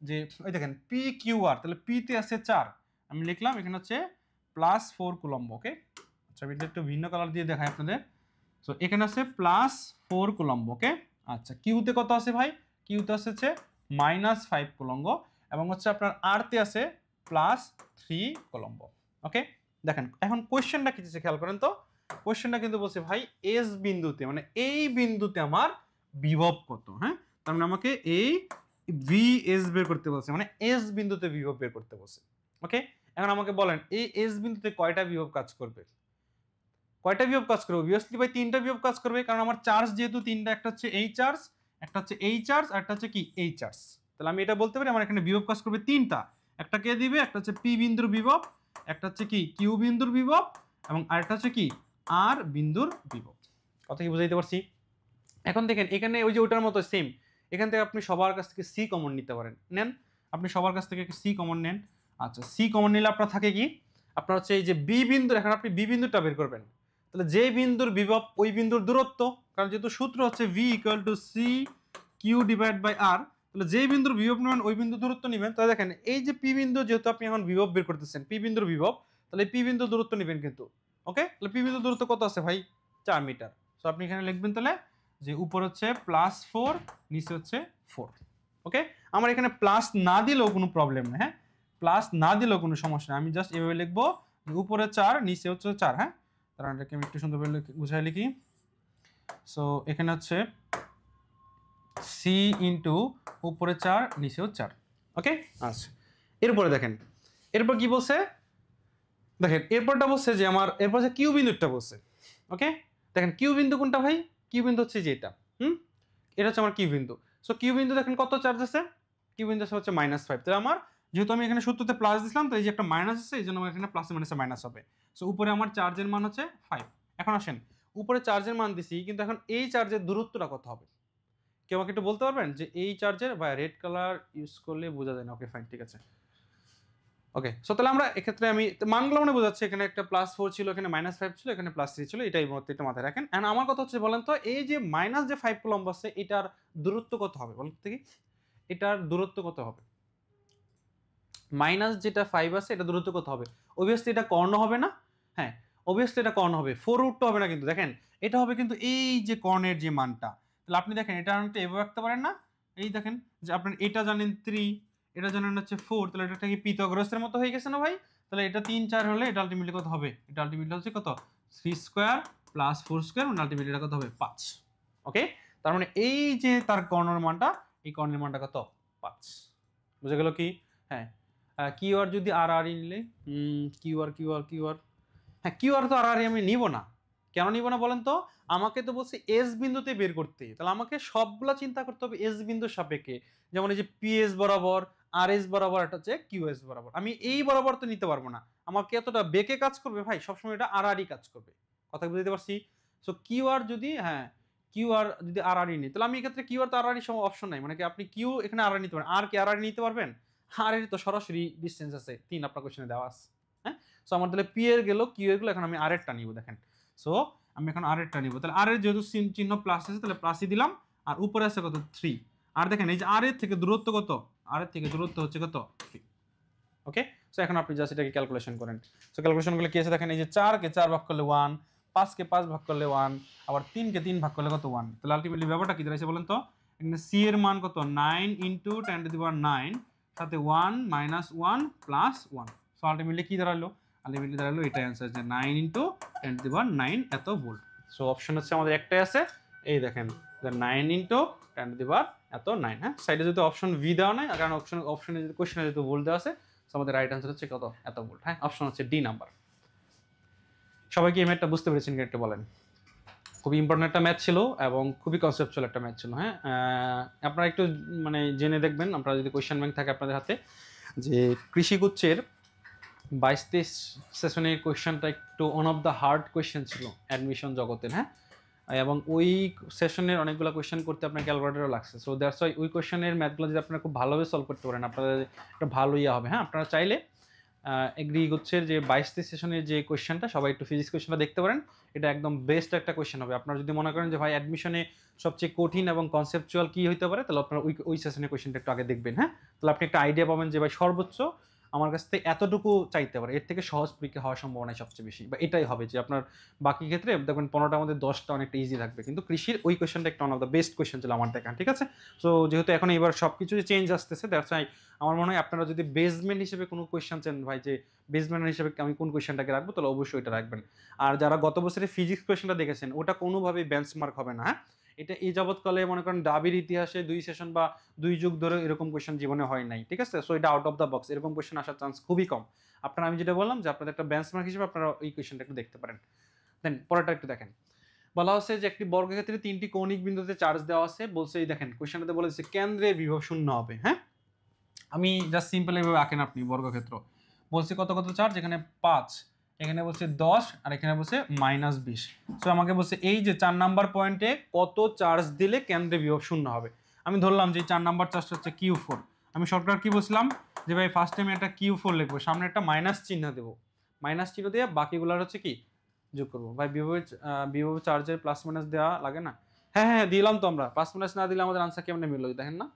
যে ওই দেখেন পি কিউ আর, তাহলে পি তে আছে 4, আমি লিখলাম এখানে হচ্ছে +4 কুলম্ব, ওকে। আচ্ছা আমি একটু ভিন্ন কালার দিয়ে দেখাই আপনাদের। সো এখানে আছে +4 কুলম্ব, ওকে। আচ্ছা কিউতে কত আছে ভাই, কিউতে আছে হচ্ছে -5 কুলম্ব, এবং হচ্ছে আপনার আর তে আছে +3 কুলম্ব, ওকে। দেখেন এখন কোশ্চেনটা কি দিচ্ছে খেয়াল করেন তো। কোশ্চেনটা কিন্তু বলছে ভাই এস বিন্দুতে, মানে এই বিন্দুতে আমার বিভব কত, হ্যাঁ। তার মানে আমাকে এই ভি এস বের করতে বলছে, মানে এস বিন্দুতে বিভব বের করতে বলছে, ওকে। এখন আমাকে বলেন এই এস বিন্দুতে কয়টা বিভব কাজ করবে, কয়টা বিভব কাজ করবে? অবভিয়াসলি ভাই 3টা বিভব কাজ করবে, কারণ আমার চার্জ যেহেতু 3টা, একটা হচ্ছে এই চার্জ, একটা হচ্ছে এই চার্জ, আর একটা হচ্ছে কি এই চার্জ। তাহলে আমি এটা বলতে পারি আমার এখানে বিভব কাজ করবে 3টা। একটা কে দিবে, একটা হচ্ছে পি বিন্দুর বিভব, একটা হচ্ছে কি কিউ বিন্দুর বিভব, এবং আরেকটা হচ্ছে কি আর বিন্দুর বিভব। কথা কি বুঝাইতে পারছি? এখন দেখেন এখানে ওই যে ওটার মতো সেম, এখান থেকে আপনি সবার কাছ থেকে সি কমন নিতে পারেন, নেন। আপনি সবার কাছ থেকে সি কমন নেন। আচ্ছা সি কমন নিলে আপনার থাকে কি, আপনার হচ্ছে এই যে বি বিন্দু, এখন আপনি বি বিন্দুটা বের করবেন। তাহলে যে বিন্দুর বিভব ওই বিন্দুর দূরত্ব, কারণ যেহেতু সূত্র হচ্ছে V equal to C Q divide by R, তাহলে যে বিন্দুর বিভব নেবেন ওই বিন্দুর দূরত্ব নেবেন। তাহলে দেখেন এই যে পি বিন্দু, যেহেতু আপনি এখন বিভব বের করতেছেন পি বিন্দুর বিভব, তাহলে পি বিন্দুর দূরত্ব নেবেন কিন্তু, ওকে। তাহলে পি বিন্দুর দূরত্ব কত আছে ভাই, 4 মিটার। সো আপনি এখানে লিখবেন তাহলে যে উপর হচ্ছে +4, নিচে হচ্ছে 4, ওকে। আমার এখানে প্লাস না দিলেও কোনো প্রবলেম নেই, হ্যাঁ, প্লাস না দিলেও কোনো সমস্যা নেই। আমি জাস্ট এভাবে লিখবো উপরে 4 নিচে হচ্ছে 4, হ্যাঁ। তাহলে এটাকে আমি একটু সুন্দর করে বুঝাই লিখি। সো এখানে হচ্ছে সি ইন্টু উপরে 4 নিচেও 4, ওকে। আচ্ছা এরপরে দেখেন, এরপর কি বলছে, দেখেন এরপরটা বলছে যে আমার এরপর যে কিউ বিন্দুটা বলছে, ওকে। দেখেন কিউ বিন্দু কোনটা ভাই, কিউ বিন্দু হচ্ছে যে এটা, এটা হচ্ছে আমার কিউ বিন্দু। সো কিউ বিন্দু দেখেন কত চার্জ আছে, কিউ বিন্দু হচ্ছে -5। তাহলে আমার যেহেতু আমি এখানে সূত্রতে প্লাস দিছিলাম, তো এই যে একটা মাইনাস আছে, এই জন্য আমার এখানে প্লাসে মাইনাসে মাইনাস হবে। সো উপরে আমার চার্জের মান হচ্ছে 5। এখন আসেন উপরে চার্জের মান দিছি, কিন্তু এখন এই চার্জের দূরত্বটা কত হবে, কেউ আমাকে একটু বলতে পারবেন যে এই চার্জের, বা রেড কালার ইউজ করলে বোঝা যায় না, ওকে ফাইন ঠিক আছে, ওকে। সো তাহলে আমরা এক্ষেত্রে আমি মানগুলো মানে বোঝাচ্ছি, এখানে একটা +4 ছিল, এখানে -5 ছিল, এখানে +3 ছিল, এটাই মধ্যে এটা মাথায় রাখেন। এন্ড আমার কথা হচ্ছে বলেন তো এই যে মাইনাস যে 5 কুলম্ব আছে এটার দূরত্ব কত হবে বলেন তো দেখি, এটার দূরত্ব কত হবে, মাইনাস যেটা 5 আছে এটা দূরত্ব কত হবে? অবভিয়াসলি এটা কর্ণ হবে না, হ্যাঁ অবভিয়াসলি এটা কর্ণ হবে, 4 রুট হবে না, কিন্তু দেখেন এটা হবে কিন্তু এই যে কর্ণের যে মানটা। তাহলে আপনি দেখেন এটা আনতে এভাবে রাখতে পারেন না, এই দেখেন যে আপনি এটা জানেন 3, এটা জানেন হচ্ছে 4, তাহলে এটা কি পিথাগোরাসের মতো হয়ে গেছে না ভাই? তাহলে এটা 3 4 হলে এটা আলটিমেটলি কত হবে, এটা আলটিমেটলি হচ্ছে কত 3 স্কয়ার প্লাস 4 স্কয়ার, মানে আলটিমেটলি এটা কত হবে 5, ওকে। তার মানে এই যে তার কর্ণের মানটা, এই কর্ণের মানটা কত 5, বুঝা গেল কি? হ্যাঁ কিউআর যদি আর আর নিলে কিউআর, হ্যাঁ কিউআর তো আর আর আমি নিব না, কেন নিব না বলেন তো, আমাকে তো বলছে এস বিন্দুতে বের করতে, তাহলে আমাকে সবগুলা চিন্তা করতে হবে এস বিন্দুর সাপেক্ষে। যেমন এই যে পিএস বরাবর, আর এস বরাবর, একটা হচ্ছে কিউএস বরাবর, আমি এই বরাবর তো নিতে পারবো না, আমাকে এতটা বেঁকে কাজ করবে ভাই, সবসময় এটা আর আরই কাজ করবে, কথা বুঝতে পারছি। সো কিউআর যদি, হ্যাঁ কিউ আর যদি আর আর নিই, তাহলে আমি এক্ষেত্রে কিউ আর তো আর আর অপশন নাই, মানে কি আপনি কিউ এখানে আর আর নিতে পারেন, আর কি আর আর নিতে পারবেন? আর এর তো সরাসরি ডিসটেন্স আছে 3 আপনার কোশ্চেনে দেওয়া আছে। হ্যাঁ, সো আমার তাহলে পি এর গেল, কিউ এর গেল, এখন আমি আর এরটা নিব। দেখেন, সো আমি এখন আর এরটা নিব, তাহলে আর এর যেহেতু চিহ্ন প্লাস আছে তাহলে প্লাসই দিলাম, আর উপরে আছে কত 3। আর দেখেন এই যে আর এর থেকে দূরত্ব কত, আর এর থেকে দূরত্ব হচ্ছে কত 3। ওকে, সো এখন আপনি জাস্ট এটাকে ক্যালকুলেশন করেন। সো ক্যালকুলেশন করলে কি আছে দেখেন, এই যে 4 কে 4 ভাগ করলে 1, 5 কে 5 ভাগ করলে 1, আবার 3 কে 3 ভাগ করলে কত 1। তাহলে আলটিমেটলি ব্যাপারটা কি দাঁড়াইছে বলেন তো, এখানে সি এর মান কত 9 ইনটু 10 টু দি পাওয়ার 9 সাথে 1 মাইনাস 1 প্লাস 1। সো আলটিমেটলি কি দাঁড়ালো, আলটিমেটলি দাঁড়ালো এটাই অ্যান্সার, যে 9 ইনটু 10 টু দি পাওয়ার 9 এত ভোল্ট। সো অপশন হচ্ছে আমাদের একটাই আছে, এই দেখেন 9 ইনটু 10 টু দি পাওয়ার এত 9। হ্যাঁ, সাইডে যদি অপশন ভি দেওয়া নাই, কারণ অপশনে যদি কোশ্চেনে যদি ভুল দেওয়া আছে, আমাদের রাইট আনসার হচ্ছে কত এত ভোল্ট। হ্যাঁ, অপশন হচ্ছে ডি নাম্বার। সবাই কি এই ম্যাথটা বুঝতে পেরেছেন কি একটু বলেন? খুবই ইম্পর্টেন্ট একটা ম্যাথ ছিল এবং খুবই কনসেপচুয়াল একটা ম্যাথ ছিল। হ্যাঁ, আপনারা একটু মানে জেনে দেখবেন, আপনারা যদি কোয়েশ্চেন ব্যাংক থাকে আপনাদের হাতে, যে কৃষিগুচ্ছের 22-23 সেশনের কোয়েশ্চেনটা একটু one of the hard question ছিল অ্যাডমিশন জগতের। হ্যাঁ, এবং ওই সেশনের অনেকগুলো কোয়েশ্চেন করতে আপনার ক্যালকুলেটরও লাগছে। সো দ্যাটস ওয়াই ওই কোয়েশ্চেনের ম্যাথগুলো যদি আপনারা খুব ভালোভাবে সলভ করতে পারেন, আপনাদের একটা ভালো ইয়ে হবে। হ্যাঁ, আপনারা চাইলে এগ্রিগুচ্ছের যে 22 সেশনের যে কোয়েশ্চেনটা, সবাই একটু ফিজিক্স কোয়েশ্চেনটা দেখতে পারেন, এটা একদম বেস্ট একটা কোয়েশ্চেন হবে। আপনারা যদি মনে করেন যে ভাই অ্যাডমিশনে সবচেয়ে কঠিন এবং কনসেপচুয়াল কী হতে পারে, তাহলে আপনারা ওই সেশনের কোয়েশ্চেনটা একটু আগে দেখবেন। হ্যাঁ, তাহলে আপনি একটা আইডিয়া পাবেন যে ভাই সর্বোচ্চ আমার কাছ থেকে এতটুকু চাইতে পারে, এর থেকে সহজ পরীক্ষা হওয়ার সম্ভাবনা সবচেয়ে বেশি, বা এটাই হবে যে আপনার বাকি ক্ষেত্রে দেখবেন 15টার মধ্যে 10টা অনেকটা ইজি থাকবে, কিন্তু কৃষির ওই কোয়েশ্চেনটা একটা one of the best question ছিল আমার দেখা। ঠিক আছে, সো যেহেতু এখন এবার সব কিছু চেঞ্জ আসতেছে, দ্যাটস ওয়াই আমার মনে হয় আপনারা যদি বেসমেন্ট হিসেবে কোনো কোয়েশ্চেন চান ভাই, যে বেসমেন্ট হিসেবে আমি কোন কোয়েশ্চেনটাকে রাখবো, তাহলে অবশ্যই এটা রাখবেন। আর যারা গত বছরের ফিজিক্স কোয়েশ্চেনটা দেখেছেন, ওটা কোনোভাবেই বেঞ্চমার্ক হবে না। হ্যাঁ, এটা এই যাবৎকালে মনে করেন ডাবির ইতিহাসে 2 সেশন বা 2 যুগ ধরে এরকম কোয়েশ্চেন জীবনে হয় নাই। ঠিক আছে, সো এটা আউট অফ দ্য বক্স, এরকম কোয়েশ্চেন আসার চান্স খুবই কম। আপনারা, আমি যেটা বললাম যে আপনাদের একটা বেঞ্চমার্ক হিসেবে আপনারা এই কোয়েশ্চেনটা একটু দেখতে পারেন। দেন পরেরটা একটু দেখেন, বলা হচ্ছে যে একটি বর্গক্ষেত্রে 3টি কৌণিক বিন্দুতে চার্জ দেওয়া আছে, বলছে এই দেখেন কোয়েশ্চেনটাতে বলেছে কেন্দ্রের বিভব শূন্য হবে। হ্যাঁ, আমি জাস্ট সিম্পল এভাবে আঁকেন আপনি বর্গক্ষেত্র, বলছে কত কত চার্জ, এখানে 5, এখানে বলছে 10, আর এখানে বলছে -20। সো আমাকে বলছে এই যে 4 নাম্বার পয়েন্টে কত চার্জ দিলে কেন্দ্রে বিভব শূন্য হবে। আমি ধরলাম যে 4 নাম্বার চার্জটা হচ্ছে Q4। আমি শর্টকাট কি বলছিলাম, যে ভাই ফার্স্ট টাইম একটা Q4 লিখবো, সামনে একটা মাইনাস চিহ্ন দেবো, মাইনাস চিহ্ন দিয়ে বাকিগুলোর হচ্ছে কি যোগ করবো। ভাই বিভব চার্জের প্লাস মাইনাস দেওয়া লাগে না? হ্যাঁ হ্যাঁ দিলাম তো, আমরা প্লাস মাইনাস না দিলে আমাদের আনসার কেমনে মিললো দেখেন না,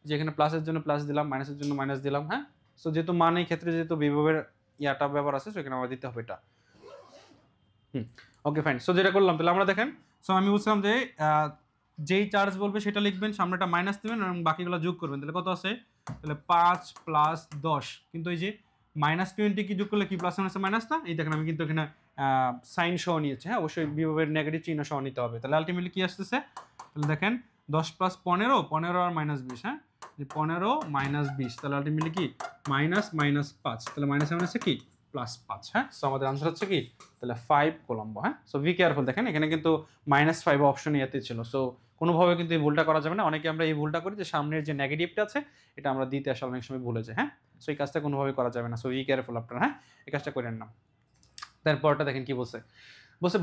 যে এখানে প্লাসের জন্য প্লাস দিলাম, মাইনাসের জন্য মাইনাস দিলাম। হ্যাঁ, সো যেহেতু মান এই ক্ষেত্রে যেহেতু বিভবের ইয়াটা ব্যাপার আছে, সেখানে আমরা দিতে হবে এটা। ওকে ফাইন, সো যেটা করলাম তাহলে আমরা দেখেন, সো আমি বলছিলাম যে যেই চার্জ বলবে সেটা লিখবেন, সামনে একটা মাইনাস দেবেন এবং বাকিগুলো যোগ করবেন, তাহলে কত আছে, তাহলে 5 প্লাস 10, কিন্তু এই যে -20 কি যোগ করলে কি প্লাস মাইনাস মাইনাস না, এই দেখেন আমি কিন্তু এখানে সাইন সহ নিয়েছি। হ্যাঁ, অবশ্যই বিভবের নেগেটিভ চিহ্ন সহ নিতে হবে। তাহলে আলটিমেটলি কি আসতেছে, তাহলে দেখেন 10 প্লাস 15, 15 আর -20। হ্যাঁ, 15 -20, তাহলে আলটিমেটলি কি -5, তাহলে মাইনাস মাইনাসে কি +5। হ্যাঁ, সো আমাদের আনসার হচ্ছে কি তাহলে 5 কোলম্বো। হ্যাঁ, সো বি কেয়ারফুল, দেখেন এখানে কিন্তু -5 অপশন ইয়াতে ছিল, সো কোনোভাবে কিন্তু এই ভুলটা করা যাবে না। অনেকে আমরা এই ভুলটা করি যে সামনের যে নেগেটিভটা আছে এটা আমরা দিতে আসলে অনেক সময় ভুলে যাই। হ্যাঁ, সো এই কাজটা কোনোভাবে করা যাবে না, সো বি কেয়ারফুল আপনারা। হ্যাঁ, এই কাজটা করেন না। তারপরটা দেখেন কি বলছে,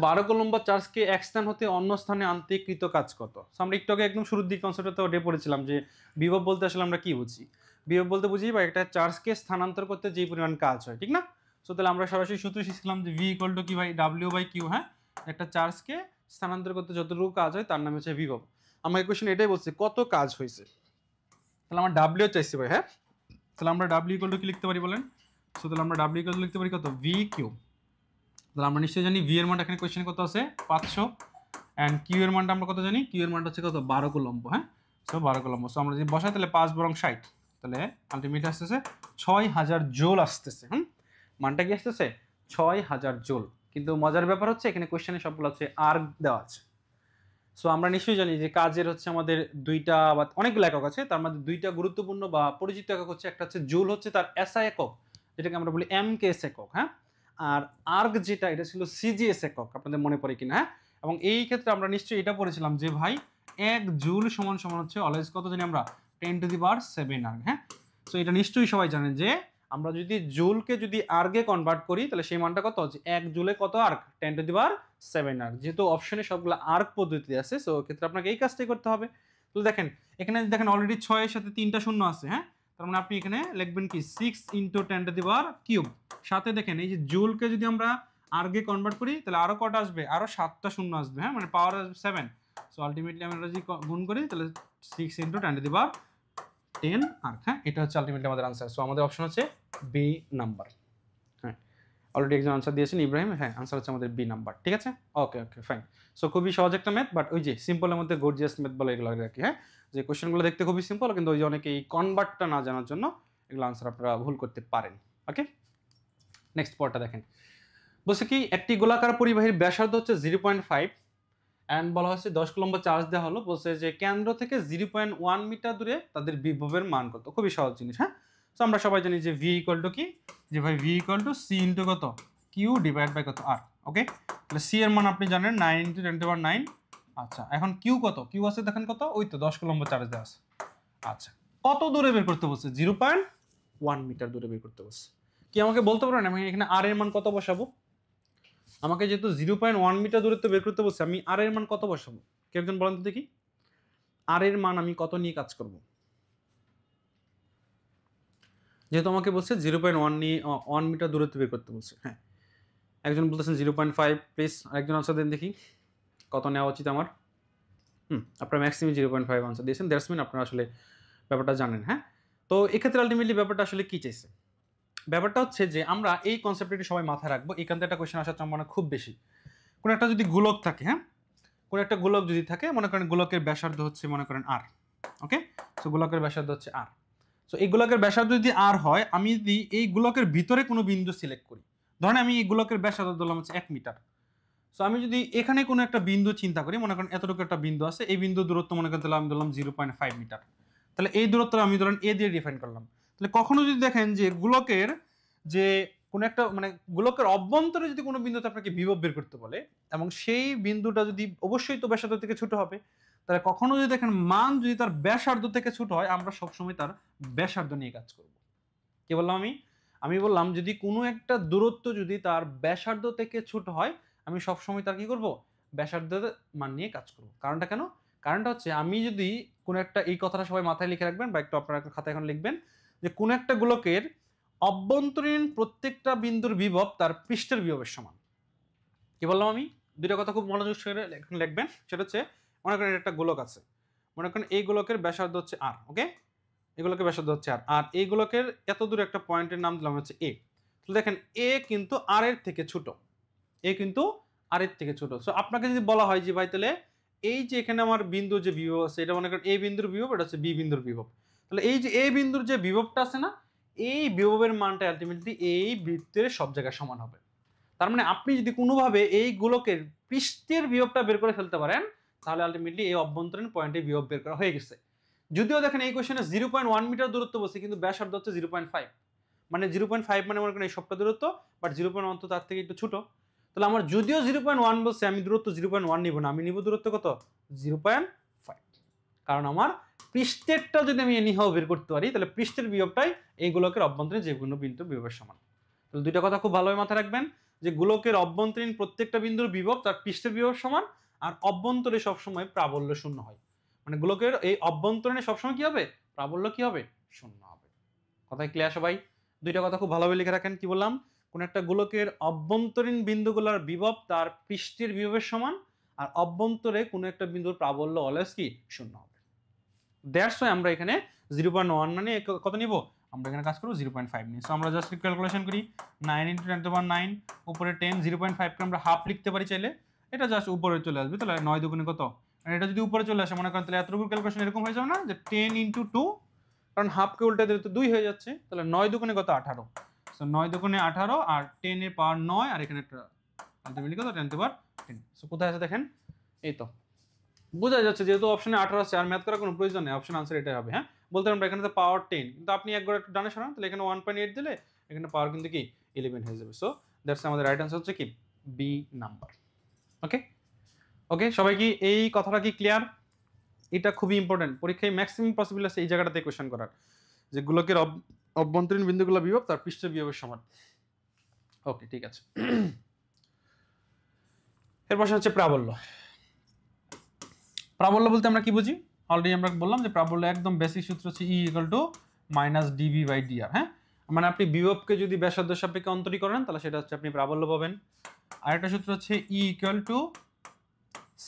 12 কোলম্ব চার্জকে এক স্থান হতে অন্য স্থানে আনতে কৃত কাজ কত। সো আমরা একটু আগে একদম শুরুর দিক কনসেপ্টে তো ওটাই পড়েছিলাম যে বিভব বলতে আসলে আমরা কি বুঝি, বিভব বলতে বুঝি বা একটা চার্জকে স্থানান্তর করতে যে পরিমাণ কাজ হয়, ঠিক না? সো তাহলে আমরা সরাসরি সূত্র শিখছিলাম যে ভি ইকুয়াল টু কি ভাই W/Q। হ্যাঁ, একটা চার্জকে স্থানান্তর করতে যতটুকু কাজ হয় তার নাম হচ্ছে বিভব। আমাকে কোশ্চেন এটাই বলছে কত কাজ হয়েছে, তাহলে আমরা W চাইছি ভাই। হ্যাঁ, তাহলে আমরা W ইকুয়াল টু কি লিখতে পারি বলেন, সো তাহলে আমরা W ইকুয়াল টু লিখতে পারি কত VQ। তাহলে আমরা নিশ্চয়ই জানি ভি এর মানটা এখানে কোশ্চেনে কত আছে 500, অ্যান্ড কিউ এর মানটা আমরা কত জানি, কিউ এর মানটা হচ্ছে কত 12 কুলম্ব। হ্যাঁ, সো 12 কুলম্ব। সো আমরা যদি বসাই তাহলে 5 বরং 60, তাহলে আলটিমেট আসতেছে 6000 জোল আসতেছে। মানটা কি আসতেছে 6000 জোল। কিন্তু মজার ব্যাপার হচ্ছে এখানে কোশ্চেনে সবগুলো হচ্ছে আর্গ দেওয়া আছে। সো আমরা নিশ্চয়ই জানি যে কাজের হচ্ছে আমাদের দুইটা বা অনেকগুলো একক আছে, তার মধ্যে দুইটা গুরুত্বপূর্ণ বা পরিচিত একক হচ্ছে, একটা হচ্ছে জুল হচ্ছে তার এসআই একক, যেটাকে আমরা বলি এমকেএস একক। হ্যাঁ, আর আর্গ যেটা এটা ছিল সিজিএস একক, আপনাদের মনে পড়ে কিনা? হ্যাঁ, এবং এই ক্ষেত্রে আমরা নিশ্চয়ই এটা পড়েছিলাম যে ভাই 1 জুল সমান সমান হচ্ছে অলওয়েজ কত জানি আমরা 10⁻⁷ আর্গ। হ্যাঁ, সো এটা নিশ্চয়ই সবাই জানেন যে আমরা যদি জুলকে যদি আর্গে কনভার্ট করি তাহলে সেই মানটা কত, যে 1 জুলে কত আর্গ, 7r, যেহেতু অপশনে সবগুলো আর্ক পদ্ধতি আছে, সো ক্ষেত্রে আপনাকে এই কাজটাই করতে হবে। তো দেখেন এখানে দেখেন অলরেডি 6 এর সাথে 3টা শূন্য আছে, হ্যাঁ, তার মানে আপনি এখানে লিখবেন কি 6 × 10⁻³ সাথে দেখেন এই যে জুলকে যদি আমরা আর্গে কনভার্ট করি তাহলে আরো কটা আসবে, আরো 7টা শূন্য আসবে, হ্যাঁ, মানে পাওয়ার আসবে 7। সো আলটিমেটলি আমরা যদি গুণ করি তাহলে 6 × 10⁻10 আর্ক, হ্যাঁ, এটা হচ্ছে আলটিমেটলি আমাদের আনসার। সো আমাদের অপশন হচ্ছে বি নাম্বার। হ্যাঁ, অলরেডি একজন আনসার দিয়েছেন ইব্রাহিম, হ্যাঁ, আনসার হচ্ছে আমাদের বি নাম্বার। ঠিক আছে, ওকে ওকে ফাইন। সো খুবই সহজ একটা ম্যাথ, বাট ওই যে সিম্পলের মধ্যে গর্জিয়াস ম্যাথ বলে এগুলো আর কি, হ্যাঁ, যে কোশ্চেনগুলো দেখতে খুবই সিম্পল, কিন্তু ওই যে অনেকে এই কনভার্টটা না জানার জন্য এগুলো আনসার আপনারা ভুল করতে পারেন। ওকে, নেক্সট পয়েন্টটা দেখেন, বলছে কি একটি গোলাকার পরিবাহীর ব্যাসার্ধ হচ্ছে 0.5 অ্যান্ড বলা হচ্ছে 10 কুলম্ব চার্জ দেওয়া হলো, বলছে যে কেন্দ্র থেকে 0.1 মিটার দূরে তাদের বিভবের মান কত। খুবই সহজ জিনিস, হ্যাঁ। তো আমরা সবাই জানি যে ভি ইকুয়াল টু কি, যে ভাই V equal to C into কত, কিউ ডিভাইড বাই কত, আর। ওকে, তাহলে সি এর মান আপনি জানেন 9 × 10⁻9। আচ্ছা, এখন কিউ কত, কিউ আছে দেখেন কত, ওই তো 10 কুলম্ব চার্জ দেওয়া আছে। আচ্ছা, কত দূরে বের করতে বলছে, 0.1 মিটার দূরে বের করতে বলছে। কি আমাকে বলতে পারেন আমি এখানে আর এর মান কত বসাবো? আমাকে যেহেতু 0.1 মিটার দূরত্ব বের করতে বলছে, আমি আর এর মান কত বসাবো? কেউ একজন বলেন তো দেখি, আর এর মান আমি কত নিয়ে কাজ করব? যেহেতু আমাকে বলছে 0.1 নিয়ে 1 মিটার দূরত্ব বের করতে বলছে, হ্যাঁ, একজন বলতেছেন 0.5, প্লিজ আরেকজন আনসার দেন দেখি কত নেওয়া উচিত আমার। আপনারা ম্যাক্সিমাম 0.5 আনসার দিয়েছেন, দ্যাটস মিন আপনারা আসলে ব্যাপারটা জানেন, হ্যাঁ। তো এক্ষেত্রে আলটিমেটলি ব্যাপারটা আসলে কি চাইছে? ব্যাপারটা হচ্ছে যে আমরা এই কনসেপ্টটি সবাই মাথায় রাখবো, এখান থেকে একটা কোয়েশ্চেন আসার সম্ভাবনা খুব বেশি। কোনো একটা যদি গোলক থাকে, হ্যাঁ, কোনো একটা গোলক যদি থাকে, মনে করেন গোলকের ব্যাসার্ধ হচ্ছে মনে করেন আর। ওকে, সো গোলকের ব্যাসার্ধ হচ্ছে আর। সো এই গোলকের ব্যাসার্ধ যদি আর হয়, আমি যদি এই গোলকের ভিতরে কোনো বিন্দু সিলেক্ট করি, ধরেন আমি এই গোলকের ব্যাসার্ধ ধরলাম হচ্ছে 1 মিটার। সো আমি যদি এখানে কোনো একটা বিন্দু চিন্তা করি, মনে করেন এতটুকু একটা বিন্দু আছে, এই বিন্দু দূরত্ব মনে করেন তাহলে আমি ধরলাম 0.5 মিটার। তাহলে এই দূরত্ব আমি ধরেন এ দিয়ে ডিফাইন করলাম। তাহলে কখনো যদি দেখেন যে গোলকের যে কোনো একটা মানে গোলকের অভ্যন্তরে যদি কোনো বিন্দুতে আপনাকে বিভব বের করতে বলে এবং সেই বিন্দুটা যদি অবশ্যই তো ব্যাসার্ধ থেকে ছোট হবে, তাহলে কখনো যদি দেখেন মান যদি তার ব্যাসার্ধ থেকে ছোট হয়, আমরা সবসময় তার ব্যাসার্ধ নিয়ে কাজ করব। কি বললাম আমি বললাম যদি কোনো একটা দূরত্ব যদি তার ব্যাসার্ধ থেকে ছোট হয়, আমি সবসময় তার কি করব, ব্যাসার্ধের মান নিয়ে কাজ করব। কারণটা কেন? কারণটা হচ্ছে আমি যদি কোনো একটা, এই কথাটা সবাই মাথায় লিখে রাখবেন বা একটু আপনারা একটা খাতায় এখন লিখবেন, যে কোনো একটা গোলকের অভ্যন্তরীণ প্রত্যেকটা বিন্দুর বিভব তার পৃষ্ঠের বিভবের সমান। কি বললাম আমি? দুইটা কথা খুব মনোযোগ সহকারে এখন লিখবেন। সেটা হচ্ছে মনে করেন একটা গোলক আছে, মনে করেন এই গোলকের ব্যাসার্ধ হচ্ছে আর। ওকে, এই গোলকের ব্যাসার্ধ হচ্ছে আর, আর এই গোলকের এত দূরে একটা পয়েন্টের নাম দিলাম হচ্ছে এ। তাহলে দেখেন এ কিন্তু আর এর থেকে ছোট, এ কিন্তু আর এর থেকে ছোট। সো আপনাকে যদি বলা হয় যে ভাই তাহলে এই যে এখানে আমার বিন্দু যে বিভব আছে, এটা মনে করেন এ বিন্দুর বিভব, এটা হচ্ছে বি বিন্দুর বিভব। তাহলে এই যে এ বিন্দুর যে বিভবটা আছে না, এই বিভবের মানটা আলটিমেটলি এই বৃত্তের সব জায়গায় সমান হবে। তার মানে আপনি যদি কোনোভাবে এই গোলকের পৃষ্ঠের বিভবটা বের করে ফেলতে পারেন, তাহলে আলটিমেটলি এই অভ্যন্তরীণ পয়েন্টে বিভব বের করা হয়ে গেছে। যদিও দেখেন এই কোশ্চেনে 0.1 মিটার দূরত্ব বলছে, কিন্তু ব্যাসার্ধ হচ্ছে 0.5, মানে 0.5 মানে মনে করেন এই সবটা দূরত্ব, বাট 0.1 তো তার থেকে একটু ছোট। তাহলে আমার যদিও 0.1 বলছে, আমি দূরত্ব 0.1 নিব না, আমি নিব দূরত্ব কত, 0.5। কারণ আমার পৃষ্ঠেরটা যদি আমি এনিহাও বের করতে পারি, তাহলে পৃষ্ঠের বিভবটাই এই গোলকের অভ্যন্তরীণ যে কোনো বিন্দু বিভবের সমান। তাহলে দুইটা কথা খুব ভালোভাবে মাথায় রাখবেন, যে গোলকের অভ্যন্তরীণ প্রত্যেকটা বিন্দুর বিভব তার পৃষ্ঠের বিভব সমান, আর অভ্যন্তরে সবসময় প্রাবল্য শূন্য হয়। মানে গোলকের এই অভ্যন্তরীণে সবসময় কি হবে, প্রাবল্য কি হবে, শূন্য হবে। কথায় ক্লিয়ার সবাই? দুইটা কথা খুব ভালোভাবে লিখে রাখেন। কি বললাম, কোন একটা গোলকের অভ্যন্তরীণ বিন্দুগুলোর বিভব তার পৃষ্ঠের বিভবের সমান, আর অভ্যন্তরে কোনো একটা বিন্দুর প্রাবল্য অলওয়েজ কি, শূন্য হবে। দ্যাটস ওয়াই আমরা এখানে 0.1 মানে কত নিব, আমরা এখানে কাজ করব 0.5 নিয়ে। সো আমরা জাস্ট ক্যালকুলেশন করি, 9 × 10⁻9 উপরে 10, 0.5 কে আমরা হাফ লিখতে পারি চাইলে, এটা জাস্ট উপরে চলে আসবে। তাহলে 9 দুগুণে কত, আর এটা যদি উপরে চলে আসে মনে করেন, তাহলে এতটুকু ক্যালকুলেশন এরকম হয়ে যাবে না, যে 10 × 2, কারণ হাফকে উল্টে দিলে তো 2 হয়ে যাচ্ছে। তাহলে 9 দুগুণে কত, 18। সো 9 দুগুণে 18, আর 10 এর পাওয়ার 9, আর এখানে একটা আলটিমেটলি কত, 10⁻10। সো কোথায় আছে দেখেন, এই তো বোঝা যাচ্ছে, যেহেতু অপশনে 18 আছে আর ম্যাথ করার কোনো প্রয়োজন নেই, অপশন আনসার এটাই হবে। হ্যাঁ, বলতে আমরা এখানে তো পাওয়ার 10, কিন্তু আপনি একবার একটু ডানে সরান, তাহলে এখানে 1.8 দিলে এখানে পাওয়ার কিন্তু কি 11 হয়ে যাবে। সো দ্যাটস আমাদের রাইট আনসার হচ্ছে কি বি নাম্বার। ওকে ওকে, সবাই কি এই কথাটা কি ক্লিয়ার? এটা খুবই ইম্পর্টেন্ট, পরীক্ষায় ম্যাক্সিমাম পসিবল আছে এই জায়গাটাতে কোশ্চেন করার, যে গোলকের অভ্যন্তরীণ বিন্দুগুলো বিভব তার পৃষ্ঠ বিভবের সমান। ওকে, ঠিক আছে। এরপর হচ্ছে প্রাবল্য। প্রাবল্য বলতে আমরা কি বুঝি? অলরেডি আমরা বললাম যে প্রাবল্য একদম বেসিক সূত্র হচ্ছে E = -dv/dr। হ্যাঁ, মানে আপনি বিভবকে যদি ব্যাসার্ধ সাপেক্ষে অন্তরীকরণ তাহলে সেটা হচ্ছে আপনি প্রাবল্য পাবেন। আরেকটা সূত্র হচ্ছে E =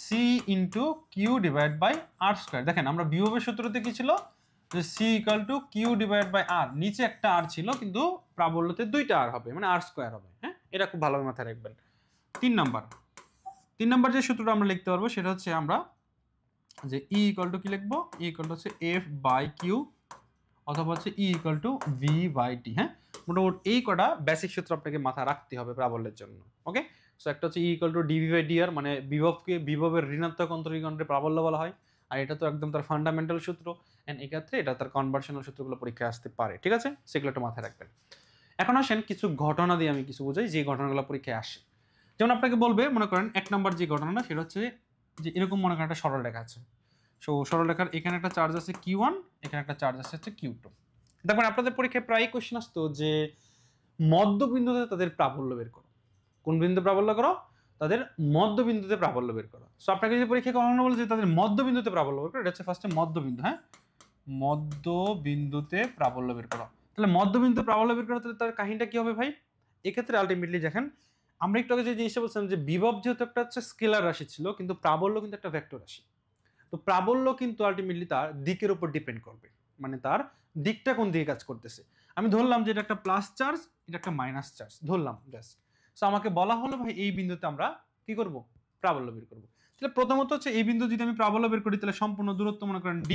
c × q/r²। দেখেন আমরা বিভবের সূত্রতে কি ছিল যে c = q/r, নিচে একটা r ছিল কিন্তু প্রাবল্যতে দুইটা r হবে, মানে r² হবে। হ্যাঁ, এটা খুব ভালোভাবে মাথায় রাখবেন। 3 নাম্বার যে সূত্রটা আমরা লিখতে পারবো সেটা হচ্ছে আমরা যে E = কি লিখবো? E হচ্ছে f/q অথবা হচ্ছে E = v/t। হ্যাঁ, মোটামুটি এই কটা বেসিক সূত্র আপনাকে মাথায় রাখতে হবে প্রাবল্যের জন্য। ওকে, সো একটা হচ্ছে E = dv/dr, মানে বিভবের ঋণাত্মক অন্তরীকরণে প্রাবল্য বলা হয়। আর এটা তো একদম তার ফান্ডামেন্টাল সূত্র, এন্ড এই ক্ষেত্রে এটা তার কনভার্সনাল সূত্রগুলো পরীক্ষায় আসতে পারে। ঠিক আছে, সেগুলো একটু মাথায় রাখবেন। এখন আসেন কিছু ঘটনা দিয়ে আমি কিছু বোঝাই যে ঘটনাগুলো পরীক্ষায় আসে। যেমন আপনাকে বলবে, মনে করেন 1 নাম্বার যে ঘটনাটা সেটা হচ্ছে যে এরকম মনে করেন একটা সরলরেখা আছে। সো সরলরেখার এখানে একটা চার্জ আছে Q1, এখানে একটা চার্জ আছে হচ্ছে Q2। দেখবেন আপনাদের পরীক্ষায় প্রায় কোশ্চেন আসতো যে মধ্যবিন্দুতে তাদের প্রাবল্য বের করো। কোন বিন্দুতে প্রাবল্য করো? তাদের মধ্যবিন্দুতে প্রাবল্য বের করো। সো আপনাকে যদি পরীক্ষায় কখনো বলে যে তাদের মধ্যবিন্দুতে প্রাবল্য বের করো, এটা হচ্ছে ফার্স্টে মধ্যবিন্দু। হ্যাঁ, মধ্যবিন্দুতে প্রাবল্য বের করো। তাহলে মধ্যবিন্দুতে প্রাবল্য বের করো, তাহলে তার কাহিনীটা কি হবে ভাই? এক্ষেত্রে আলটিমেটলি দেখেন, আমরা একটু আগে যে জিনিসটা বলছিলাম যে বিভব যেহেতু একটা হচ্ছে স্কেলার রাশি ছিল, কিন্তু প্রাবল্য কিন্তু একটা ভেক্টর রাশি। তো প্রাবল্য কিন্তু আলটিমেটলি তার দিকের উপর ডিপেন্ড করবে, মানে তার দিকটা কোন দিকে কাজ করতেছে। আমি ধরলাম যে এটা একটা প্লাস চার্জ, এটা একটা মাইনাস চার্জ ধরলাম জাস্ট। সো আমাকে বলা হলো ভাই এই বিন্দুতে আমরা কি করব? প্রাবল্য বের করব। তাহলে প্রথমত হচ্ছে এই বিন্দু যদি আমি প্রাবল্য বের করি তাহলে সম্পূর্ণ দূরত্ব মনে করেন d,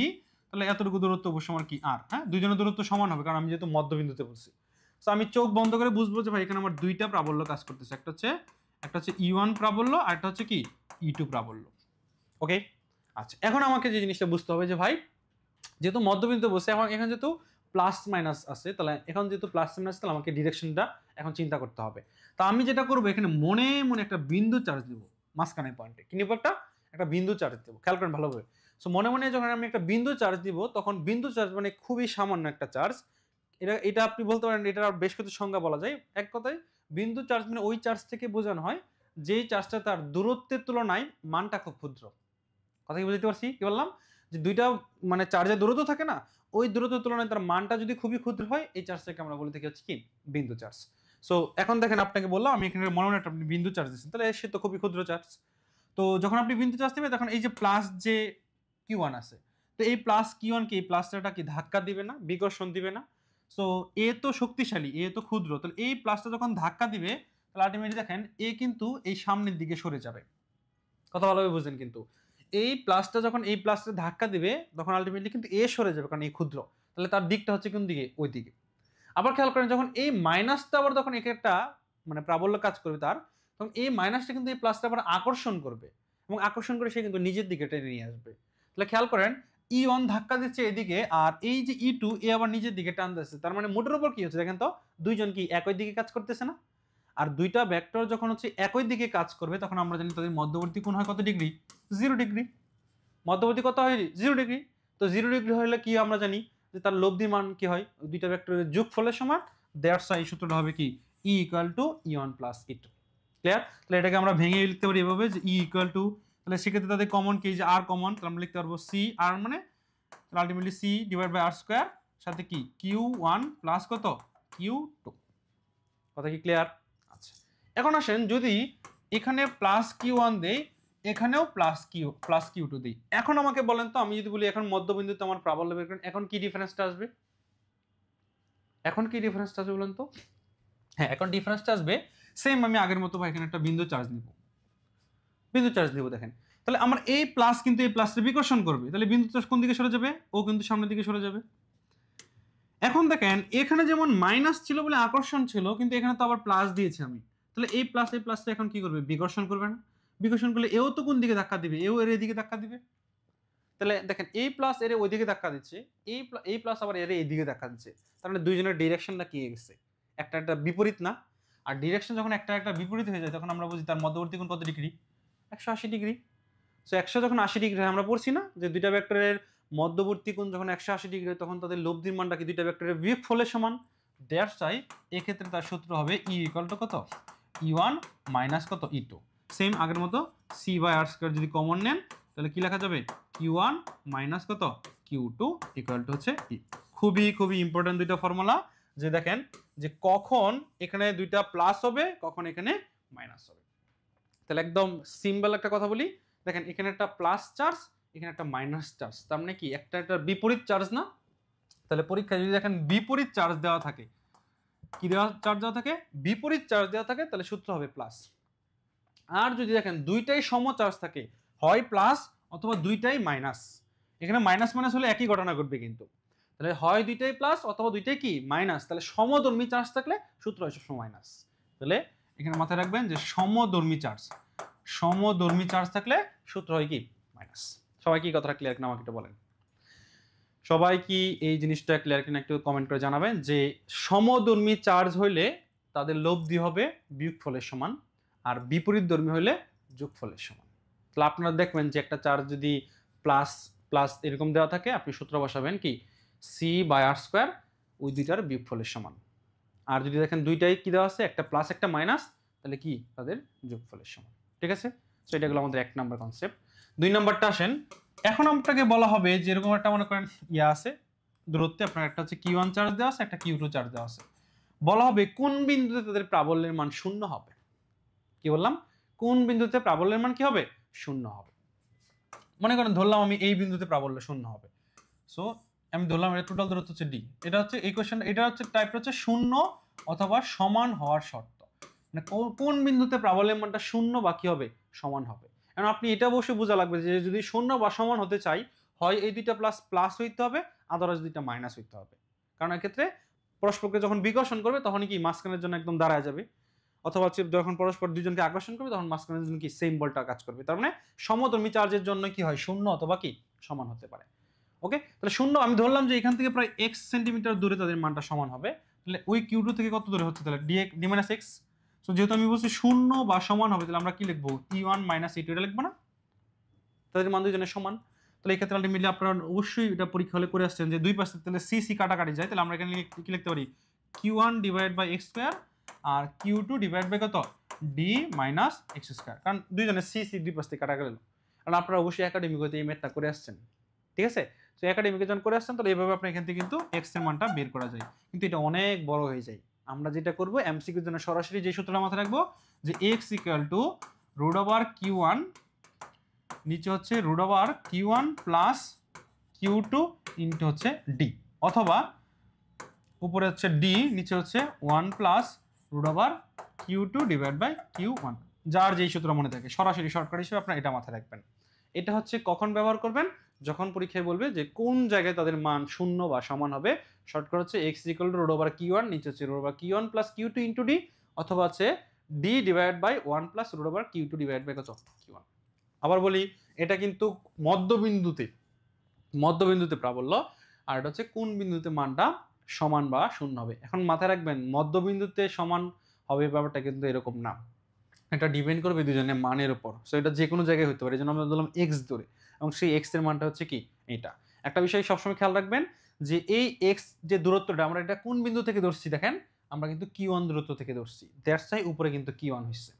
তাহলে এতটুকু দূরত্ব অবশ্য আমার কি r। হ্যাঁ, দুইজনের দূরত্ব সমান হবে কারণ আমি যেহেতু মধ্যবিন্দুতে বলছি। সো আমি চোখ বন্ধ করে বুঝবো যে ভাই এখানে আমার দুইটা প্রাবল্য কাজ করতেছে, একটা হচ্ছে E1 প্রাবল্য আর একটা হচ্ছে কি E2 প্রাবল্য। ওকে, আচ্ছা এখন আমাকে যে জিনিসটা বুঝতে হবে যে ভাই যেহেতু মধ্যবিন্দু বসে এখন এখানে যেহেতু প্লাস মাইনাস আছে, তাহলে এখন যেহেতু প্লাস মাইনাস তাহলে আমাকে ডিরেকশনটা এখন চিন্তা করতে হবে। তো আমি যেটা করবো এখানে মনে মনে একটা বিন্দু চার্জ দিব মাঝখানে পয়েন্টে। কি নিব? একটা বিন্দু চার্জ দেবো। খেয়াল করেন ভালোভাবে। সো মনে মনে যখন আমি একটা বিন্দু চার্জ দিব তখন বিন্দু চার্জ মানে খুবই সামান্য একটা চার্জ। এটা আপনি বলতে পারেন এটার বেশ কিছু সংজ্ঞা বলা যায়। এক কথায় বিন্দু চার্জ মানে ওই চার্জ থেকে বোঝানো হয় যেই চার্জটা তার দূরত্বের তুলনায় মানটা খুব ক্ষুদ্র। কথা কি বুঝতে পারছি? কি বললাম? যে দুইটা মানে চার্জের দূরত্ব থাকে না, ওই দূরত্বের তুলনায় তার মানটা যদি খুবই ক্ষুদ্র হয় এই চার্জটাকে আমরা বলে থাকি হচ্ছে কি বিন্দু চার্জ। সো এখন দেখেন আপনাকে বললাম আমি এখানে মনে মনে একটা বিন্দু চার্জ দিচ্ছেন, তাহলে সে তো খুবই ক্ষুদ্র চার্জ। তো যখন আপনি বিন্দু চার্জ দিবেন তখন এই যে প্লাস যে Q1 আছে, তো এই প্লাস Q1 কে এই প্লাসটা কি ধাক্কা দিবে না, বিকর্ষণ দিবে না? সো এ তো শক্তিশালী, এ তো ক্ষুদ্র, তাহলে এই প্লাসটা যখন ধাক্কা দিবে তাহলে আলটিমেটলি দেখেন এ কিন্তু এই সামনের দিকে সরে যাবে। কথা ভালোভাবে বুঝেন কিন্তু এই প্লাসটা যখন এই প্লাসটা ধাক্কা দিবে তখন আলটিমেটলি কিন্তু এ সরে যাবে কারণ এই ক্ষুদ্র, তাহলে তার দিকটা হচ্ছে কোন দিকে? ওই দিকে। আবার খেয়াল করেন যখন এই মাইনাসটা আবার তখন একে একটা মানে প্রাবল্য কাজ করবে তার, তখন এই মাইনাসটা কিন্তু এই প্লাসটা আবার আকর্ষণ করবে এবং আকর্ষণ করে সে কিন্তু নিজের দিকে টেনে নিয়ে আসবে। তাহলে খেয়াল করেন E1 ধাক্কা দিচ্ছে এদিকে আর এই যে E2 এ আবার নিজের দিকে টানতেছে, তার মানে মোটের উপর কি হচ্ছে দেখেন তো, দুইজন কি একই দিকে কাজ করতেছে না? আর দুইটা ভেক্টর যখন হচ্ছে একই দিকে কাজ করবে তখন আমরা জানি তাদের মধ্যবর্তী কোণ হয় কত ডিগ্রি? 0 ডিগ্রি। মধ্যবর্তী কত হয়? 0 ডিগ্রি। তো 0 ডিগ্রি হলে কি আমরা জানি যে তার লব্ধি মান কি হয়? দুইটা ভেক্টরের যোগফলের সমান। দ্যাটস ওয়াই সূত্রটা হবে কি E = E1 + E2। ক্লিয়ার? তাহলে এটাকে আমরা ভেঙে লিখতে পারি এভাবে যে E = তাহলে সেক্ষেত্রে তাদের কমন কি, যে r কমন, তাহলে আমরা লিখতে পারবো C r মানে আলটিমেটলি C/r² সাথে কি Q1 প্লাস কত Q2। কথা কি ক্লিয়ার? আচ্ছা এখন আসেন যদি এখানে প্লাস Q1 দেই এখানেও প্লাস Q2 দিই, এখন আমাকে বলেন তো আমি যদি বলি এখন মধ্যবিন্দুতে আমার প্রাবল্য বের করেন এখন কি ডিফারেন্সটা আসবে? এখন কি ডিফারেন্সটা আসবে বলেন তো? হ্যাঁ, এখন ডিফারেন্সটা আসবে সেম আমি আগের মতো ভাই এখানে একটা বিন্দু চার্জ নিব দেখেন। তাহলে আমার এই প্লাস কিন্তু এই প্লাসটা বিকর্ষণ করবে, তাহলে বিন্দু চার্জ কোন দিকে সরে যাবে? ও কিন্তু সামনের দিকে সরে যাবে। এখন দেখেন এখানে যেমন মাইনাস ছিল বলে আকর্ষণ ছিল, কিন্তু এখানে তো আবার প্লাস দিয়েছি আমি, তাহলে এই প্লাসটা এখন কি করবে? বিকর্ষণ করবে না? বিকর্ষণ করলে এও তো কোন দিকে ধাক্কা দিবে? এও এর এদিকে ধাক্কা দিবে। তাহলে দেখেন এই প্লাস এর ওইদিকে ধাক্কা দিচ্ছে, এই প্লাস আবার এর এইদিকে ধাক্কা দিচ্ছে, তার মানে দুইজনের ডিরেকশনটা কি হয়ে গেছে? একটা বিপরীত না? আর ডিরেকশন যখন একটা বিপরীত হয়ে যায় তখন আমরা বুঝি তার মধ্যবর্তী কোণ কত ডিগ্রি? 180 ডিগ্রি। সো 100 যখন 80 ডিগ্রি হয় আমরা পড়ছি না যে দুইটা ভেক্টরের মধ্যবর্তী কোণ যখন 180 ডিগ্রি হয় তখন তাদের লব্ধির মানটা কি দুইটা ভেক্টরের বিয়োগফলের সমান। দ্যাটস ওয়াই এই ক্ষেত্রে তার সূত্র হবে E = কত? E1 - কত? E2। সেম আগের মতো c/r² যদি কমন নেন তাহলে কি লেখা যাবে q1 মাইনাস কত q2 ইকুয়াল টু হচ্ছে e। খুবই খুবই ইম্পর্টেন্ট দুইটা ফর্মুলা, যে দেখেন যে কখন এখানে দুইটা প্লাস হবে কখন এখানে মাইনাস হবে। তাহলে একদম সিম্পল একটা কথা বলি, দেখেন এখানে একটা প্লাস চার্জ এখানে একটা মাইনাস চার্জ, তার মানে কি একটা বিপরীত চার্জ না? তাহলে পরীক্ষায় যদি দেখেন বিপরীত চার্জ দেওয়া থাকে, কি দেওয়া চার্জ দেওয়া থাকে, বিপরীত চার্জ দেওয়া থাকে, তাহলে সূত্র হবে প্লাস। আর যদি দেখেন দুইটাই সম চার্জ থাকে, হয় প্লাস অথবা দুইটাই মাইনাস, এখানে মাইনাস মাইনাস হলে একই ঘটনা ঘটবে কিন্তু, তাহলে হয় দুইটাই প্লাস অথবা দুইটাই কি মাইনাস, তাহলে সমধর্মী চার্জ থাকলে সূত্র হয় সবসময় মাইনাস। তাহলে এখানে মাথায় রাখবেন যে সমধর্মী চার্জ থাকলে সূত্র হয় কি মাইনাস। সবাই কি কথাটা ক্লিয়ার কিনা আমাকে একটু বলেন, সবাই কি এই জিনিসটা ক্লিয়ার কিনা একটু কমেন্ট করে জানাবেন যে সমধর্মী চার্জ হইলে তাদের লব্ধি হবে বিয়োগফলের সমান আর বিপরীতধর্মী হইলে যোগফলের সমান। তাহলে আপনারা দেখবেন যে একটা চার্জ যদি প্লাস প্লাস এরকম দেওয়া থাকে, আপনি সূত্র বসাবেন কি c/r², ওই দুইটার বিয়োগফলের সমান। আর যদি দেখেন দুইটাই কি দেওয়া আছে, একটা প্লাস একটা মাইনাস, তাহলে কি তাদের যোগফলের সমান। ঠিক আছে, সো এটা হলো আমাদের 1 নম্বর কনসেপ্ট। 2 নম্বরটা আসেন, এখন আপনাকে বলা হবে যে এরকম একটা মনে করেন ইয়া আছে দূরত্বে, আপনার একটা হচ্ছে q1 চার্জ দেওয়া আছে একটা q2 চার্জ দেওয়া আছে, বলা হবে কোন বিন্দুতে তাদের প্রাবল্যের মান 0 হবে। কি বললাম, কোন বিন্দুতে প্রাবল্যের মান কি হবে 0 হবে। মনে করেন ধরলাম আমি এই বিন্দুতে প্রাবল্য 0 হবে, সো আমি ধরলাম এটা টোটাল দূরত্ব হচ্ছে d, এটা হচ্ছে এই কোশ্চেন, এটা হচ্ছে টাইপটা হচ্ছে 0 অথবা সমান হওয়ার শর্ত, মানে কোন বিন্দুতে প্রাবল্যের মানটা 0 বা কি হবে সমান হবে। এখন আপনি এটা অবশ্যই বোঝা লাগবে যে যদি 0 বা সমান হতে চাই, হয় এই দুইটা প্লাস প্লাস হইতে হবে, আদারওয়াইজ দুইটা মাইনাস হইতে হবে, কারণ এক্ষেত্রে পরস্পরকে যখন বিকর্ষণ করবে তখন কি মাঝখানের জন্য একদম দাঁড়ায় যাবে, অথবা যখন পরস্পর দুজনকে আকর্ষণ করবে তখন মাঝখানের জন্য কি সেম বলটা কাজ করবে, তার মানে সমধর্মী চার্জের জন্য কি হয় 0 অথবা কি সমান হতে পারে। ওকে, তাহলে 0 আমি ধরলাম যে এখান থেকে প্রায় x সেন্টিমিটার দূরে তাদের মানটা সমান হবে, তাহলে ওই q2 থেকে কত দূরে হচ্ছে, তাহলে d-x। সো যেহেতু আমি বলছি 0 বা সমান হবে, তাহলে আমরা কি লিখবো e1 - e2, এটা লিখবো না, তাদের মান দুইজনের সমান। তাহলে এই ক্ষেত্রে আলটিমেটলি আপনারা অবশ্যই এটা পরীক্ষা হলে করে আসছেন যে দুই পাশে তাহলে c কাটাকাটি যায়, তাহলে আমরা এখানে কি লিখতে পারি q1 / x² আর q2 / কত d - x², কারণ দুইজনের c দুই পাশ থেকে কাটা গেল। কারণ আপনারা অবশ্যই একাডেমিক হতে এই ম্যাথটা করে আসছেন, ঠিক আছে। তো একাডেমিকে যখন করে আসছেন তাহলে এইভাবে আপনার এখান থেকে কিন্তু x এর মানটা বের করা যায়, কিন্তু এটা অনেক বড় হয়ে যায়। আমরা যেটা করব এমসিকিউর জন্য সরাসরি যে সূত্রটা মাথায় রাখবো যে x = √q1, নিচে হচ্ছে √q1 প্লাস q2 ইনটু হচ্ছে d, অথবা উপরে হচ্ছে d নিচে হচ্ছে 1 প্লাস √q2 / q1, যার যেই সূত্র মনে থাকে সরাসরি শর্টকাট হিসেবে আপনারা এটা মাথায় রাখবেন। এটা হচ্ছে কখন ব্যবহার করবেন, যখন পরীক্ষায় বলবে যে কোন জায়গায় তাদের মান 0 বা সমান হবে। শর্টকাট হচ্ছে x = √q1, নিচে হচ্ছে √q1 plus q2 into d, অথবা হচ্ছে d / 1 প্লাস √q2 / কত q1। আবার বলি, এটা কিন্তু মধ্যবিন্দুতে প্রাবল্য, আর এটা হচ্ছে কোন বিন্দুতে মানটা সমান বা শূন্য হবে। এখন মাথায় রাখবেন মধ্যবিন্দুতে সমান হবে ব্যাপারটা কিন্তু এরকম না, এটা ডিপেন্ড করবে দুজনের মানের উপর। সো এটা যে কোনো জায়গায় হতে পারে, এই জন্য আমরা ধরলাম x ধরে, এবং সেই x এর মানটা হচ্ছে কি এটা। একটা বিষয় সবসময় খেয়াল রাখবেন যে এই x যে দূরত্বটা আমরা এটা কোন বিন্দু থেকে ধরছি, দেখেন আমরা কিন্তু q1 দূরত্ব থেকে ধরছি, দ্যাটস ওয়াই উপরে কিন্তু q1 হচ্ছে।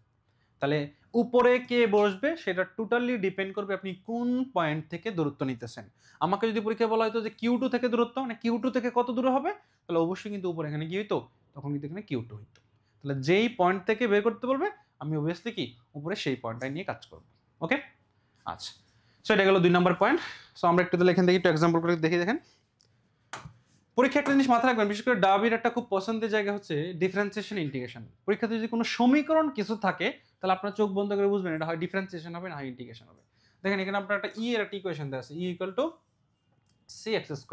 তাহলে উপরে কে বসবে সেটা টোটালি ডিপেন্ড করবে আপনি কোন পয়েন্ট থেকে দূরত্ব নিতেছেন। আমাকে যদি পরীক্ষায় বলা হতো যে q2 থেকে দূরত্ব, মানে q2 থেকে কত দূরে হবে, তাহলে অবশ্যই কিন্তু উপরে এখানে কি হইতো, তখন কিন্তু এখানে q2 হইতো। তাহলে যেই পয়েন্ট থেকে বের করতে বলবে আমি অবভিয়াসলি কি উপরে সেই পয়েন্টটা নিয়ে কাজ করব। ওকে, আচ্ছা, সো এটা গেল 2 নম্বর পয়েন্ট। সো আমরা একটু তাহলে এখান থেকে একটু এক্সাম্পল করে দেখি। দেখেন পরীক্ষা একটা জিনিস মাথায় রাখবেন, বিশেষ করে ডাবির একটা খুব পছন্দের জায়গা হচ্ছে ডিফারেন্সিয়েশন ইন্টিগ্রেশন। পরীক্ষাতে যদি কোনো সমীকরণ কিছু থাকে তাহলে আপনার চোখ বন্ধ করে বুঝবেন এটা হয় ডিফারেন্সিয়েশন হবে না হয় ইন্টিগ্রেশন হবে। দেখেন এখানে আপনার একটা এর একটা ইকুয়েশন দেওয়া আছে, e = cx²।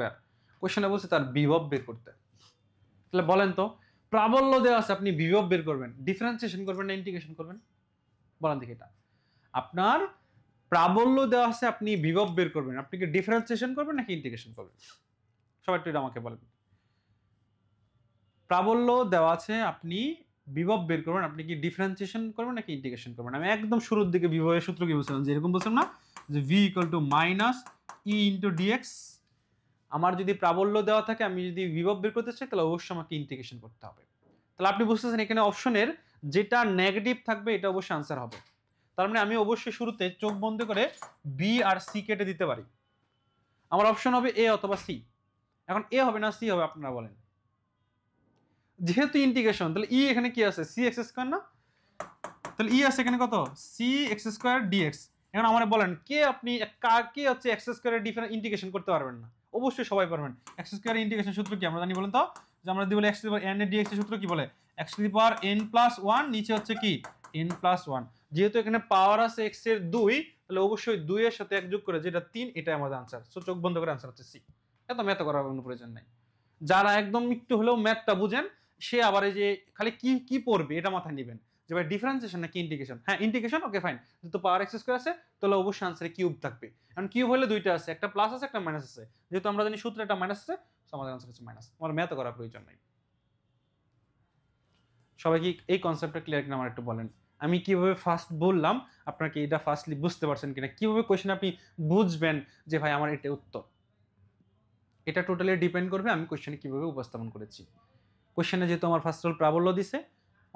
কোশ্চেনে বলছে তার বিভব বের করতে। তাহলে বলেন তো, প্রাবল্য দেওয়া আছে, আপনি বিভব বের করবেন, ডিফারেন্সিয়েশন করবেন না ইন্টিগ্রেশন করবেন? বলেন দেখি, এটা আপনার প্রাবল্য দেওয়া আছে, আপনি বিভব বের করবেন, আপনি কি ডিফারেন্সিয়েশন করবেন নাকি ইন্টিগ্রেশন করবেন? সবাই একটু এটা আমাকে বলেন। প্রাবল্য দেওয়া আছে, আপনি বিভব বের করবেন, আপনি কি ডিফারেন্সিয়েশন করবেন নাকি ইন্টিগ্রেশন করবেন? আমি একদম শুরুর দিকে বিভবের সূত্র কি বলছিলাম, যে এরকম বলছিলাম না যে v = -e * dx। আমার যদি প্রাবল্য দেওয়া থাকে, আমি যদি বিভব বের করতে চাই তাহলে অবশ্যই আমাকে ইন্টিগ্রেশন করতে হবে। তাহলে আপনি বুঝতেছেন এখানে অপশনের যেটা নেগেটিভ থাকবে এটা অবশ্যই আনসার হবে। তার মানে আমি অবশ্যই শুরুতে চোখ বন্ধ করে বি আর সি কেটে দিতে পারি। আমার অপশন হবে এ অথবা সি। এখন এ হবে না সি হবে, আপনারা বলেন। যেহেতু ইন্টিগ্রেশন, তাহলে ই এখানে কি আছে, সি এক্স স্কোয়ার না, তাহলে ই আছে এখানে কত, সি এক্স স্কোয়ার ডিএক্স। এখন আমার বলেন কে আপনি কে হচ্ছে এক্স স্কোয়ারের ডিফারেন্ট ইন্টিগ্রেশন করতে পারবেন না? অবশ্যই সবাই পারবেন। এক্স স্কোয়ারের ইন্টিগ্রেশন সূত্র কি আমরা জানি বলেন তো? যে আমরা যদি বলি x to the power N এর ডিএক্স এর সূত্র কি বলে, x to the power N plus one, নিচে হচ্ছে কি এন প্লাস ওয়ান। যেহেতু এখানে পাওয়ার আছে এক্স এর 2, তাহলে অবশ্যই 2 এর সাথে 1 যোগ করে যেটা 3, এটাই আমাদের আনসার। সো চোখ বন্ধ করে আনসার হচ্ছে সি। এত ম্যাথ করার কোনো প্রয়োজন নাই। যারা একদম একটু হলেও ম্যাথটা বুঝেন, সে আবার এই যে খালি কি কি পড়বে এটা মাথায় নেবেন যে ভাই ডিফারেন্সিয়েশন নাকি ইন্টিগ্রেশন। হ্যাঁ ইন্টিগ্রেশন, ওকে ফাইন, যেহেতু পাওয়ার এক্স স্কয়ার আছে তাহলে অবশ্যই আনসারে কিউব থাকবে। কারণ কিউব হলে দুইটা আছে, একটা প্লাস আছে একটা মাইনাস আছে, যেহেতু আমরা জানি সূত্রে একটা মাইনাস আছে, সো আমাদের আনসার হচ্ছে মাইনাস। আমার ম্যাথ করার প্রয়োজন নাই। সবাই কি এই কনসেপ্টটা ক্লিয়ার কিনা আমার একটু বলেন। আমি কিভাবে ফার্স্ট বললাম, আপনারা কি এটা ফার্স্টলি বুঝতে পারছেন কিনা, কিভাবে কোশ্চেন আপনি বুঝবেন যে ভাই আমার এটা উত্তর, এটা টোটালি ডিপেন্ড করবে আমি কোশ্চেনে কিভাবে উপস্থাপন করেছি। কোশ্চেনে যেহেতু আমার ফার্স্ট অল প্রাবল্য দিছে,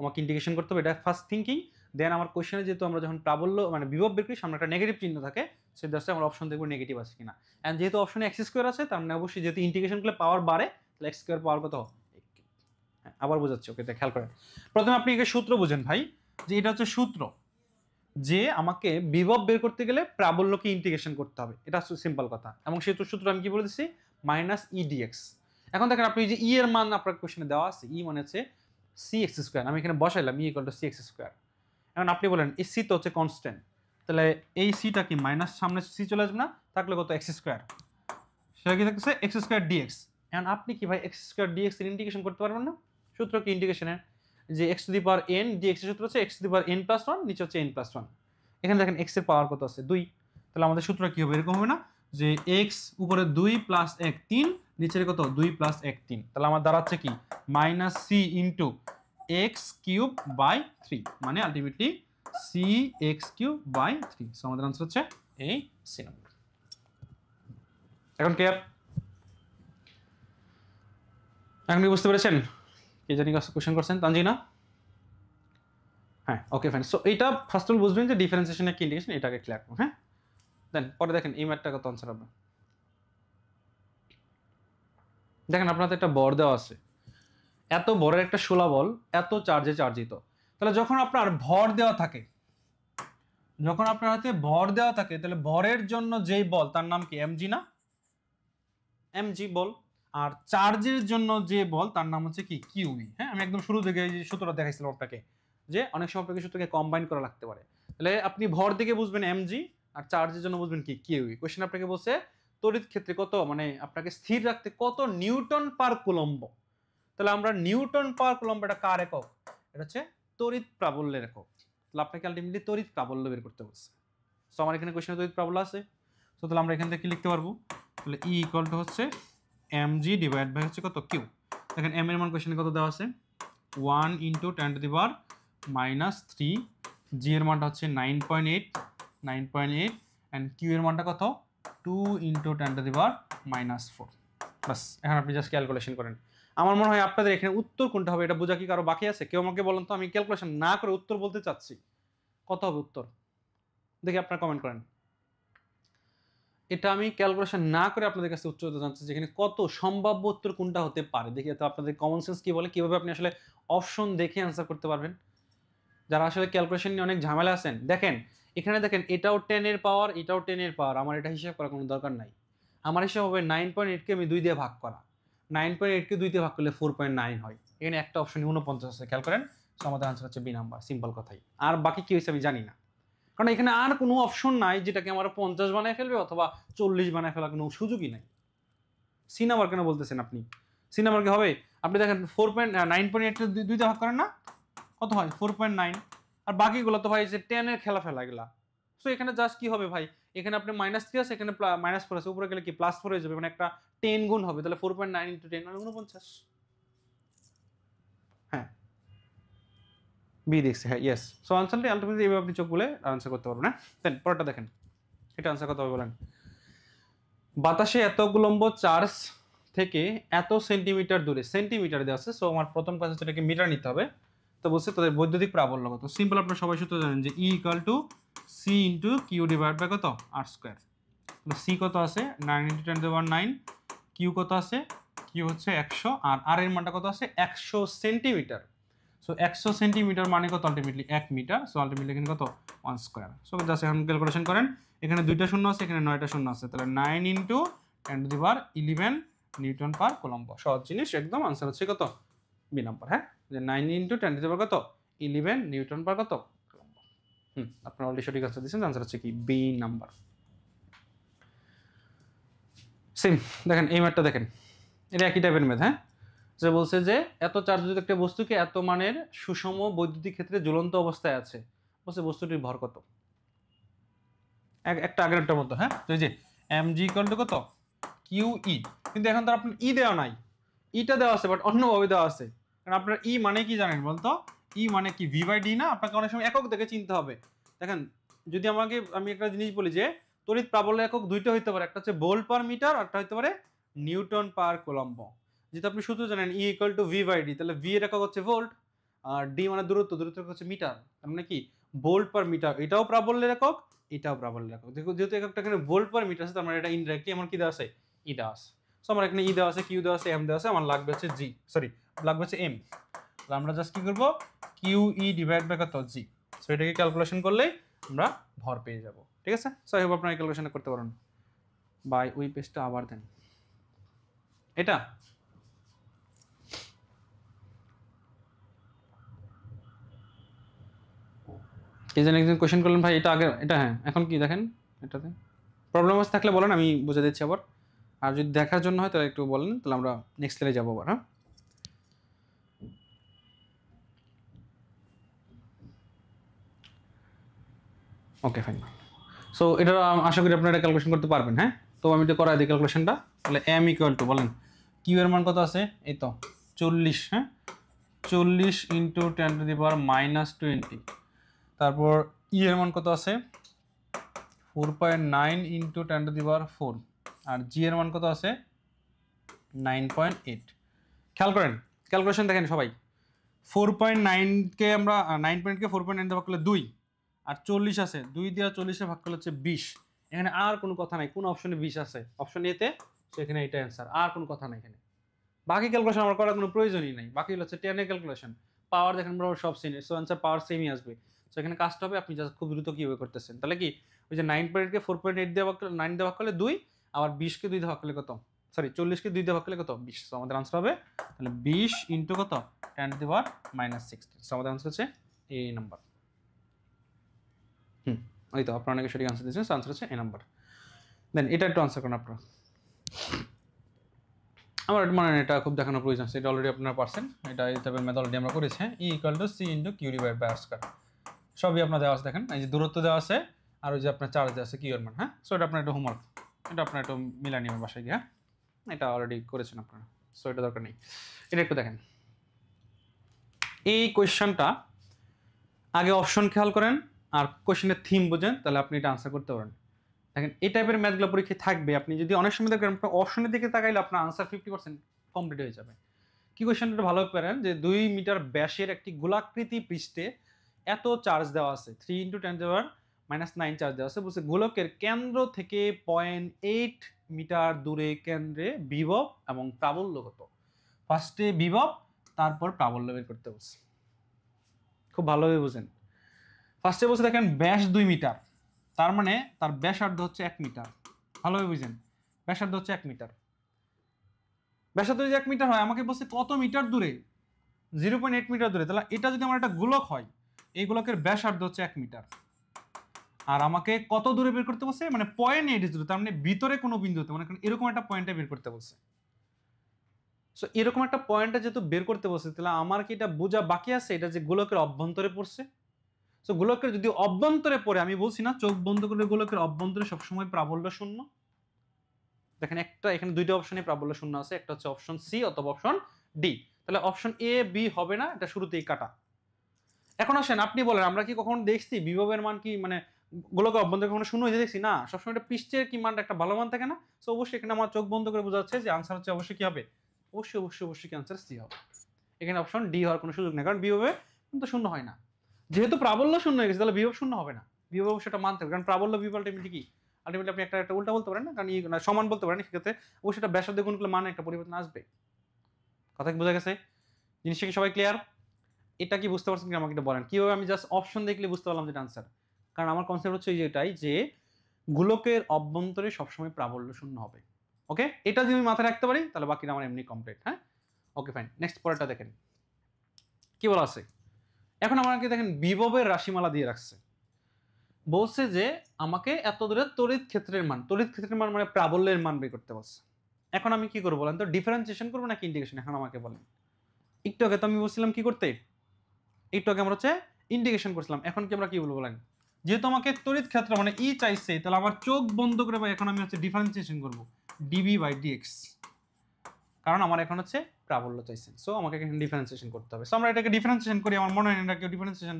আমাকে ইন্টিগ্রেশন করতে হবে, এটা ফার্স্ট থিঙ্কিং। দেন আমার কোশ্চেনে যেহেতু আমরা যখন প্রাবল্য মানে বিভব বের করি, সামনে একটা নেগেটিভ চিহ্ন থাকে, সেই দ্বারা আমরা অপশন দেখবো নেগেটিভ আছে কিনা। এন্ড যেহেতু অপশনে এক্স স্কোয়ার আছে, তার মানে অবশ্যই যেহেতু ইন্টিগ্রেশন করলে পাওয়ার বাড়ে, তাহলে এক্স স্কোয়ার পাওয়ার কত, হ্যাঁ আবার বোঝাচ্ছি, ওকে খেয়াল করেন। প্রথমে আপনি একে সূত্র বুঝেন ভাই, যে এটা হচ্ছে সূত্র যে আমাকে বিভব বের করতে গেলে প্রাবল্যকে ইন্টিগ্রেশন করতে হবে, এটা সিম্পল কথা। এবং সেই সূত্র আমি কি বলে দিচ্ছি, মাইনাস ই ডিএক্স। এখন দেখেন আপনি যে ই এর মান আপনার কোশ্চেনে দেওয়া আছে, ই মানে হচ্ছে সি এক্স স্কোয়ার, আমি এখানে বসাইলাম E equal to C X square. এখন আপনি বলেন এই সি তো হচ্ছে কনস্ট্যান্ট, তাহলে এই সিটা কি মাইনাস সামনে সি চলে আসবে না, থাকলে কত এক্স স্কোয়ার, সেটা কি থাকছে এক্স স্কোয়ার ডিএক্স। এখন আপনি কি ভাই এক্স স্কোয়ার ডিএক্স এর ইন্টিগ্রেশন করতে পারবেন না? সূত্র কি ইন্টিগ্রেশনের, যে X to the power N DX এর সূত্র হচ্ছে X to the power N plus one, নিচে হচ্ছে এন প্লাস ওয়ান। এখানে দেখেন এক্স এর পাওয়ার কত আছে 2, তাহলে আমাদের সূত্র কি হবে, এরকম হবে না যে এক্স উপরে 2 প্লাস 1 3, নিচের কত 2 প্লাস 1 3, তাহলে আমার দাঁড়াচ্ছে কি minus C into X cube by 3, মানে ultimately C X cube by 3। So আমাদের আনসার হচ্ছে এই সি নাম্বার। এখন ক্লিয়ার? এখন কি বুঝতে পেরেছেন? কে জানি কোশ্চেন করছেন, তানজিনা? হ্যাঁ ওকে ফাইন। সো এইটা ফার্স্ট অফ অল বুঝবেন যে ডিফারেন্সিয়েশন কি ইন্টিগ্রেশন, এটাকে ক্লিয়ার করুন। হ্যাঁ দেন পরে দেখেন এই ম্যাথটা কত আনসার হবে। দেখেন আপনাদের একটা বর দেওয়া আছে, এত বড়ের একটা শোলা বল এত চার্জে চার্জিত। তাহলে যখন আপনার ভর দেওয়া থাকে, যখন আপনার হাতে ভর দেওয়া থাকে, তাহলে ভরের জন্য যেই বল তার নাম কি এমজি না, এমজি বল। আর চার্জের জন্য যে বল তার নাম হচ্ছে কি কিউবি। হ্যাঁ আমি একদম শুরু থেকে এই সূত্রটা দেখাইছিলাম আপনাকে, যে অনেক সময় আপনাকে সূত্রকে কম্বাইন করা লাগতে পারে। তাহলে আপনি ভর দিকে বুঝবেন এমজি, আর চার্জের জন্য বুঝবেন কি কিউবি। কোশ্চেন আপনাকে বলছে তড়িৎ ক্ষেত্রে কত, মানে আপনাকে স্থির রাখতে কত নিউটন পার কুলম্ব। তাহলে আমরা নিউটন পার কুলম্ব এটা কার একক, এটা হচ্ছে তড়িৎ প্রাবল্যের একক। তাহলে আপনাকে আলটিমেটলি তড়িৎ প্রাবল্য বের করতে বলছে। সো আমার এখানে কোশ্চেনে তড়িৎ প্রাবল্য আছে, সো তাহলে আমরা এখান থেকে কি লিখতে পারবো, তাহলে ই ইকুয়াল টু হচ্ছে mg ডিভাইড বাই হচ্ছে কত কিউ। দেখেন m এর মান কোশ্চেনে কত দেওয়া আছে 1 into 10 to the power -3, g এর মানটা হচ্ছে 9.8 এন্ড q এর মানটা কত 2 ইনটু 10 টু দি পাওয়ার -4। বাস এখন আপনি জাস্ট ক্যালকুলেশন করেন। আমার মনে হয় আপনাদের এখানে উত্তর কোনটা হবে এটা বোঝা কি কারো বাকি আছে? কেউ আমাকে বলেন তো, আমি ক্যালকুলেশন না করে উত্তর বলতে চাচ্ছি, কত হবে উত্তর দেখি আপনারা কমেন্ট করেন। এটা আমি ক্যালকুলেশন না করে আপনাদের কাছে উত্তর দিতে জানছি, যেখানে কত সম্ভাব্য উত্তর কোনটা হতে পারে দেখি। তো আপনাদের কমন সেন্স কি বলে, কিভাবে আপনি আসলে অপশন দেখে অ্যান্সার করতে পারবেন। যারা আসলে ক্যালকুলেশন নিয়ে অনেক ঝামেলা আছেন, দেখেন এখানে দেখেন এটাও 10 এর পাওয়ার, এটাও 10 এর পাওয়ার, আমার এটা হিসাব করার কোনো দরকার নাই। আমার হিসাব হবে 9.8 কে আমি 2 দিয়ে ভাগ করা, 9.8 কে 2 দিয়ে ভাগ করলে 4.9 হয়। এখানে একটা অপশন 49 আছে, খেয়াল করেন। সো আমাদের আনসার হচ্ছে বি নাম্বার, সিম্পল কথাই। আর বাকি কি হয়েছে আমি জানি না, কারণ এখানে আর কোনো অপশন নাই যেটাকে আমরা 50 বানায় ফেলবে অথবা 40 বানায় ফেলার কোনো সুযোগই নাই। সি নাম্বার কেন বলতেছেন আপনি? সি নাম্বার কি হবে? আপনি দেখেন 9.8 কে 2 দিয়ে ভাগ করেন না, কত হয় 4.9। আর বাকিগুলো তো ভাই যে 10 এর খেলা ফেলা এগুলা। সো এখানে জাস্ট কি হবে ভাই, এখানে আপনি -3 আছে, এখানে -4 আছে, উপরে গেলে কি +4 হয়ে যাবে, মানে একটা 10 গুণ হবে। তাহলে 4.9 ইনটু 10 মানে 49। হ্যাঁ বি দেখছি, হ্যাঁ ইয়েস। সো আনসারটি আলটিমেটলি এইভাবে আপনি চোখ বলে আনসার করতে পারবেন। হ্যাঁ দেন পরেরটা দেখেন, এটা আনসার কত হবে বলেন। বাতাসে এত কুলম্ব চার্জ থেকে এত সেন্টিমিটার দূরে, সেন্টিমিটার দেওয়া আছে। সো আমার প্রথম কাজ হচ্ছে এটাকে মিটার নিতে হবে। তো বলছে তাদের বৈদ্যুতিক প্রাবল্য কত। সিম্পল আপনারা সবাই সূত্র জানেন যে E equal to C into Q divide by কত আর স্কোয়ার। তাহলে সি কত আছে 9 into 10 to the power 9, Q কত আছে কিউ হচ্ছে 100, আর আর এর মানটা কত আছে 100 সেন্টিমিটার। সো 100 সেন্টিমিটার মানে কত আলটিমেটলি 1 মিটার। সো আলটিমেটলি এখানে কত 1 স্কোয়ার। সো জাস্ট এখন ক্যালকুলেশন করেন, এখানে 2টা শূন্য আছে, এখানে 9টা শূন্য আছে, তাহলে 9 into 10 to the power 11 Newton per coulomb. সহজ জিনিস একদম, আনসার হচ্ছে কত বি নাম্বার। হ্যাঁ, যে 9 ইন্টু 10 টু দি পাওয়ার কত 11 নিউটন পার কত কুলম্ব। আপনারা অলরেডি সঠিক আনসার দিয়েছেন, আনসার হচ্ছে কি বি নাম্বার। সেম দেখেন এই ম্যাথটা দেখেন, এটা একই টাইপের ম্যাথ। হ্যাঁ, যে বলছে যে এত চার্জযুক্ত একটা বস্তুকে এত মানের সুষম বৈদ্যুতিক ক্ষেত্রে ঝুলন্ত অবস্থায় আছে, বলছে বস্তুটির ভর কত। একটা আগেরটার মতো। হ্যাঁ, তো এই যে mg ইকুয়াল টু কত কিউ ই, কিন্তু এখন তো আপনার ই দেওয়া নাই, ইটা দেওয়া আছে বাট অন্যভাবে দেওয়া আছে। কারণ আপনার ই মানে কি জানেন বলতো, ই মানে কি ভি বাই ডি না, আপনাকে অনেক সময় একক দেখে চিনতে হবে। দেখেন যদি আমি একটা জিনিস বলি যে তড়িৎ প্রাবল্য একক দুইটা হইতে পারে, একটা হচ্ছে ভোল্ট পার মিটার আর একটা হইতে পারে নিউটন পার কুলম্ব। যেহেতু আপনি সূত্র জানেন E equal to V by D, তাহলে ভি এর একক হচ্ছে ভোল্ট আর ডি মানে দূরত্ব, দূরত্ব হচ্ছে মিটার, তার মানে কি ভোল্ট পার মিটার। এটাও প্রাবল্যের একক, এটাও প্রাবল্যের একক। দেখো যেহেতু এককটা এখানে ভোল্ট পার মিটার আছে, তার মানে এটা ইনডাইরেক্টলি আমার কি দেওয়া আছে ই দেওয়া আছে। সো আমার এখানে ই দেওয়া আছে, কিউ দেওয়া আছে, এম দেওয়া আছে, আমার লাগবে হচ্ছে জি, সরি লাগবে হচ্ছে এম। তাহলে আমরা জাস্ট কি করব কিউ ই ডিভাইড বাই কত জি। সো এটাকে ক্যালকুলেশন করলেই আমরা ভর পেয়ে যাব। ঠিক আছে, সো এই আপনারা ক্যালকুলেশন করতে পারেন। বাই ওই পেজটা আবার দেন, এটা এই যে একজন কোশ্চেন করলেন ভাই এটা আগে এটা, হ্যাঁ এখন কি দেখেন এটাতে প্রবলেম আছে থাকলে বলেন, আমি বুঝে দিচ্ছি আবার। আর যদি দেখার জন্য হয় তাহলে একটু বলেন, তাহলে আমরা নেক্সট স্লাইডে যাবো আবার। হ্যাঁ, ওকে ফাইন। সো এটা আশা করি আপনারা ক্যালকুলেশন করতে পারবেন। হ্যাঁ, তো আমি এটা করাই দিই ক্যালকুলেশনটা। তাহলে এম ইকুয়াল টু বলেন কিউ এর মান কত আছে, এই তো 40। হ্যাঁ, 40 ইন্টু 10 টু দি পাওয়ার -20। তারপর ই এর মান কত আছে 4.9 ইন্টু 10 টু দি পাওয়ার 4, আর জি এর মান কত আছে 9.8। খেয়াল করেন ক্যালকুলেশন দেখেন সবাই, 4.9কে আমরা 9.8কে 4.9 দিয়ে ভাগ করলে 2, আর 40 আছে 2 দিয়ে 40 ভাগ করলে হচ্ছে 20। এখানে আর কোনো কথা নাই, কোন অপশনে 20 আছে অপশন এতে, সেখানে এটা অ্যান্সার, আর কোনো কথা নাই এখানে। বাকি ক্যালকুলেশন আমার করার কোনো প্রয়োজনই নাই, বাকি হচ্ছে 10 এর ক্যালকুলেশন। পাওয়ার দেখেন আমরা সব সিনে, সো অ্যান্সার পাওয়ার সেমই আসবে। সো এখানে কাজটা হবে আপনি জাস্ট খুব দ্রুত কিভাবে করতেছেন। তাহলে কি ওই যে 9.8কে 4.8 দিয়ে ভাগ করলে 9 দিয়ে ভাগ করলে 2, আবার 20কে 2 দিয়ে ভাগ করলে কত, সরি 40কে 2 দিয়ে ভাগ করলে কত 20। সো আমাদের আনসার হবে তাহলে 20 ইন্টু কত 10 টু দি পাওয়ার -16। সো আমাদের আনসার হচ্ছে এই নাম্বার। ওই তো আপনারা অনেকে সঠিক আনসার দিয়েছেন, সো আনসার হচ্ছে এই নাম্বার। দেন এটা একটু আনসার করেন আপনারা। আমার মানে এটা খুব দেখানোর প্রয়োজন আছে, এটা অলরেডি আপনারা পারছেন, এটা এই টাইপের মেথড অলরেডি আমরা করেছি। E equal to C into Q divide by R square, সবই আপনার দেওয়া আছে। দেখেন এই যে দূরত্ব দেওয়া আছে আর ওই যে আপনার চার্জ দেওয়া আছে কিউ এর মান। হ্যাঁ, সো এটা আপনার একটু হোমওয়ার্ক, এটা আপনার একটু মিলা নিবেন বাসায় গিয়ে। হ্যাঁ, এটা অলরেডি করেছেন আপনারা, সো এটা দরকার নেই। এটা একটু দেখেন এই কোয়েশ্চনটা আগে অপশন খেয়াল করেন আর কোয়েশ্চেনের থিম বোঝেন, তাহলে আপনি এটা আনসার করতে পারেন। দেখেন এই টাইপের ম্যাথগুলো পরীক্ষায় থাকবে, আপনি যদি অনেক সময় দেখবেন অপশনের দিকে তাকাইলে আপনার আনসার 50% কমপ্লিট হয়ে যাবে। কি কোয়েশ্চেনটা ভালো করেন যে 2 মিটার ব্যাসের একটি গোলাকৃতি পৃষ্ঠে এত চার্জ দেওয়া আছে, 3 × 10⁻⁹ চার্জ দেওয়া আছে। বলছে গোলকের কেন্দ্র থেকে 0.8 মিটার দূরে কেন্দ্রে বিভব এবং প্রাবল্য কত। ফার্স্টে বিভব তারপর প্রাবল্য বের করতে বলছে, খুব ভালোভাবে বুঝেন। ফার্স্টে বলছে দেখেন ব্যাস 2 মিটার, তার মানে তার ব্যাসার্ধ হচ্ছে 1 মিটার। ভালোভাবে বুঝেন, ব্যাসার্ধ হচ্ছে 1 মিটার। ব্যাসার্ধ যদি 1 মিটার হয়, আমাকে বলছে কত মিটার দূরে, 0.8 মিটার দূরে। তাহলে এটা যদি আমার একটা গোলক হয়, এই গোলকের ব্যাসার্ধ হচ্ছে 1 মিটার, আর আমাকে কত দূরে বের করতে বলছে, মানে 0.8 দূরে, তার মানে ভিতরে কোনো বিন্দুতে, মানে এরকম একটা পয়েন্টে বের করতে বলছে। সো এরকম একটা পয়েন্টে যেহেতু বের করতে বলছে, তাহলে আমার কি এটা বোঝা বাকি আছে এটা যে গোলকের অভ্যন্তরে পড়ছে। সো গোলকের যদি অভ্যন্তরে পড়ে, আমি বলছি না চোখ বন্ধ করে গোলকের অভ্যন্তরে সবসময় প্রাবল্য শূন্য। দেখেন একটা এখানে দুইটা অপশনে প্রাবল্য শূন্য আছে, একটা হচ্ছে অপশন সি অথবা অপশন ডি। তাহলে অপশন এ বি হবে না, এটা শুরুতেই কাটা। এখন আসেন আপনি বলেন, আমরা কি কখনো দেখছি বিভবের মান কি মানে গোলকের অভ্যন্তরে কখনো শূন্য হয়ে দেখছি না, সবসময় এটা পৃষ্ঠের কি মানটা একটা ভালো মান থাকে না। সো অবশ্যই এখানে আমার চোখ বন্ধ করে বোঝা যাচ্ছে যে আনসার হচ্ছে অবশ্যই কি হবে, অবশ্যই অবশ্যই অবশ্যই কি আনসার সি হবে। এখানে অপশন ডি হওয়ার কোনো সুযোগ নেই, কারণ বিভবে কিন্তু শূন্য হয় না। যেহেতু প্রাবল্য শূন্য হয়ে গেছে, তাহলে বিভব শূন্য হবে না। বিভব অবশ্যই এটা মানতে হবে, কারণ প্রাবল্য বিভব আলটিমেটলি কি, আলটিমেটলি আপনি একটা উল্টা বলতে পারেন না, কারণ সমান বলতে পারেন, সেক্ষেত্রে অবশ্যই এটা ব্যাসার্ধ গুণ করলে মানে একটা পরিবর্তন আসবে। কথা কি বোঝা গেছে? জিনিসটা কি সবাই ক্লিয়ার? এটা কি বুঝতে পারছেন কি আমাকে এটা বলেন, কিভাবে আমি জাস্ট অপশন দেখলে বুঝতে পারলাম যে আনসার? কারণ আমার কনসেপ্ট হচ্ছে এটাই যে গোলকের অভ্যন্তরে সবসময় প্রাবল্য শূন্য হবে। ওকে, এটা যদি আমি মাথায় রাখতে পারি তাহলে বাকিটা আমার এমনি কমপ্লিট। হ্যাঁ, ওকে ফাইন। নেক্সট পরেরটা দেখেন কি বলা আছে। এখন আমাকে দেখেন বিভবের রাশিমালা দিয়ে রাখছে, বলছে যে আমাকে এত দূরে তড়িৎ ক্ষেত্রের মান, তড়িৎ ক্ষেত্রের মান মানে প্রাবল্যের মান বের করতে বলছে। এখন আমি কি করবো বলেন তো, ডিফারেন্সিয়েশন করবো নাকি ইন্টিগ্রেশন? এখন আমাকে বলেন। একটু আগে তো আমি বলছিলাম কি করতে, একটু আগে আমরা হচ্ছে ইন্টিগ্রেশন করছিলাম, এখন কি আমরা কি বলবো বলেন? যেহেতু আমাকে তড়িৎ ক্ষেত্র মানে ই চাইছে, তাহলে আমার চোখ বন্ধ করে ভাই এখন আমি হচ্ছে ডিফারেন্সিয়েশন করবো ডিবি বাই ডিএক্স, কারণ আমার এখন হচ্ছে প্রাবল্য চাইছে, সো আমাকে এখানে ডিফারেন্সিয়েশন করতে হবে। সো আমরা এটাকে ডিফারেন্সিয়েশন করি, আমার মনে হয় না কেউ ডিফারেন্সিয়েশন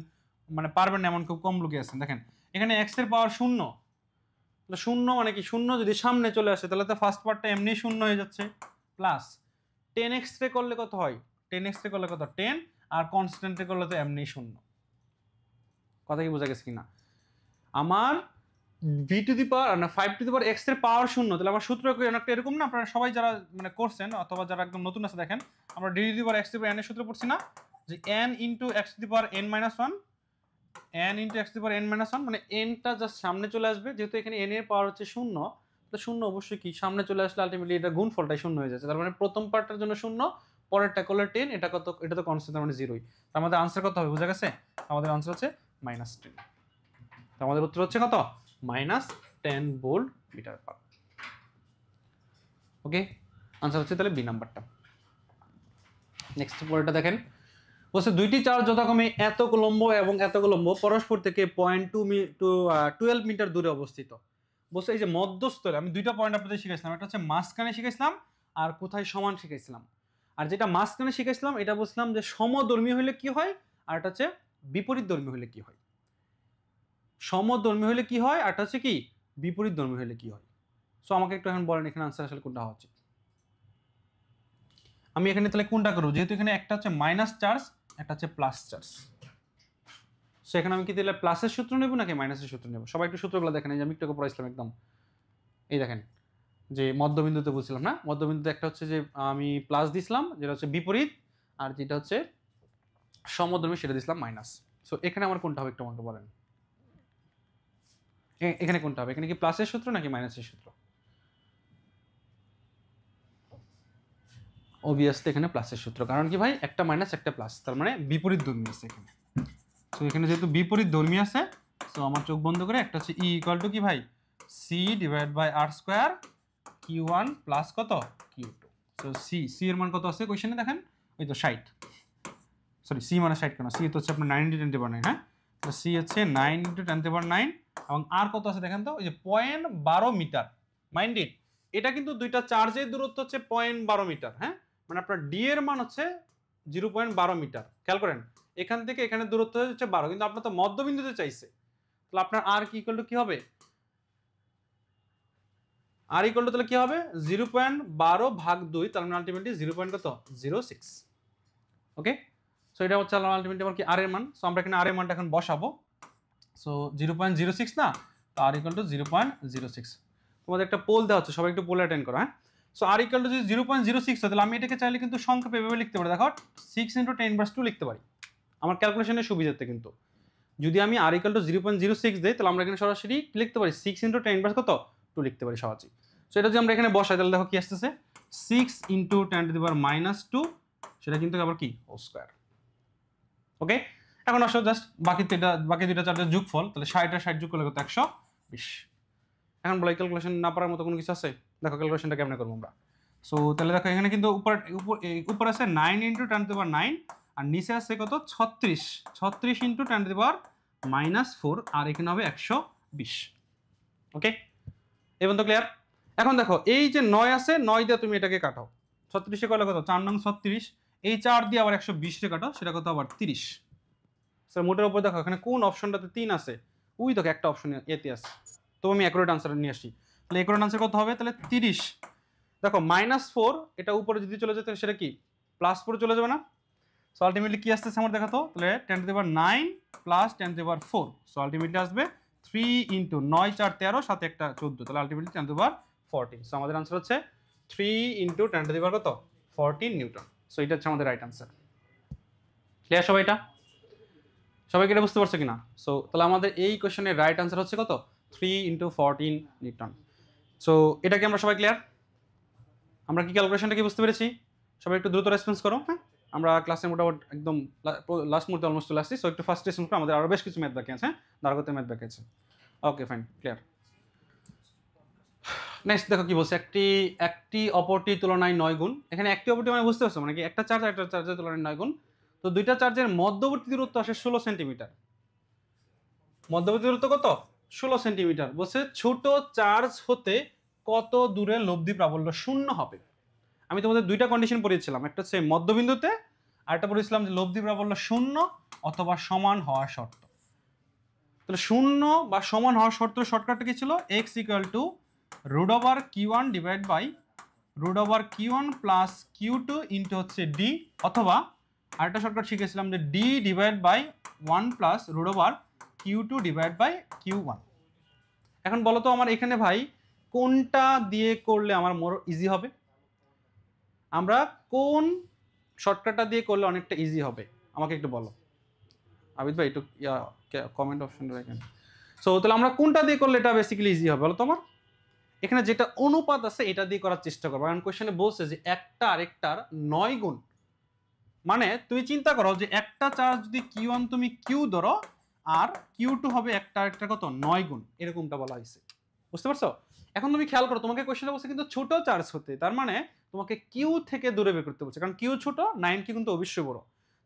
মানে পারবেন না, এমন খুব কম লোকে আছেন। দেখেন এখানে এক্স এর পাওয়ার শূন্য, তাহলে শূন্য মানে কি, শূন্য যদি সামনে চলে আসে তাহলে তো ফার্স্ট পার্টটা এমনি শূন্য হয়ে যাচ্ছে, প্লাস 10x রে করলে কত হয়, 10x রে করলে কত 10, আর কনস্ট্যান্ট রে করলে তো এমনি শূন্য। কথা কি বোঝা গেছে কিনা? আমার ভি টু দি পাওয়ার না 5 টু দি পাওয়ার এক্স এর পাওয়ার শূন্য, তাহলে আমার সূত্র অনেকটা এরকম না? আপনারা সবাই যারা মানে করছেন অথবা যারা একদম নতুন আছে দেখেন, আমরা D two the power x to the power N এর সূত্র পড়ছি না, যে n into x to the power n minus 1, n into x to the power n minus 1, মানে nটা জাস্ট সামনে চলে আসবে, যেহেতু এখানে n এর পাওয়ার হচ্ছে শূন্য, তাহলে শূন্য অবশ্যই কি সামনে চলে আসলে আলটিমেটলি এটা গুণফলটাই শূন্য হয়ে যাচ্ছে, তার মানে প্রথম পার্টটার জন্য শূন্য, পরেরটা করলে 10, এটা কত, এটা তো কনস্ট্যান্ট, মানে জিরোই। আমাদের আনসার কত হবে বোঝা গেছে? আমাদের আনসার হচ্ছে -10। আমাদের উত্তর হচ্ছে কত, -10 ভোল্ট মিটার পার। ওকে, আনসার হচ্ছে তাহলে বি নাম্বারটা। নেক্সট পরেরটা দেখেন, বলছে দুইটি চার্জ যথাক্রমে এত লম্ব এবং এত লম্ব পরস্পর থেকে 0.12 মিটার দূরে অবস্থিত। বলছে এই যে মধ্যস্থলে, আমি দুইটা পয়েন্ট আপনাদের শিখাইছিলাম, একটা হচ্ছে মাঝখানে শিখাইছিলাম আর কোথায় সমান শিখাইছিলাম। আর যেটা মাঝখানে শিখাইছিলাম এটা বলছিলাম যে সমধর্মী হলে কি হয়, আর এটা হচ্ছে বিপরীত ধর্মী হলে কি হয়। সমধর্মী হলে কি হয়, আর এটা হচ্ছে কি বিপরীত ধর্মী হলে কি হয়। সো আমাকে একটু এখন বলেন এখানে আনসার আসলে কোনটা হওয়া উচিত। আমি এখানে তাহলে কোনটা করবো, যেহেতু এখানে একটা হচ্ছে মাইনাস চার্জ, একটা হচ্ছে প্লাস চার্জ, সেখানে আমি কি তাহলে প্লাসের সূত্র নেব নাকি মাইনাসের সূত্র নেব? সবাই একটু সূত্রগুলো দেখেন, এই যে আমি একটু পড়াইছিলাম একদম, এই দেখেন যে মধ্যবিন্দুতে বলছিলাম না, মধ্যবিন্দুতে একটা হচ্ছে যে আমি প্লাস দিছিলাম যেটা হচ্ছে বিপরীত, আর যেটা হচ্ছে সমধর্মী সেটা দিছিলাম মাইনাস। সো এখানে আমার কোনটা হবে একটু আমাকে বলেন, এখানে কোনটা হবে, এখানে কি প্লাসের সূত্র নাকি মাইনাসের সূত্র? অবভিয়াসলি এখানে প্লাসের সূত্র, কারণ কি ভাই একটা মাইনাস একটা প্লাস, তার মানে বিপরীত ধর্মী আছে এখানে। সো এখানে যেহেতু বিপরীত ধর্মী আছে, সো আমার চোখ বন্ধ করে একটা হচ্ছে ই ইকুয়াল টু কি ভাই, C divide by R square Q1 plus কত Q2। সো সি এর মান কত আছে কোশ্চেনে দেখেন, ওই তো 60, সরি সি মানে 60 কেন, সি তো হচ্ছে আপনার 9 × 10⁻৯, হ্যাঁ, তো সি হচ্ছে 9 × 10⁻৯, এবং আর কত আছে দেখেন তো, ওই যে 0.12 মিটার। মাইন্ড ইট, এটা কিন্তু দুইটা চার্জের দূরত্ব হচ্ছে 0.12 মিটার, হ্যাঁ, মানে আপনার ডি এর মান হচ্ছে 0.12 মিটার। খেয়াল করেন এখান থেকে এখানে দূরত্ব হচ্ছে 12, কিন্তু আপনার তো মধ্যবিন্দুতে চাইছে, তাহলে আপনার আর কি ইকুয়াল টু কি হবে, আর ইকুয়াল টু তাহলে কি হবে 0.12/2, তার মানে আলটিমেটলি 0.06। ওকে, সো এটা হচ্ছে আলটিমেটলি আমার কি আর এর মান। সো আমরা এখানে আর এর মানটা এখন বসাবো। সো 0.06 না, তো আর ইকুয়াল টু 0.06। তোমাদের একটা পোল দেওয়া হচ্ছে, সবাই একটু পোল অ্যাটেন্ড করো, হ্যাঁ। সো আর ইকুয়াল টু যদি 0.06 হয়, তাহলে আমি এটাকে চাইলে কিন্তু সংক্ষেপে এভাবে লিখতে পারি, দেখো 6 × 10⁻² লিখতে পারি আমার ক্যালকুলেশনের সুবিধার্থে। কিন্তু যদি আমি আর ইকুয়াল টু 0.06 দেই, তাহলে আমরা এখানে সরাসরি লিখতে পারি 6 × 10⁻² লিখতে পারি সহজেই। সো এটা যদি আমরা এখানে বসাই তাহলে দেখো কি আসতেছে, 6 × 10⁻², সেটা কিন্তু আবার কি হোল স্কয়ার। ওকে, এখন আসো জাস্ট বাকি দুইটা চার্জের যোগফল, তাহলে 60 আর 60 যোগ করলে কত 120। এখন বলাই ক্যালকুলেশন না পারার মতো কোনো কিছু আছে? দেখো ক্যালকুলেশনটা কেমনে করবো আমরা। সো তাহলে দেখো এখানে কিন্তু উপর আছে 9 × 10⁻৯, আর নিচে আছে কত 36 × 10⁻⁻4, আর এখানে হবে 120। ওকে, এই পর্যন্ত ক্লিয়ার? এখন দেখো এই যে 9 আছে, 9 দিয়ে তুমি এটাকে কাটাও, 36 করলে কত 4 নং 36, এই 4 দিয়ে আবার 120 রে কাটাও, সেটা কত আবার 30। স্যার মোটের উপর দেখো এখানে কোন অপশনটাতে 3 আছে, ওই দেখো একটা অপশন এতে আছে, তো আমি অ্যাকুরেট আনসার নিয়ে আসি। তাহলে অ্যাকুরেট আনসার কত হবে, তাহলে 30। দেখো -4 এটা উপরে যদি চলে যায় তাহলে সেটা কি +4 চলে যাবে না? সো আলটিমেটলি কি আসতেছে আমার দেখাতো, তাহলে 10⁹ প্লাস 10⁴, সো আলটিমেটলি আসবে 3 ইন্টু 9 4 13 সাথে একটা 14, তাহলে ultimately 10 to the power 14। So আমাদের আনসার হচ্ছে 3 ইন্টু 10 টু দি পাওয়ার কত 14 নিউটন। সো এটা হচ্ছে আমাদের রাইট আনসার। ক্লিয়ার সবাই? এটা সবাইকে এটা বুঝতে পারছো কিনা? সো তাহলে আমাদের এই কোশ্চেনের রাইট আনসার হচ্ছে কত 3 ইন্টু 14 নিউটন। সো এটা কি আমরা সবাই ক্লিয়ার? আমরা কি ক্যালকুলেশনটা কি বুঝতে পেরেছি? সবাই একটু দ্রুত রেসপন্স করো। হ্যাঁ, আমরা ক্লাসে মোটামুটি একদম লাস্ট মুহূর্তে অলমোস্ট চলে আসছি। সো একটু ফার্স্ট রেসপন্স করে, আমাদের আরও বেশ কিছু ম্যাথ বাকি আছে। হ্যাঁ, দাঁড়াগতের ম্যাথ বাকি আছে। Okay fine, clear. নেক্সট দেখো কি বলছে, একটি অপরটি তুলনায় 9 গুণ। এখানে একটি অপরটি মানে বুঝতে পারছো, মানে কি একটা চার্জ একটা চার্জের তুলনায় 9 গুণ। তো দুইটা চার্জের মধ্যবর্তী দূরত্ব আসে 16 সেন্টিমিটার। মধ্যবর্তী দূরত্ব কত 16 সেন্টিমিটার। বলছে ছোট চার্জ হতে কত দূরে লব্ধি প্রাবল্য শূন্য হবে। আমি তোমাদের দুইটা কন্ডিশন পড়িয়েছিলাম, একটা হচ্ছে মধ্যবিন্দুতে, আর একটা পড়েছিলাম যে লব্ধি প্রাবল্য শূন্য অথবা সমান হওয়ার শর্ত। তাহলে শূন্য বা সমান হওয়ার শর্ত শর্টকাটটা কি ছিল? x equal to root over q1 divide by root over q1 plus q2 into হচ্ছে d, অথবা আরেকটা শর্টকাট শিখেছিলাম যে d divide by 1 plus root over q2 divide by q1। এখন বলো তো আমার এখানে ভাই কোনটা দিয়ে করলে আমার মোর ইজি হবে? আমরা কোন শর্টকাটটা দিয়ে করলে অনেকটা ইজি হবে আমাকে একটু বলো। আবিদ ভাই একটু কমেন্ট অপশন রাখেন। সো তাহলে আমরা কোনটা দিয়ে করলে এটা বেসিক্যালি ইজি হবে বলো তো আমার? এখানে যেটা অনুপাত আছে এটা দিয়ে করার চেষ্টা করবো, কারণ কোশ্চেনে বলছে যে একটা আরেকটার 9 গুণ। মানে তুমি চিন্তা করো যে একটা চার্জ যদি Q1 তুমি Q ধরো, আর Q2 হবে একটা আরেকটা কত 9 গুণ, এরকমটা বলা হয়েছে। বুঝতে পারছো? এখন তুমি খেয়াল করো, তোমাকে কোশ্চেনে বলছে কিন্তু ছোট চার্জ হতে, তার মানে তোমাকে কিউ থেকে দূরে বের করতে বলছে, কারণ কিউ ছোট, 9 কি কিন্তু অবশ্যই বড়।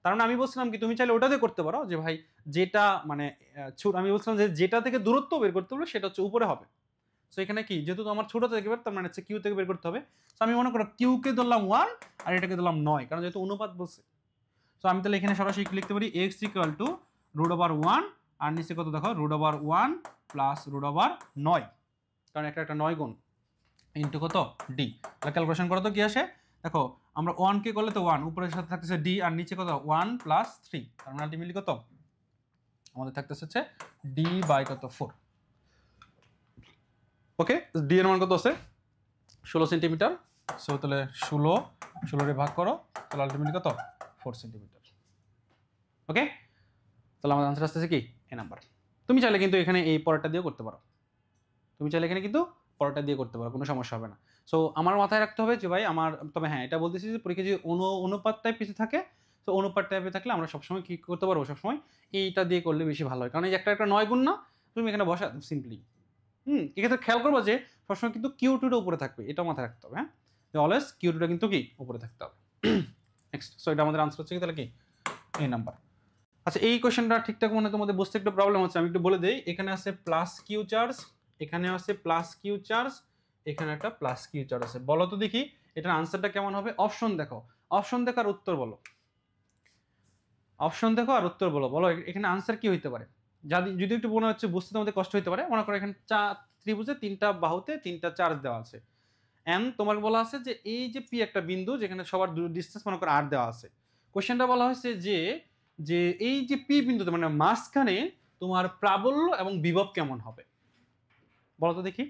তার মানে আমি বলছিলাম কি তুমি চাইলে ওটা দিয়ে করতে পারো যে ভাই যেটা মানে আমি বলছিলাম যে যেটা থেকে দূরত্ব বের করতে বলবে সেটা হচ্ছে উপরে হবে। সো এখানে কি যেহেতু আমার ছোট থেকে বের, তার মানে হচ্ছে কিউ থেকে বের করতে হবে। সো আমি মনে করো কিউ কে ধরলাম 1 আর এটাকে ধরলাম 9, কারণ যেহেতু অনুপাত বলছে। সো আমি তাহলে এখানে সরাসরি লিখতে পারি x equal to root over 1 আর নিচে কত দেখো root over 1 plus root over 9, কারণ একটা একটা 9 গুণ ইন্টু কত ডি। তাহলে ক্যালকুলেশন করো তো কি আসে দেখো, আমরা 1 কে করলে তো 1, উপরের সাথে থাকতেছে ডি আর নিচে কত 1 প্লাস 3, তার মানে আলটিমেটলি কত আমাদের থাকতেছে হচ্ছে ডি বাই কত 4। ওকে, ডি এর মান কত আছে 16 সেন্টিমিটার। সো তাহলে 16 রে ভাগ করো, তাহলে আলটিমেটলি কত 4 সেন্টিমিটার। ওকে, তাহলে আমাদের আনসার আসতেছে কি এ নাম্বার। তুমি চাইলে কিন্তু এখানে এই পরেরটা দিয়েও করতে পারো, তুমি চাইলে এখানে কিন্তু পরেরটা দিয়ে করতে পারো, কোনো সমস্যা হবে না। সো আমার মাথায় রাখতে হবে যে ভাই আমার, তবে হ্যাঁ এটা বলতেছি যে পরীক্ষা যদি অনুপাত টাইপ কিছু থাকে, তো অনুপাত টাইপে থাকলে আমরা সবসময় কি করতে পারবো, সবসময় এইটা দিয়ে করলে বেশি ভালো হয়, কারণ এই একটা একটা 9 গুণ না, তুমি এখানে বসা সিম্পলি। এক্ষেত্রে খেয়াল করবো যে সবসময় কিন্তু কিউ2টা উপরে থাকবে, এটা মাথায় রাখতে হবে। হ্যাঁ, অলওয়েজ কিউ2টা কিন্তু কি উপরে থাকতে হবে। নেক্সট, সো এটা আমাদের আনসার হচ্ছে কি তাহলে কি এই নাম্বার। আচ্ছা, এই কোশ্চেনটা ঠিকঠাক মনে তোমাদের বুঝতে একটু প্রবলেম হচ্ছে, আমি একটু বলে দেই। এখানে আছে প্লাস কিউ চার্জ, এখানে আছে প্লাস কিউ চার্জ, এখানে একটা প্লাস কিউ চার্জ আছে। বলো তো দেখি এটার আনসারটা কেমন হবে? অপশন দেখো, অপশন দেখো আর উত্তর বলো, অপশন দেখো আর উত্তর বলো। বলো এখানে আনসার কি হইতে পারে? যদি একটু মনে হচ্ছে বুঝতে তোমাদের কষ্ট হইতে পারে, মনে করো এখানে ত্রিভুজে 3টা বাহুতে 3টা চার্জ দেওয়া আছে, এন্ড তোমার বলা আছে যে এই যে পি একটা বিন্দু যেখানে সবার ডিসটেন্স মনে করো আর দেওয়া আছে। কোশ্চেনটা বলা হয়েছে যে যে এই যে পি বিন্দুতে মানে মাঝখানে তোমার প্রাবল্য এবং বিভব কেমন হবে বলো তো দেখি।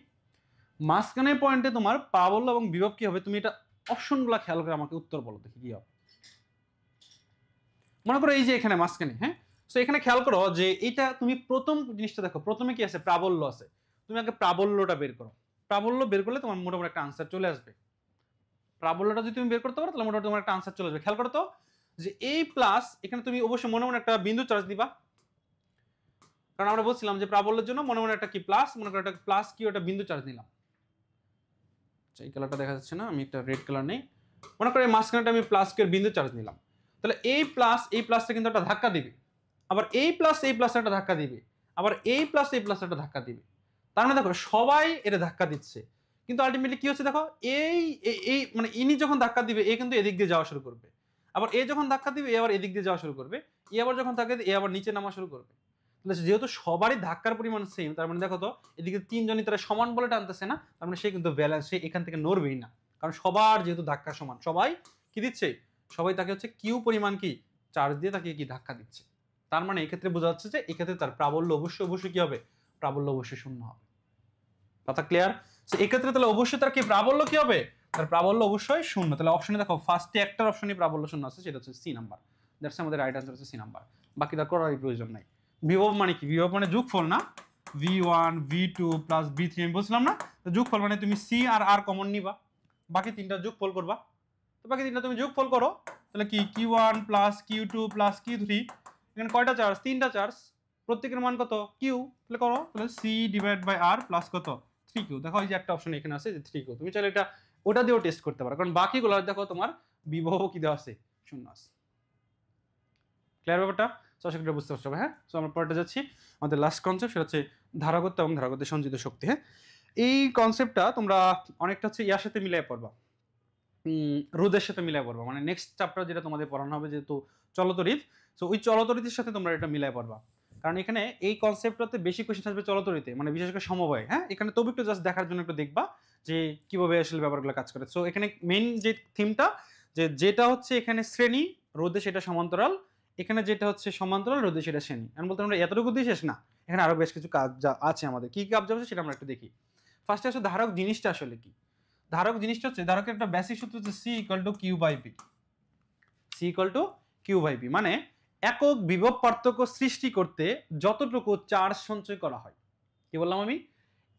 মাঝখানে পয়েন্টে তোমার প্রাবল্য এবং বিভব কি হবে? তুমি এটা অপশনগুলো খেয়াল করে আমাকে উত্তর বলো দেখি কি হবে। মনে করো এই যে এখানে মাঝখানে, হ্যাঁ, তো এখানে খেয়াল করো যে এটা তুমি প্রথম জিনিসটা দেখো, প্রথমে কি আছে প্রাবল্য আছে, তুমি আগে প্রাবল্যটা বের করো। প্রাবল্য বের করলে তোমার মোটামুটি একটা আনসার চলে আসবে। প্রাবল্যটা যদি তুমি বের করতে পারো তাহলে মোটামুটি তোমার একটা আনসার চলে আসবে। খেয়াল করো তো যে এই প্লাস, এখানে তুমি অবশ্যই মনে মনে একটা বিন্দু চার্জ দিবা, কারণ আমরা বলছিলাম যে প্রাবল্যের জন্য মনে মনে একটা কি প্লাস, মনে করো একটা প্লাস কি ওটা বিন্দু চার্জ নিলাম। এই কালারটা দেখা যাচ্ছে না, আমি একটা রেড কালার নেই। মনে করো এই মাঝখানেটা আমি প্লাস কি বিন্দু চার্জ নিলাম, তাহলে এই প্লাসটা কিন্তু একটা ধাক্কা দিবে, আবার এই প্লাস একটা ধাক্কা দিবে, আবার এই প্লাস একটা ধাক্কা দিবে। তার মানে দেখো সবাই এটা ধাক্কা দিচ্ছে, কিন্তু আলটিমেটলি কি হচ্ছে দেখো, এই এই মানে ইনি যখন ধাক্কা দিবে এ কিন্তু এদিক দিয়ে যাওয়া শুরু করবে, আবার এ যখন ধাক্কা দিবে এ আবার এদিক দিয়ে যাওয়া শুরু করবে, এ আবার যখন ধাক্কা দিবে এ আবার নিচে নামা শুরু করবে। তাহলে যেহেতু সবারই ধাক্কার পরিমাণ সেম, তার মানে দেখো তো এদিকে তিনজনই তারা সমান বলে টানতেছে না, তার মানে সে কিন্তু ব্যালেন্স, সে এখান থেকে নড়বেই না, কারণ সবার যেহেতু ধাক্কা সমান, সবাই কি দিচ্ছে, সবাই তাকে হচ্ছে কিউ পরিমাণ কি চার্জ দিয়ে তাকে কি ধাক্কা দিচ্ছে। তার মানে এক্ষেত্রে বোঝা যাচ্ছে যে এক্ষেত্রে তার প্রাবল্য অবশ্যই কি হবে, প্রাবল্য অবশ্যই শূন্য হবে। কথা ক্লিয়ার? সো এক্ষেত্রে তাহলে অবশ্যই তার কি প্রাবল্য কি হবে? তার প্রাবল্য অবশ্যই শূন্য। তাহলে অপশনে দেখো ফার্স্টে একটার অপশনই প্রাবল্য শূন্য আছে, সেটা হচ্ছে সি নাম্বার। দ্যাটস আমাদের রাইট আনসার হচ্ছে সি নাম্বার। বাকি তার করার প্রয়োজন নাই। বিভব মানে কি? বিভব মানে যোগফল না? v1 v2 প্লাস v3 আমি বলছিলাম না? তো যোগফল মানে তুমি সি আর আর কমন নিবা, বাকি তিনটা যোগফল করবা। তো বাকি তিনটা তুমি যোগফল করো, তাহলে কি q1 plus q2 plus q3, এখানে কয়টা চার্জ? তিনটা চার্জ, প্রত্যেকের মান কত? কিউ। তাহলে করো, তাহলে C divide by R plus কত? 3q। দেখো এই যে একটা অপশন এখানে আছে যে 3q, তুমি চাইলে এটা ওটা দিয়েও টেস্ট করতে পারো, কারণ বাকিগুলো দেখো তোমার বিভব কি দেওয়া আছে? শূন্য আছে। ক্লিয়ার ব্যাপারটা? সো আশা করি বুঝতে পারছো। হ্যাঁ, সো আমরা পরেটা যাচ্ছি। আমাদের লাস্ট কনসেপ্ট সেটা হচ্ছে ধারকত্ব এবং ধারকত্বের সঞ্চিত শক্তি। হ্যাঁ, এই কনসেপ্টটা তোমরা অনেকটা হচ্ছে ইয়ার সাথে মিলাই পড়বা, রোদের সাথে মিলাই পড়বা। মানে নেক্সট চ্যাপ্টার যেটা তোমাদের পড়ানো হবে যেহেতু চলতরিৎ, সো ওই চলতরিতের সাথে তোমরা এটা মিলাই পড়বা। কারণ এখানে এই কনসেপ্টটাতে বেশি কোয়েশ্চেন আসবে চলতরিতে, মানে বিশেষ করে সমবায়। হ্যাঁ, এখানে তবু একটু জাস্ট দেখার জন্য একটু দেখবা যে কিভাবে আসলে ব্যাপারগুলো কাজ করে। সো এখানে মেইন যে থিমটা, যে যেটা হচ্ছে এখানে শ্রেণী, রোদে সেটা সমান্তরাল, এখানে যেটা হচ্ছে সমান্তরাল, রোদে সেটা শ্রেণী। আমি বলতে আমরা এতটুকু দিয়ে শেষ না, এখানে আরো বেশ কিছু কাজ যা আছে আমাদের। কি কাজ আছে সেটা আমরা একটু দেখি। ফার্স্টে আসলে ধারক জিনিসটা আসলে কি? ধারক জিনিসটা হচ্ছে, ধারকের একটা বেসিক সূত্র হচ্ছে C equal to Q by P. C equal to Q by P মানে একক বিভব পার্থক্য সৃষ্টি করতে যতটুকু চার্জ সঞ্চয় করা হয়। কি বললাম আমি?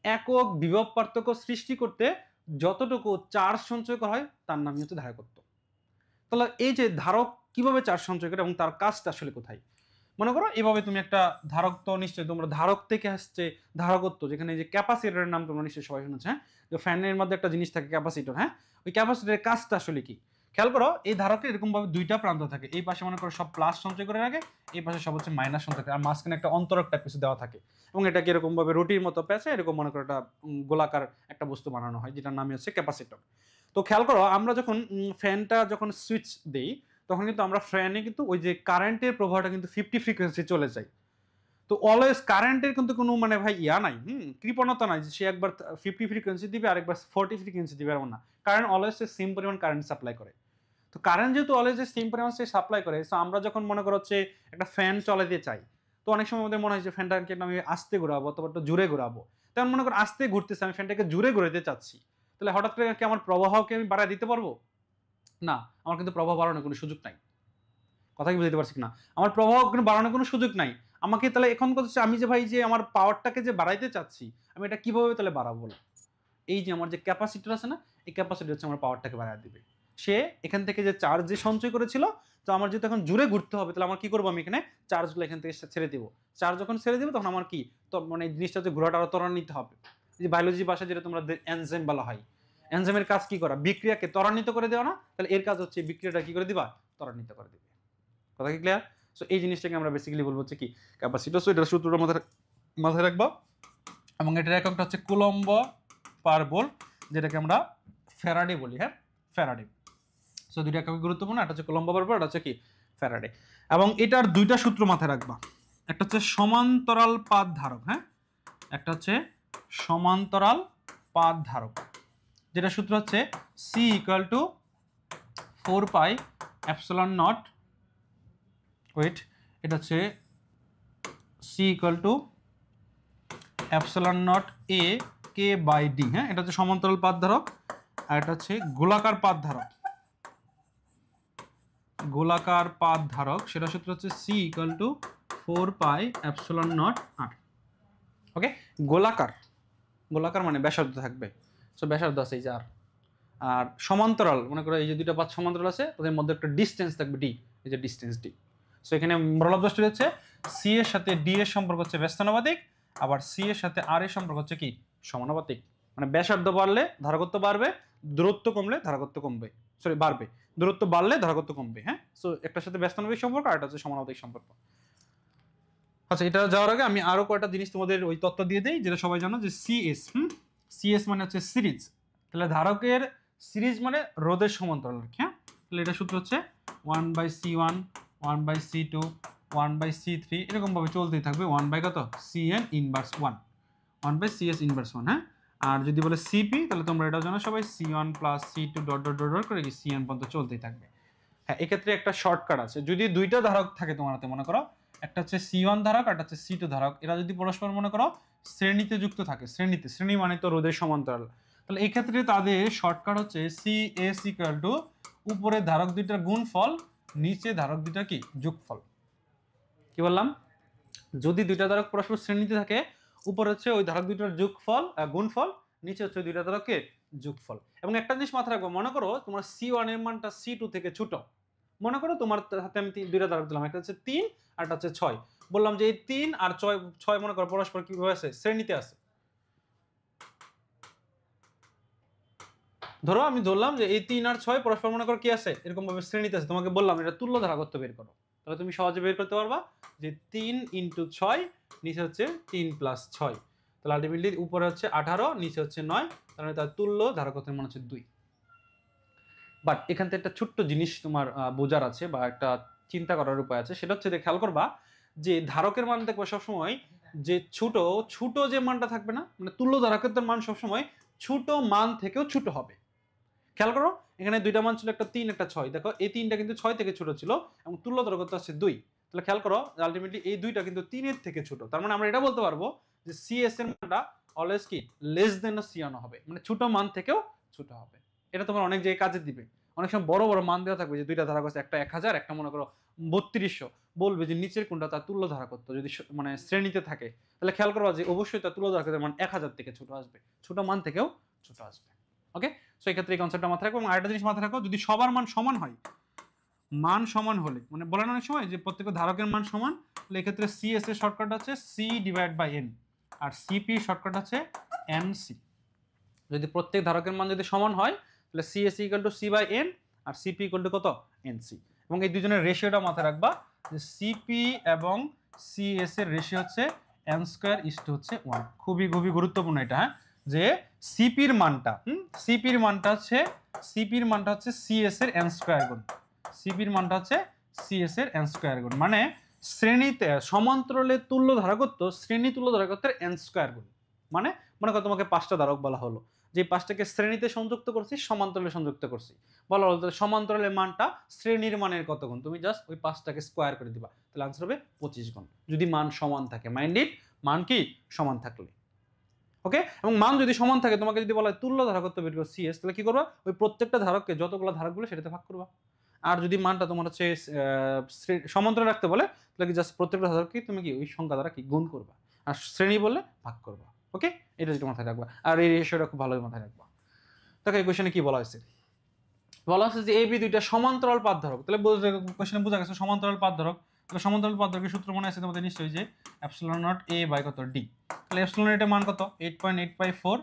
একক বিভব পার্থক্য সৃষ্টি করতে যতটুকু চার্জ সঞ্চয় করা হয় তার নামই হচ্ছে ধারকত্ব। তাহলে এই যে ধারক কিভাবে চার্জ সঞ্চয় করে এবং তার কাজটা আসলে কোথায়? মনে করো এভাবে তুমি একটা ধারক, তো নিশ্চয়ই তোমরা ধারক থেকে আসছে ধারকত্ব, যেখানে যে ক্যাপাসিটরের নাম তোমরা নিশ্চয়ই সবাই শুনেছ। হ্যাঁ, যে ফ্যানের মধ্যে একটা জিনিস থাকে ক্যাপাসিটর। হ্যাঁ, ওই ক্যাপাসিটরের কাজটা আসলে কি? খেয়াল করো, এই ধারকের এরকম ভাবে দুইটা প্রান্ত থাকে। এই পাশে মনে করো সব প্লাস সঞ্চয় করে রাখে, এই পাশে সব হচ্ছে মাইনাস সঞ্চয় থাকে, আর মাঝখানে একটা অন্তরক টাইপ কিছু দেওয়া থাকে, এবং এটাকে এরকম ভাবে রুটির মতো পেঁচে এরকম মনে করো একটা গোলাকার একটা বস্তু বানানো হয়, যেটার নামই হচ্ছে ক্যাপাসিটর। তো খেয়াল করো, আমরা যখন ফ্যানটা যখন সুইচ দেই তখন কিন্তু আমরা ফ্যানে কিন্তু ওই যে কারেন্টের প্রবাহটা কিন্তু 50 ফ্রিকোয়েন্সি চলে যায়। তো অলওয়েজ কারেন্টের কিন্তু কোনো মানে ভাই ইয়া নাই, কৃপণতা নাই যে সে একবার 50 ফ্রিকোয়েন্সি দিবে আর একবার 40 ফ্রিকোয়েন্সি দিবে, এমন না। কারেন্ট অলওয়েজ সেম পরিমাণ কারেন্ট সাপ্লাই করে। তো কারেন্ট যেহেতু অলওয়েজ সেম পরিমাণ সে সাপ্লাই করে, সো আমরা যখন মনে করো হচ্ছে একটা ফ্যান চালাতে চাই, তো অনেক সময় আমাদের মনে হয় যে ফ্যানটাকে আমি আস্তে ঘোরাবো অথবা একটু জোরে ঘোরাবো। তেমন মনে করো আস্তে ঘুরতেছে, আমি ফ্যানটাকে জোরে ঘুরাতে চাচ্ছি, তাহলে হঠাৎ করে কি আমার প্রবাহকে আমি বাড়ায় দিতে পারবো? না, আমার কিন্তু প্রবাহ বাড়ানোর কোনো সুযোগ নাই। কথা কি বুঝতে পারছি না? আমার প্রবাহ কিন্তু বাড়ানোর কোনো সুযোগ নাই। আমাকে তাহলে এখন কথা হচ্ছে, আমি যে ভাই যে আমার পাওয়ারটাকে যে বাড়াইতে চাচ্ছি, আমি এটা কিভাবে তাহলে বাড়াবো? বলো। এই যে আমার যে ক্যাপাসিটর আছে না, এই ক্যাপাসিটর হচ্ছে আমার পাওয়ারটাকে বাড়ায় দিবে। সে এখান থেকে যে চার্জ যে সঞ্চয় করেছিল, তো আমার যেহেতু এখন জুড়ে ঘুরতে হবে, তাহলে আমার কি করবো? আমি এখানে চার্জগুলো এখান থেকে ছেড়ে দিব। চার্জ যখন ছেড়ে দিব তখন আমার কি, তো মানে এই জিনিসটা যে ঘোরাটা আরো ত্বরান্বিত হবে। যে বায়োলজি ভাষায় যেটা তোমরা এনজাইম বলা হয়, এনজাইমের কাজ কি করা? বিক্রিয়াকে ত্বরান্বিত করে দেওয়া না? তাহলে এর কাজ হচ্ছে বিক্রিয়াটা কি করে দিবা? ত্বরান্বিত করে দিবে। কথা কি ক্লিয়ার? সো এই জিনিসটাকে আমরা বেসিক্যালি বলবো হচ্ছে কি ক্যাপাসিটর। সো এটার সূত্রটা মাথায় রাখবা, এবং এটার এককটা হচ্ছে কুলম্ব পার ভোল্ট, যেটাকে আমরা ফ্যারাডে বলি। হ্যাঁ, ফ্যারাডে। সো দুইটা একক গুরুত্বপূর্ণ, একটা হচ্ছে কুলম্ব পার ভোল্ট, এটা হচ্ছে কি ফ্যারাডে। এবং এটার দুইটা সূত্র মাথায় রাখবা, একটা হচ্ছে সমান্তরাল পাত ধারক। হ্যাঁ, একটা হচ্ছে সমান্তরাল পাত ধারক, যেটা সূত্র হচ্ছে C equal to 4 pi epsilon naught, wait, এটা হচ্ছে C equal to epsilon naught A K by D. হ্যাঁ, এটা হচ্ছে সমান্তরাল পাত ধারক, আর এটা হচ্ছে গোলাকার পাত ধারক। গোলাকার পাত ধারক সেটা সূত্র হচ্ছে C equal to 4 pi epsilon naught R. Okay, গোলাকার, গোলাকার মানে ব্যাসার্ধ থাকবে, সো ব্যাসার্ধ আছে এই যে আর। আর সমান্তরাল মনে করো এই যে দুইটা পাত সমান্তরাল আছে, তাদের মধ্যে একটা ডিসটেন্স থাকবে ডি, এই যে ডিসটেন্স ডি। সো এখানে মোরাল অফ দ্য স্টোরি হচ্ছে সি এর সাথে ডি এর সম্পর্ক হচ্ছে ব্যস্তানুপাতিক, আবার সি এর সাথে আর এর সম্পর্ক হচ্ছে কি সমানুপাতিক। মানে ব্যাসার্ধ বাড়লে ধারকত্ব বাড়বে, দূরত্ব কমলে ধারকত্ব কমবে, সরি বাড়বে, দূরত্ব বাড়লে ধারকত্ব কমবে। হ্যাঁ, সো একটার সাথে ব্যস্তানুপাতিক সম্পর্ক আর একটা হচ্ছে সমানুপাতিক সম্পর্ক। আচ্ছা, এটা যাওয়ার আগে আমি আরো কয়েকটা জিনিস তোমাদের ওই তথ্য দিয়ে দেই, যেটা সবাই জানো যে সিএস। সিএস মানে হচ্ছে সিরিজ, তাহলে ধারকের সিরিজ মানে রোধের সমান্তরাল। হ্যাঁ, তাহলে এটা সূত্র হচ্ছে 1/C1 1/C2 1/C3, এরকম ভাবে চলতেই থাকবে 1 বাই কত Cn ইনভার্স 1 1/CS ইনভার্স 1। হ্যাঁ, আর যদি বলে সিপি তাহলে তোমরা এটাও জানো সবাই C1 plus C2 dot dot dot dot করে কি Cn পর্যন্ত চলতেই থাকবে। হ্যাঁ, এক্ষেত্রে একটা শর্টকাট আছে, যদি দুইটা ধারক থাকে তোমার হাতে, মনে করো একটা হচ্ছে C1 ধারক আর একটা হচ্ছে C2 ধারক, এরা যদি পরস্পর মনে করো শ্রেণীতে যুক্ত থাকে, শ্রেণীতে, শ্রেণী মানে তো রোধের সমান্তরাল, তাহলে এই ক্ষেত্রে তাদের শর্টকাট হচ্ছে CS ইকুয়াল টু উপরে ধারক দুইটার গুণফল, নিচে ধারক দুইটা কি যোগফল। কি বললাম, যদি দুইটা ধারক পরস্পর শ্রেণীতে থাকে, উপরে হচ্ছে ওই ধারক দুইটার যোগফল গুণফল, নিচে হচ্ছে ওই দুইটা ধারকের যোগফল। এবং একটা জিনিস মাথায় রাখবো, মনে করো তোমার C1 এর মানটা C2 থেকে ছোট, মনে করো তোমার হাতে আমি দুইটা ধারক দিলাম, একটা হচ্ছে 3 আর একটা হচ্ছে 6, বললাম যে এই 3 আর 6 মনে করো পরস্পর কিভাবে আছে, শ্রেণীতে আছে। ধরো আমি ধরলাম যে এই 3 আর 6 পরস্পর মনে করো কি আছে, এরকম ভাবে শ্রেণীতে আছে, তোমাকে বললাম এটা তুল্য ধারকত্ব বের করো, তাহলে তুমি সহজে বের করতে পারবা যে 3 × 6, নিচে হচ্ছে 3 + 6, তাহলে আলটিমেটলি উপরে হচ্ছে 18, নিচে হচ্ছে 9, তাহলে তার তুল্য ধারকত্বের মান হচ্ছে 2। বাট এখান থেকে একটা ছোট্ট জিনিস তোমার বোঝার আছে বা একটা চিন্তা করার উপায় আছে, সেটা হচ্ছে খেয়াল করবা যে ধারকের মান দেখবে সবসময় যে ছোট ছোট যে মানটা থাকবে না, মানে তুল্য ধারকত্বের মান সবসময় ছোট মান থেকেও ছোট হবে। খেয়াল করো এখানে দুইটা মান ছিল, একটা 3 একটা 6, দেখো এই 3টা কিন্তু 6 থেকে ছোট ছিল এবং তুল্য ধারকত্ব আছে 2, তাহলে খেয়াল করো আলটিমেটলি এই দুইটা কিন্তু 3 এর থেকে ছোট, তার মানে আমরা এটা বলতে পারবো যে CS এর মানটা অলওয়েজ কি লেস দেন C1 হবে, মানে ছোট মান থেকেও ছোট হবে। এটা তোমার অনেক জায়গায় কাজে দিবে, অনেক সময় বড় বড় মান দেওয়া থাকবে যে দুইটা ধারক আছে, একটা 1000 একটা মনে করো 3200, বলবে যে নিচের কোনটা তার তুল্য ধারকত্ব যদি মানে শ্রেণীতে থাকে, তাহলে খেয়াল করবা যে অবশ্যই তার তুল্য ধারকত্বের মান 1000 থেকে ছোট আসবে, ছোট মান থেকেও ছোট আসবে। ওকে, সো এই ক্ষেত্রে এই কনসেপ্টটা মাথায় রাখো। এবং আরেকটা জিনিস মাথায় রাখো, যদি সবার মান সমান হয়, মান সমান হলে মানে বলেন অনেক সময় যে প্রত্যেকটা ধারকের মান সমান, তাহলে এক্ষেত্রে CS এর শর্টকাট হচ্ছে C/N আর CP শর্টকাট হচ্ছে NC। যদি প্রত্যেক ধারকের মান যদি সমান হয়, তাহলে CS = C/N আর CP = কত, NC। এবং এই দুজনের রেশিওটা মাথায় রাখবা যে CP এবং CS এর রেশিও হচ্ছে n² হচ্ছে 1। খুবই খুবই গুরুত্বপূর্ণ এটা, হ্যাঁ, যে সিপির মানটা সিপির মানটা হচ্ছে CS এর n² গুণ, সিপির মানটা হচ্ছে CS এর n² গুণ, মানে শ্রেণীতে সমান্তরালে তুল্য ধারকত্ব শ্রেণী তুল্য ধারকত্বের n² গুণ। মানে মনে করো তোমাকে 5টা ধারক বলা হলো, যে 5টাকে শ্রেণীতে সংযুক্ত করছি, সমান্তরালে সংযুক্ত করছি, বলা হলো তাহলে সমান্তরালের মানটা শ্রেণীর মানের কত গুণ, তুমি জাস্ট ওই 5টাকে স্কোয়ার করে দিবা, তাহলে আনসার হবে 25 গুণ, যদি মান সমান থাকে। মাইন্ড ইট, মান কি সমান থাকলে। ওকে, এবং মান যদি সমান থাকে, তোমাকে যদি বলা হয় তুল্য ধারকত্ব বের করো CS, তাহলে কি করবা, ওই প্রত্যেকটা ধারককে যতগুলো ধারকগুলো সেটাতে ভাগ করবা। আর যদি মানটা তোমার হচ্ছে সমান্তরাল রাখতে বলে, তাহলে কি জাস্ট প্রত্যেকটা ধারককে তুমি কি ওই সংখ্যা দ্বারা কি গুণ করবা, আর শ্রেণী বললে ভাগ করবা। ওকে, এটা যেটা মাথায় রাখবা, আর এই রেশিওটা খুব ভালোভাবে মাথায় রাখবা। দেখো এই কোশ্চেনে কি বলা হয়েছে, বলা হচ্ছে যে AB দুইটা সমান্তরাল পাত ধারক, তাহলে কোশ্চেনে বোঝা গেছে সমান্তরাল পাত ধারক। তাহলে সমান্তরাল পাত ধারকের সূত্র মনে আছে তোমাদের নিশ্চয়ই, যে ε0 A বাই কত D। তাহলে ε0 এর মান কত 8.854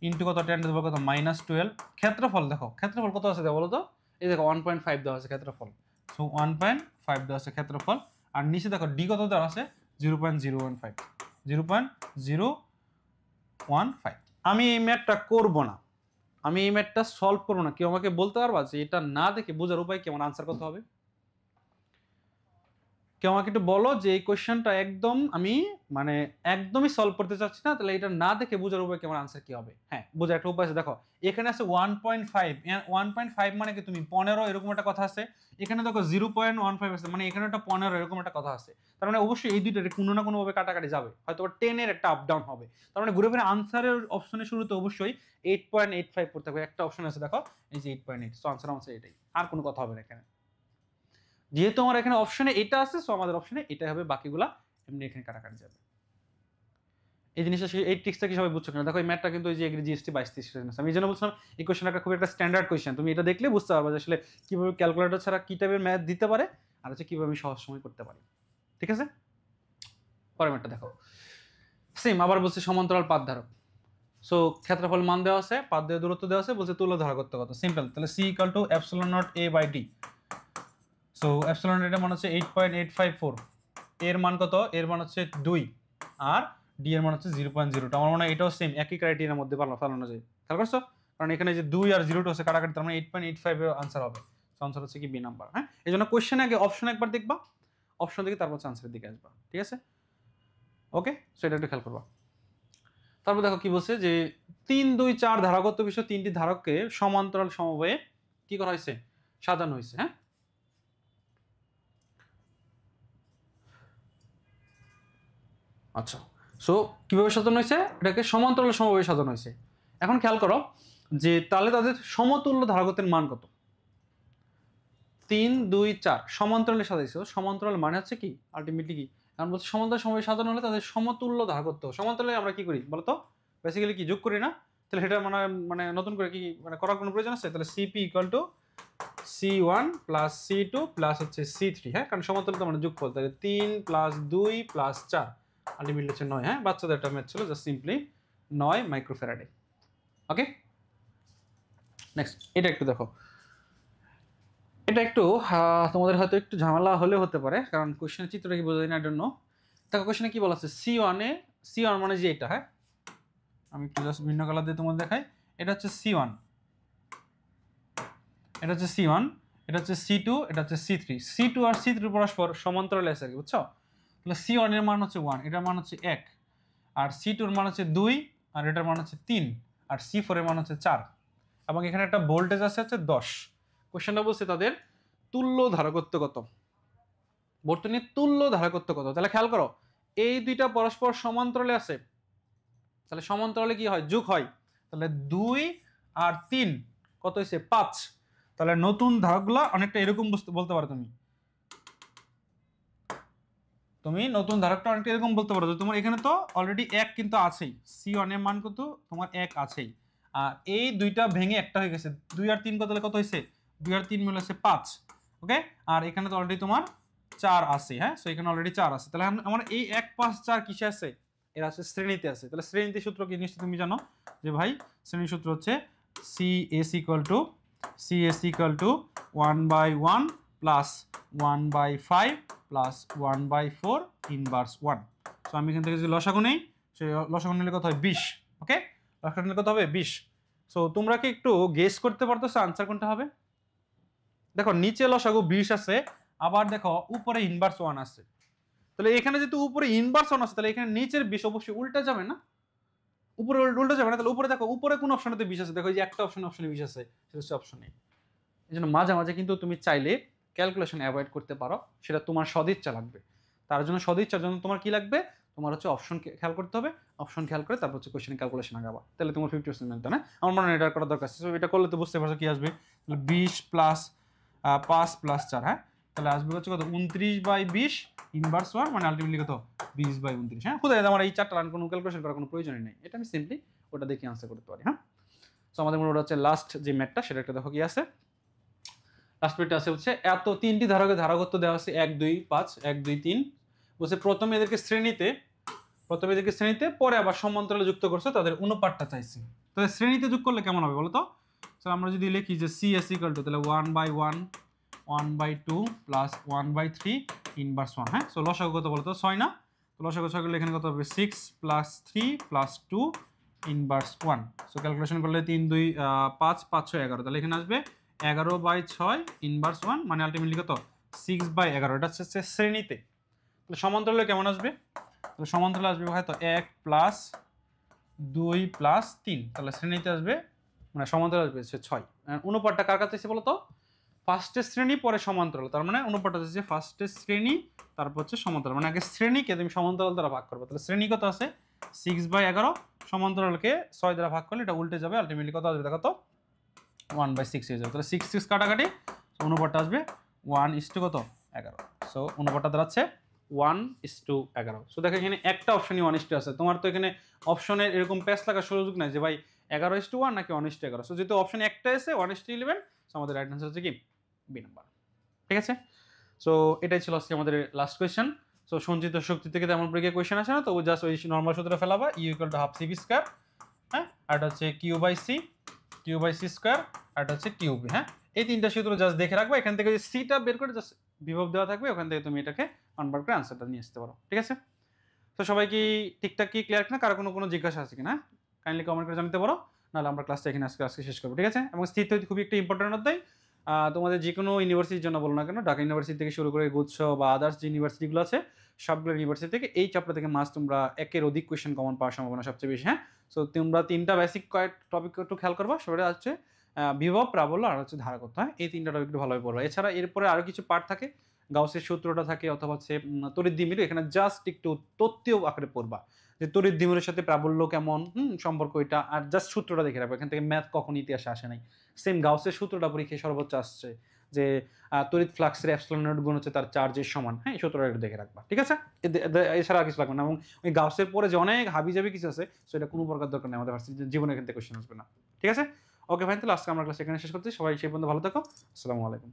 ইনটু কত 10 টু দি পাওয়ার কত -12। ক্ষেত্রফল দেখো, ক্ষেত্রফল কত আছে বলো তো, এই দেখো 1.5 দেওয়া আছে ক্ষেত্রফল, সো 1.5 দেওয়া আছে ক্ষেত্রফল, আর নিচে দেখো D কত দেওয়া আছে 0.015 0.015। আমি এই ম্যাথটা করব না, আমি এই ম্যাথটা সলভ করবো না, কেউ আমাকে বলতে পারবা যে এটা না দেখে বোঝার উপায় কি, আমার আনসার কত হবে? কেউ আমাকে একটু বলো যে এই কোশ্চেনটা একদম আমি মানে একদমই সলভ করতে চাচ্ছি না, তাহলে এটা না দেখে বোঝার উপায় কি, আমার আনসার কি হবে? হ্যাঁ, বোঝার একটা উপায় আছে, দেখো এখানে আছে 1.5, 1.5 মানে কি তুমি 15 এরকম একটা কথা আছে, এখানে দেখো 0.15 আছে, মানে এখানে একটা 15 এরকম একটা কথা আছে, তার মানে অবশ্যই এই দুইটার কোনো না কোনো ভাবে কাটাকাটি যাবে, হয়তো 10 এর একটা আপ ডাউন হবে, তার মানে ঘুরে ফিরে আনসারের অপশনের শুরুতে অবশ্যই 8.85 পড়তে হবে, একটা অপশন আছে দেখো এই যে 8.8, সো আনসার এটাই, আর কোনো কথা হবে না এখানে, যেহেতু আমার এখানে অপশনে এটা আছে, সো আমাদের অপশনে এটা হবে, বাকিগুলা এমনি এখানে কাটাকাটি যাবে। এই জিনিসটা এই ট্রিক্সটা কি সবাই বুঝছো কিনা? দেখো এই ম্যাথটা কিন্তু এই যে GST 22-23 আমি এই জন্য বলছিলাম এই কোশ্চেনটা খুব একটা স্ট্যান্ডার্ড কোশ্চেন, তুমি এটা দেখলে বুঝতে পারবে যে আসলে কিভাবে ক্যালকুলেটর ছাড়া কি টাইপের ম্যাথ দিতে পারে, আর হচ্ছে কিভাবে আমি সহজ সময় করতে পারি। ঠিক আছে, পরের ম্যাথটা দেখো, সেম আবার বলছে সমান্তরাল পাত ধারক, সো ক্ষেত্রফল মান দেওয়া আছে, পাত দেওয়া দূরত্ব দেওয়া আছে, বলছে তুল্য ধারকত্ব কত, সিম্পল, তাহলে C = ε0 A by D। So epsilon এটা মান হচ্ছে 8.854, এর মান কত, এর মান হচ্ছে 2 আর ডি এর মান হচ্ছে 0.02। আমার মনে হয় এটাও সেম একই ক্রাইটেরিয়ার মধ্যে ফেলানো যায়, খেয়াল করছো, কারণ এখানে যে 2 আর 0 হচ্ছে কাটাকাটি, তার মানে 8.85 এর आंसर হবে, সো आंसर হচ্ছে কি বি নাম্বার। হ্যাঁ, এইজন্য কোশ্চেনে আগে অপশন একবার দেখবা, অপশন দেখে তারপর आंसरेর দিকে আসবা, ঠিক আছে? ওকে, সো এটা একটু খেয়াল করবা। তারপর দেখো কি বলছে যে 3, 2, 4 ধারকত্ব বিশিষ্ট তিনটি ধারককে সমান্তরাল সমবায়ে কি করা হয়েছে, সাজানো হয়েছে। হ্যাঁ, আচ্ছা, সো কীভাবে সাজানো হয়েছে, এটাকে সমান্তরাল সমভাবে সাজানো হয়েছে। এখন খেয়াল করো যে তাহলে তাদের সমতুল্য ধারকত্বের মান কত। 3 2 4 সমান্তরালে সাজাইছে। সমান্তরাল মানে হচ্ছে কি আলটিমেটলি কি, এখন বলছে সমান্তরাল সমভাবে সাজানো হলে তাদের সমতুল্য ধারকত্ব। সমান্তরালে আমরা কি করি বলতো, বেসিক্যালি কি যোগ করি না? তাহলে সেটা মানে মানে নতুন করে কি মানে করার কোনো প্রয়োজন আছে? তাহলে CP equal to C1 plus C2 plus হচ্ছে C3, হ্যাঁ, কারণ সমান্তরাল তো মানে যোগফল, তাহলে 3 প্লাস 2 প্লাস 4 আলটিমেটলি হচ্ছে 9, হ্যাঁ, বাচ্চাদের একটা ম্যাথ ছিল জাস্ট সিম্পলি 9 মাইক্রোফ্যারাডে। ওকে, নেক্সট এটা একটু দেখো। এটা একটু তোমাদের হয়তো একটু ঝামেলা হলেও হতে পারে, কারণ কোশ্চেনের চিত্রটা কি বোঝা যায় না, আই ডোন্ট নো। দেখো কোশ্চেনে কি বলা আছে, C1 মানে যে এটা, হ্যাঁ, আমি একটু জাস্ট ভিন্ন কালার দিয়ে তোমাদের দেখাই। এটা হচ্ছে C1, এটা হচ্ছে C1, এটা হচ্ছে C2, এটা হচ্ছে C3। C2 আর C3 পরস্পর সমান্তরালে আছে আর কি, বুঝছো? তাহলে C1 এর মান হচ্ছে 1, এটার মান হচ্ছে 1, আর C2 এর মান হচ্ছে 2, আর এটার মান হচ্ছে 3, আর C4 এর মান হচ্ছে 4, এবং এখানে একটা ভোল্টেজ আছে হচ্ছে 10। কোশ্চেনটা বলছে তাদের তুল্য ধারকত্ব কত, বর্তনীর তুল্য ধারকত্ব কত। তাহলে খেয়াল করো, এই দুইটা পরস্পর সমান্তরালে আছে, তাহলে সমান্তরালে কি হয়, যোগ হয়। তাহলে 2 আর 3 কত হয়েছে, 5। তাহলে নতুন ধারকগুলা অনেকটা এরকম বলতে পারো তুমি নতুন ধারকটা অনেকটা এরকম বলতে পারো যে তোমার এখানে তো অলরেডি 1 কিন্তু আছেই, C1 এর মান কত তোমার 1 আছেই, আর এই দুইটা ভেঙে একটা হয়ে গেছে, 2 আর 3 কত হয়েছে, 2 আর 3 মিলে হচ্ছে 5। ওকে, আর এখানে তো অলরেডি তোমার 4 আছে, হ্যাঁ, সো এখানে অলরেডি 4 আছে। তাহলে আমার এই 1 5 4 কিসে আছে, এর আছে শ্রেণীতে আছে। তাহলে শ্রেণীতে সূত্র কি নিশ্চয়ই তুমি জানো যে ভাই শ্রেণীর সূত্র হচ্ছে CS equal to 1/1 plus 1/5 plus 1/4 inverse 1। So আমি এখান থেকে যদি লসাগু নেই, সেই লসাগু নিলে কত হয় 20। ওকে, লসাগু নিলে কত হবে 20। সো তোমরা কি একটু গেস করতে পারতেছো আনসার কোনটা হবে? দেখো নিচে লসাগু 20 আছে, আবার দেখো উপরে ইনভার্স 1 আছে। তাহলে এখানে যেহেতু উপরে ইনভার্স 1 আছে, তাহলে এখানে নিচের 20 অবশ্যই উল্টা যাবে না, উপরে উল্টা যাবে না। তাহলে উপরে দেখো, উপরে কোন অপশনেতে 20 আছে, দেখো এই যে একটা অপশনে 20 আছে, সেটা হচ্ছে অপশন এ। এই জন্য মাঝে মাঝে কিন্তু তুমি চাইলে ক্যালকুলেশন অ্যাভয়েড করতে পারো, সেটা তোমার সদিচ্ছা লাগবে। তার জন্য সদিচ্ছার জন্য তোমার কি লাগবে, তোমার হচ্ছে অপশন খেয়াল করতে হবে, অপশন খেয়াল করে তারপর হচ্ছে কোশ্চেন ক্যালকুলেশন আগাবা, তাহলে তোমার 50% মিলতো না। আমার মনে হয় এটা করা দরকার আছে। এটা করলে তো বুঝতে পারছো কি আসবে, 20 প্লাস 5 প্লাস 4, হ্যাঁ, তাহলে আসবে হচ্ছে কত 29/20 ইনভার্স 1, মানে আলটিমেটলি কত 20/29। হ্যাঁ, খুদে আমার এই চারটা রান কোনো ক্যালকুলেশন করার কোনো প্রয়োজনই নেই, এটা আমি সিম্পলি ওটা দেখে আনসার করতে পারি। হ্যাঁ, সো আমাদের মনে হচ্ছে লাস্ট যে ম্যাথটা সেটা একটা দেখো কি আছে। লাস্ট পেজটা আছে হচ্ছে এত তিনটি ধারকের ধারকত্ব দেওয়া আছে 1 2 5 1 2 3। বলছে প্রথমে এদেরকে শ্রেণীতে পরে আবার সমান্তরালে যুক্ত করছে, তাদের অনুপাতটা চাইছে। তাহলে শ্রেণীতে যোগ করলে কেমন হবে বলো তো? স্যার আমরা যদি লিখি যে CS ইকুয়াল টু তাহলে 1/1 1/2 প্লাস 1/3 ইনভার্স 1, হ্যাঁ, সো লসাগু কত বলো তো 6 না? তো লসাগু 6 করলে এখানে কত হবে 6 plus 3 plus 2 inverse 1। So calculation করলে 3 2 5 5 6 11, তাহলে এখানে আসবে 11/6 ইনভার্স 1, মানে আলটিমেটলি কত 6/11। এটা হচ্ছে শ্রেণীতে। তাহলে সমান্তরালে কেমন আসবে? তাহলে সমান্তরালে আসবে হয়তো 1 প্লাস 2 প্লাস 3, তাহলে শ্রেণীতে আসবে মানে সমান্তরাল আসবে হচ্ছে 6। অনুপাতটা কার কাছে এসে বলো তো? ফার্স্টের শ্রেণী পরে সমান্তরাল, তার মানে অনুপাতটা হচ্ছে ফার্স্টের শ্রেণী তারপর হচ্ছে সমান্তরাল, মানে আগে শ্রেণীকে তুমি সমান্তরাল দ্বারা ভাগ করবে। তাহলে শ্রেণী কত আছে 6/11, সমান্তরালকে 6 দ্বারা ভাগ করলে এটা উল্টে যাবে, আলটিমেটলি কত আসবে দেখো তো 1/6 হয়ে যাবে। তাহলে 6 6 কাটাকাটি, অনুপাতটা আসবে 1:11। সো অনুপাতটা দাঁড়াচ্ছে 1:11। সো দেখো এখানে একটা অপশনই 1:2 আছে, তোমার তো এখানে অপশনের এরকম প্যাচ লাগার সুযোগ নাই যে ভাই 11:1 নাকি 1:11। সো যেহেতু অপশন একটা আছে 1:11, সো আমাদের রাইট আনসার হচ্ছে কি বি নাম্বার। ঠিক আছে, সো এটাই ছিল আজকে আমাদের লাস্ট কোয়েশ্চেন। সো সঞ্চিত শক্তি থেকে তেমন পরীক্ষায় কোয়েশ্চেন আসে না, তো জাস্ট ওই নর্মাল সূত্র ফেলাবা, E = ½ CV², হ্যাঁ, আর এটা হচ্ছে Q/C স্কয়ার, আর এটা হচ্ছে কিউব। হ্যাঁ, এই তিনটা সূত্র জাস্ট দেখে রাখবা, এখান থেকে সিটা বের করে জাস্ট বিভব দেওয়া থাকবে, ওখান থেকে তুমি এটাকে কনভার্ট করে আনসারটা নিয়ে আসতে পারো। ঠিক আছে, তো সবাই কি ঠিকঠাক কি ক্লিয়ার কিনা, কারো কোনো জিজ্ঞাসা আছে কিনা কাইন্ডলি কমেন্ট করে জানাতে পারো, নাহলে আমরা ক্লাসটা এখানে আজকে শেষ করবো। ঠিক আছে, এবং স্থির খুবই একটা ইম্পর্টেন্ট অধ্যায়। তোমাদের যে কোনো ইউনিভার্সিটির জন্য বলো না কেন, ঢাকা ইউনিভার্সিটি থেকে শুরু করে গুচ্ছ বা আদার্স যে ইউনিভার্সিটিগুলো আছে সবগুলো ইউনিভার্সিটি থেকে এই চ্যাপ্টার থেকে মাস তোমরা একের অধিক কোয়েশ্চেন কমন পাওয়ার সম্ভাবনা সবচেয়ে বেশি। হ্যাঁ, সো তোমরা তিনটা বেসিক কয়েক টপিক একটু খেয়াল করবা, সেটা হচ্ছে বিভব, প্রাবল্য আর হচ্ছে ধারকত্ব। হ্যাঁ, এই তিনটা টপিক একটু ভালোভাবে পড়বা। এছাড়া এরপরে আরো কিছু পার্ট থাকে, গাউসের সূত্রটা থাকে, অথবা হচ্ছে তড়িৎদ্বিমিরু, এখানে জাস্ট একটু তত্ত্বীয় আকারে পড়বা যে তড়িৎ দ্বিমেরুর সাথে প্রাবল্য কেমন, সম্পর্ক এটা, আর জাস্ট সূত্রটা দেখে রাখবো। এখান থেকে ম্যাথ কখন ইতিহাসে আসে নাই। সেম গাউসের সূত্রটা পরীক্ষায় সর্বোচ্চ আসছে যে তড়িৎ ফ্লাক্সের এপসিলন নট গুণ হচ্ছে তার চার্জের সমান। হ্যাঁ, এই সূত্রটা একটু দেখে রাখবা, ঠিক আছে? এছাড়া আর কিছু লাগবে না। এবং ওই গাউসের পরে যে অনেক হাবিজাবি কিছু আছে, সো এটা কোনো প্রকার দরকার নেই, আমাদের ভার্সিটির জীবনে এখান থেকে কোশ্চেন আসবে না, ঠিক আছে? ওকে ফাইন, তাহলে আজকে আমরা ক্লাস এখানে শেষ করছি। সবাই সেই পর্যন্ত ভালো থাকো। আসসালামু আলাইকুম।